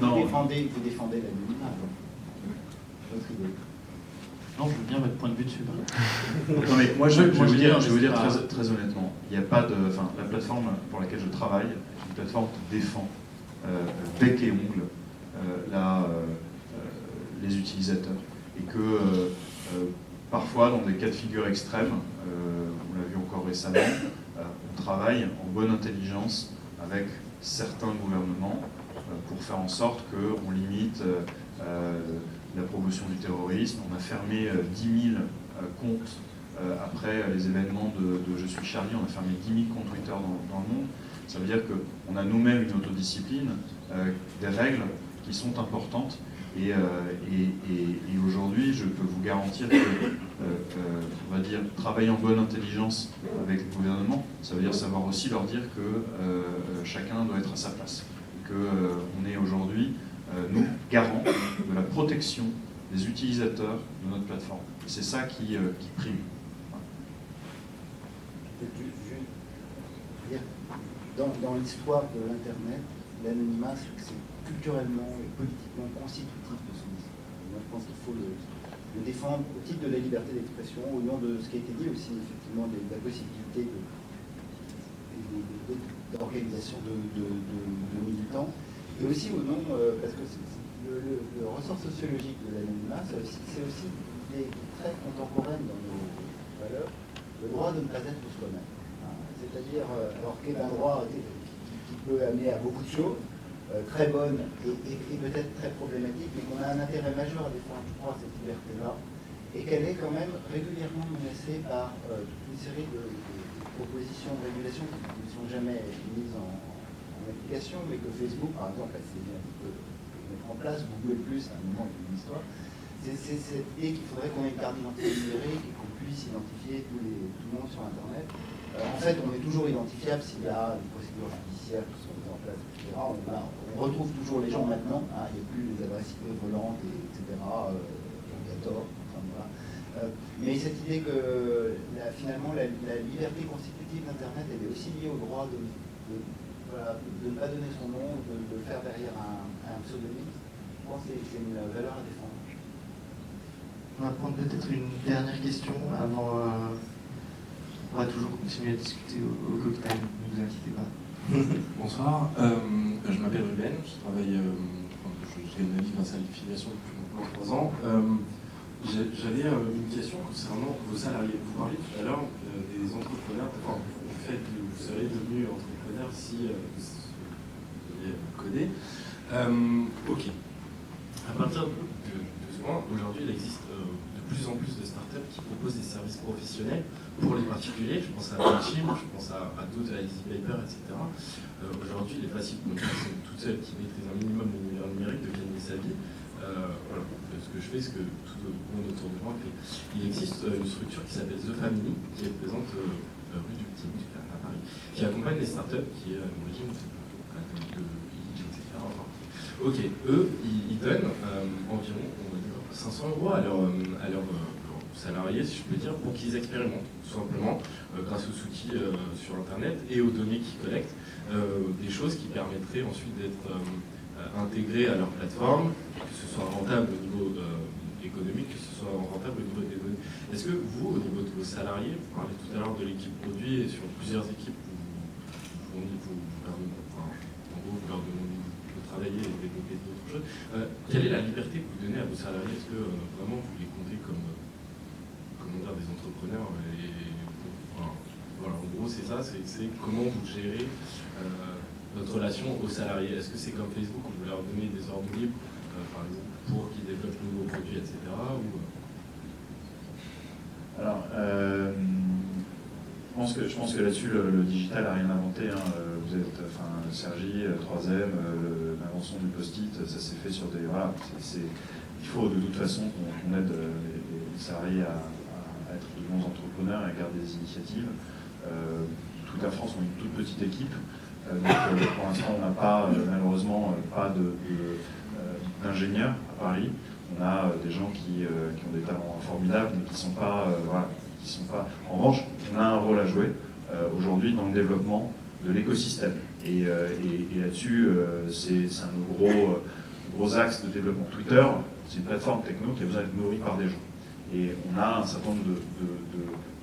Vous défendez l'anonymat. Non, je veux bien votre point de vue dessus. Non, mais moi, je vais vous dire très honnêtement, il n'y a pas de... Enfin, la plateforme pour laquelle je travaille est une plateforme qui défend bec et ongle les utilisateurs. Et que parfois, dans des cas de figure extrêmes, on l'a vu encore récemment, on travaille en bonne intelligence avec certains gouvernements pour faire en sorte qu'on limite la promotion du terrorisme. On a fermé 10 000 comptes après les événements de Je suis Charlie, on a fermé 10 000 comptes Twitter dans le monde. Ça veut dire qu'on a nous-mêmes une autodiscipline, des règles qui sont importantes. Et aujourd'hui, je peux vous garantir que, on va dire, travailler en bonne intelligence avec le gouvernement, ça veut dire savoir aussi leur dire que chacun doit être à sa place. Qu'on est aujourd'hui, nous, garants de la protection des utilisateurs de notre plateforme. C'est ça qui prime. Dans l'histoire de l'Internet, l'anonymat, c'est culturellement et politiquement constitutif de son histoire. Moi, je pense qu'il faut le défendre au titre de la liberté d'expression, au nom de ce qui a été dit aussi, effectivement, de la possibilité d'organisation de militants, et aussi au nom, parce que le ressort sociologique de l'anonymat, c'est aussi des traits contemporaines dans nos valeurs, le droit de ne pas être soi-même. C'est-à-dire, alors qu'il est un droit qui peut amener à beaucoup de choses, très bonnes et peut-être très problématiques, mais qu'on a un intérêt majeur à défendre, je crois, cette liberté-là, et qu'elle est quand même régulièrement menacée par toute une série de propositions de régulation qui ne sont jamais mises en application, mais que Facebook, par exemple, a essayé un peu de mettre en place, Google+, à un moment de l'histoire. C'est cette idée qu'il faudrait qu'on ait une carte d'identité numérique et qu'on puisse identifier tout le monde sur Internet. En fait, on est toujours identifiable s'il y a des procédures judiciaires qui sont mises en place, etc. On retrouve toujours les gens maintenant, il n'y a plus les adresses IP volantes, etc. Obligatoire. Enfin, voilà. Mais cette idée que finalement la liberté constitutive d'Internet, elle est aussi liée au droit de voilà, de ne pas donner son nom, de le faire derrière un pseudonyme. Je pense que c'est une valeur à défendre. On va prendre peut-être une dernière question avant. On va toujours continuer à discuter au cocktail, ne vous inquiétez pas. Bonsoir, je m'appelle Ruben, je travaille, j'ai une affiliation depuis maintenant 3 ans. J'avais une question concernant vos salariés. Vous parliez tout à l'heure des entrepreneurs, enfin, du fait que vous serez devenu entrepreneur si vous aviez codé. Ok. À partir de ce moment, aujourd'hui, il existe de plus en plus de startups qui proposent des services professionnels pour les particuliers. Je pense à Mailchimp, je pense à d'autres, à EasyPaper, etc. Aujourd'hui, il est facile pour une personne toute seule qui maîtrise un minimum l'univers numérique de gagner sa vie. Voilà. Ce que je fais, ce que tout le monde autour de moi fait. Il existe une structure qui s'appelle The Family, qui est présente rue du Petit Muscle à Paris, qui accompagne les startups, qui est à l'origine de etc. Enfin, ok, eux, ils donnent environ, on va dire, 500 € à leurs salariés, si je peux dire, pour qu'ils expérimentent, tout simplement, grâce aux outils sur Internet et aux données qu'ils collectent, des choses qui permettraient ensuite d'être intégrées à leur plateforme, que ce soit rentable au niveau économique, que ce soit rentable au niveau des données. Est-ce que vous, au niveau de vos salariés, vous parlez tout à l'heure de l'équipe produit et sur plusieurs équipes, vous leur demandez de travailler et de développer d'autres choses, quelle est la liberté que vous donnez à vos salariés? Est-ce que vraiment vous les comptez comme des entrepreneurs voilà, en gros c'est ça, c'est comment vous gérez votre relation aux salariés. Est-ce que c'est comme Facebook où vous leur donnez des ordres libres, par exemple, pour qu'ils développent de nouveaux produits, etc. Alors, je pense que là-dessus, le digital n'a rien inventé. Hein. Vous êtes, Sergi, 3M, l'invention du post-it, ça s'est fait sur des... Voilà, il faut de toute façon qu'on aide les salariés à être de bons entrepreneurs et à garder des initiatives. Toute la France, on est une toute petite équipe. Donc, pour l'instant, on n'a pas, malheureusement, pas d'ingénieurs à Paris. On a des gens qui ont des talents formidables, mais qui ne sont pas... voilà, qui sont pas... En revanche, on a un rôle à jouer aujourd'hui dans le développement de l'écosystème. Et là-dessus, c'est un gros axe de développement. Twitter, c'est une plateforme techno qui a besoin d'être nourrie par des gens. Et on a un certain nombre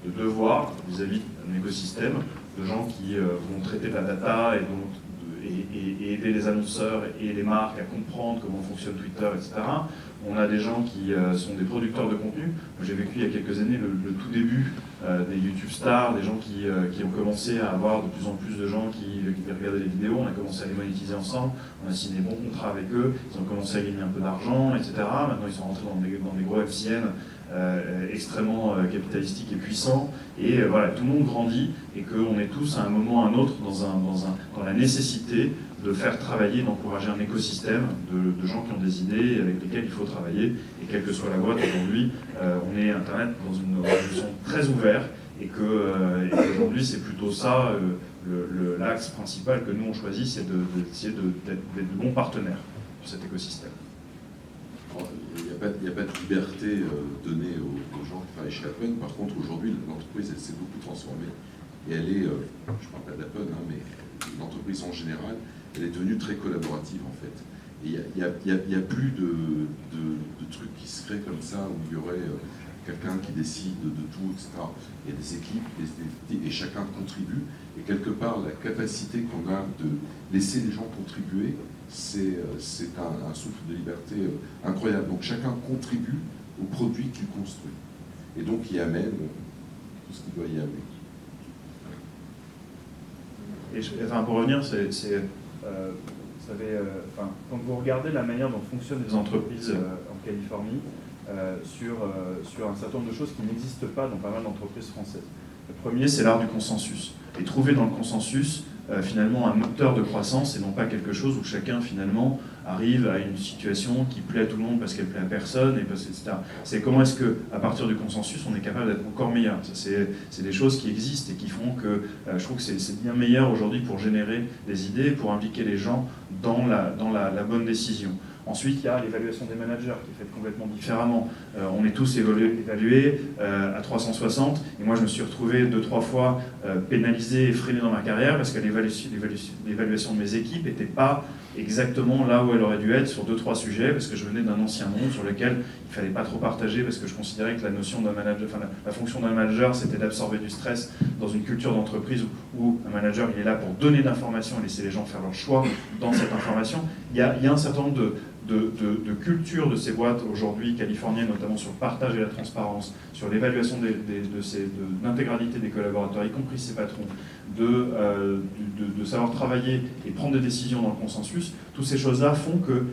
de devoirs vis-à-vis d'un écosystème, de gens qui vont traiter de la data et aider les annonceurs et les marques à comprendre comment fonctionne Twitter, etc. On a des gens qui sont des producteurs de contenu. J'ai vécu il y a quelques années le tout début des YouTube stars, des gens qui ont commencé à avoir de plus en plus de gens qui regardaient les vidéos. On a commencé à les monétiser ensemble, on a signé des bons contrats avec eux, ils ont commencé à gagner un peu d'argent, etc. Maintenant ils sont rentrés dans des gros FCN extrêmement capitalistiques et puissants. Et voilà, tout le monde grandit et qu'on est tous à un moment ou à un autre dans la nécessité de faire travailler, d'encourager un écosystème de gens qui ont des idées avec lesquels il faut travailler. Et quelle que soit la boîte, aujourd'hui, on est Internet dans une révolution très ouverte et qu'aujourd'hui, c'est plutôt ça l'axe principal que nous on choisit, c'est d'essayer d'être de bons partenaires sur cet écosystème. Il n'y a pas de liberté donnée aux gens qui travaillent chez Apple. Par contre, aujourd'hui, l'entreprise, elle s'est beaucoup transformée. Et elle est, je ne parle pas d'Apple, mais l'entreprise en général, elle est devenue très collaborative, en fait. Et il n'y a plus de trucs qui se créent comme ça, où il y aurait quelqu'un qui décide de tout, etc. Il y a des équipes, et chacun contribue. Et quelque part, la capacité qu'on a de laisser les gens contribuer, c'est un souffle de liberté incroyable. Donc chacun contribue au produit qu'il construit. Et donc il amène tout ce qu'il doit y amener. Et pour revenir, vous savez, quand vous regardez la manière dont fonctionnent les entreprises en Californie, sur un certain nombre de choses qui n'existent pas dans pas mal d'entreprises françaises. Le premier, c'est l'art du consensus. Et trouver dans le consensus, finalement, un moteur de croissance et non pas quelque chose où chacun, finalement, arrive à une situation qui plaît à tout le monde parce qu'elle plaît à personne, etc. C'est comment est-ce qu'à partir du consensus, on est capable d'être encore meilleur. C'est des choses qui existent et qui font que je trouve que c'est bien meilleur aujourd'hui pour générer des idées, pour impliquer les gens dans la bonne décision. Ensuite, il y a l'évaluation des managers qui est faite complètement différemment. On est tous évalués à 360, et moi je me suis retrouvé 2-3 fois pénalisé et freiné dans ma carrière parce que l'évaluation de mes équipes n'était pas exactement là où elle aurait dû être sur 2-3 sujets, parce que je venais d'un ancien monde sur lequel il ne fallait pas trop partager, parce que je considérais que la notion d'un manager, enfin la fonction d'un manager, c'était d'absorber du stress dans une culture d'entreprise où un manager il est là pour donner d'informations et laisser les gens faire leur choix dans cette information. Il y a un certain nombre de culture de ces boîtes aujourd'hui californiennes, notamment sur le partage et la transparence, sur l'évaluation de l'intégralité des collaborateurs, y compris ses patrons, de savoir travailler et prendre des décisions dans le consensus. Toutes ces choses-là font que,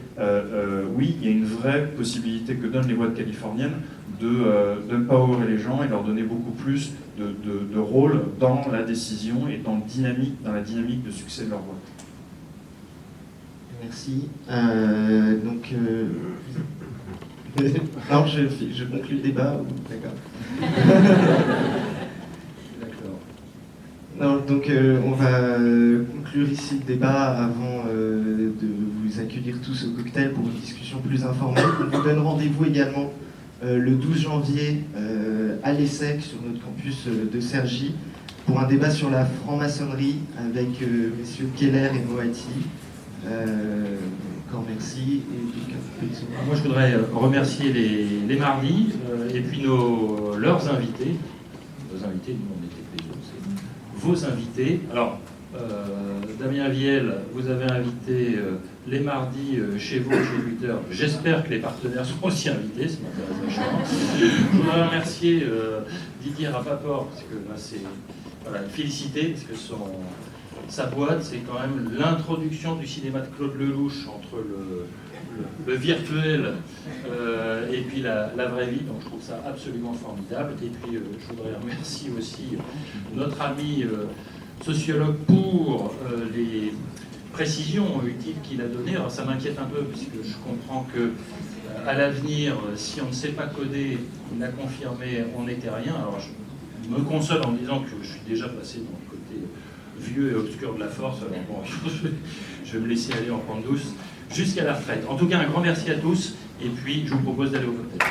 oui, il y a une vraie possibilité que donnent les boîtes californiennes d'empowerer les gens et leur donner beaucoup plus de rôle dans la décision et dans la dynamique de succès de leur boîte. Merci. Non, je conclue le débat. D'accord. Non, donc on va conclure ici le débat avant de vous accueillir tous au cocktail pour une discussion plus informelle. On vous donne rendez-vous également le 12 janvier à l'ESSEC sur notre campus de Cergy pour un débat sur la franc-maçonnerie avec messieurs Keller et Moati. Encore merci. Moi, je voudrais remercier les mardis et puis leurs invités. Nos invités, nous, on était payés, c'est vos invités. Alors, Damien Viel, vous avez invité les mardis chez vous, chez Twitter. J'espère que les partenaires sont aussi invités, ça m'intéresse vachement. Je voudrais remercier Didier Rapaport, parce que là, c'est le féliciter, parce que sa boîte, c'est quand même l'introduction du cinéma de Claude Lelouch entre le virtuel et puis la vraie vie. Donc je trouve ça absolument formidable. Et puis je voudrais remercier aussi notre ami sociologue pour les précisions utiles qu'il a données. Alors ça m'inquiète un peu puisque je comprends que à l'avenir, si on ne sait pas coder, il a confirmé, on n'était rien. Alors je me console en disant que je suis déjà passé dans le côté vieux et obscur de la force. Alors bon, je vais me laisser aller en pente douce jusqu'à la retraite. En tout cas, un grand merci à tous et puis je vous propose d'aller au cocktail.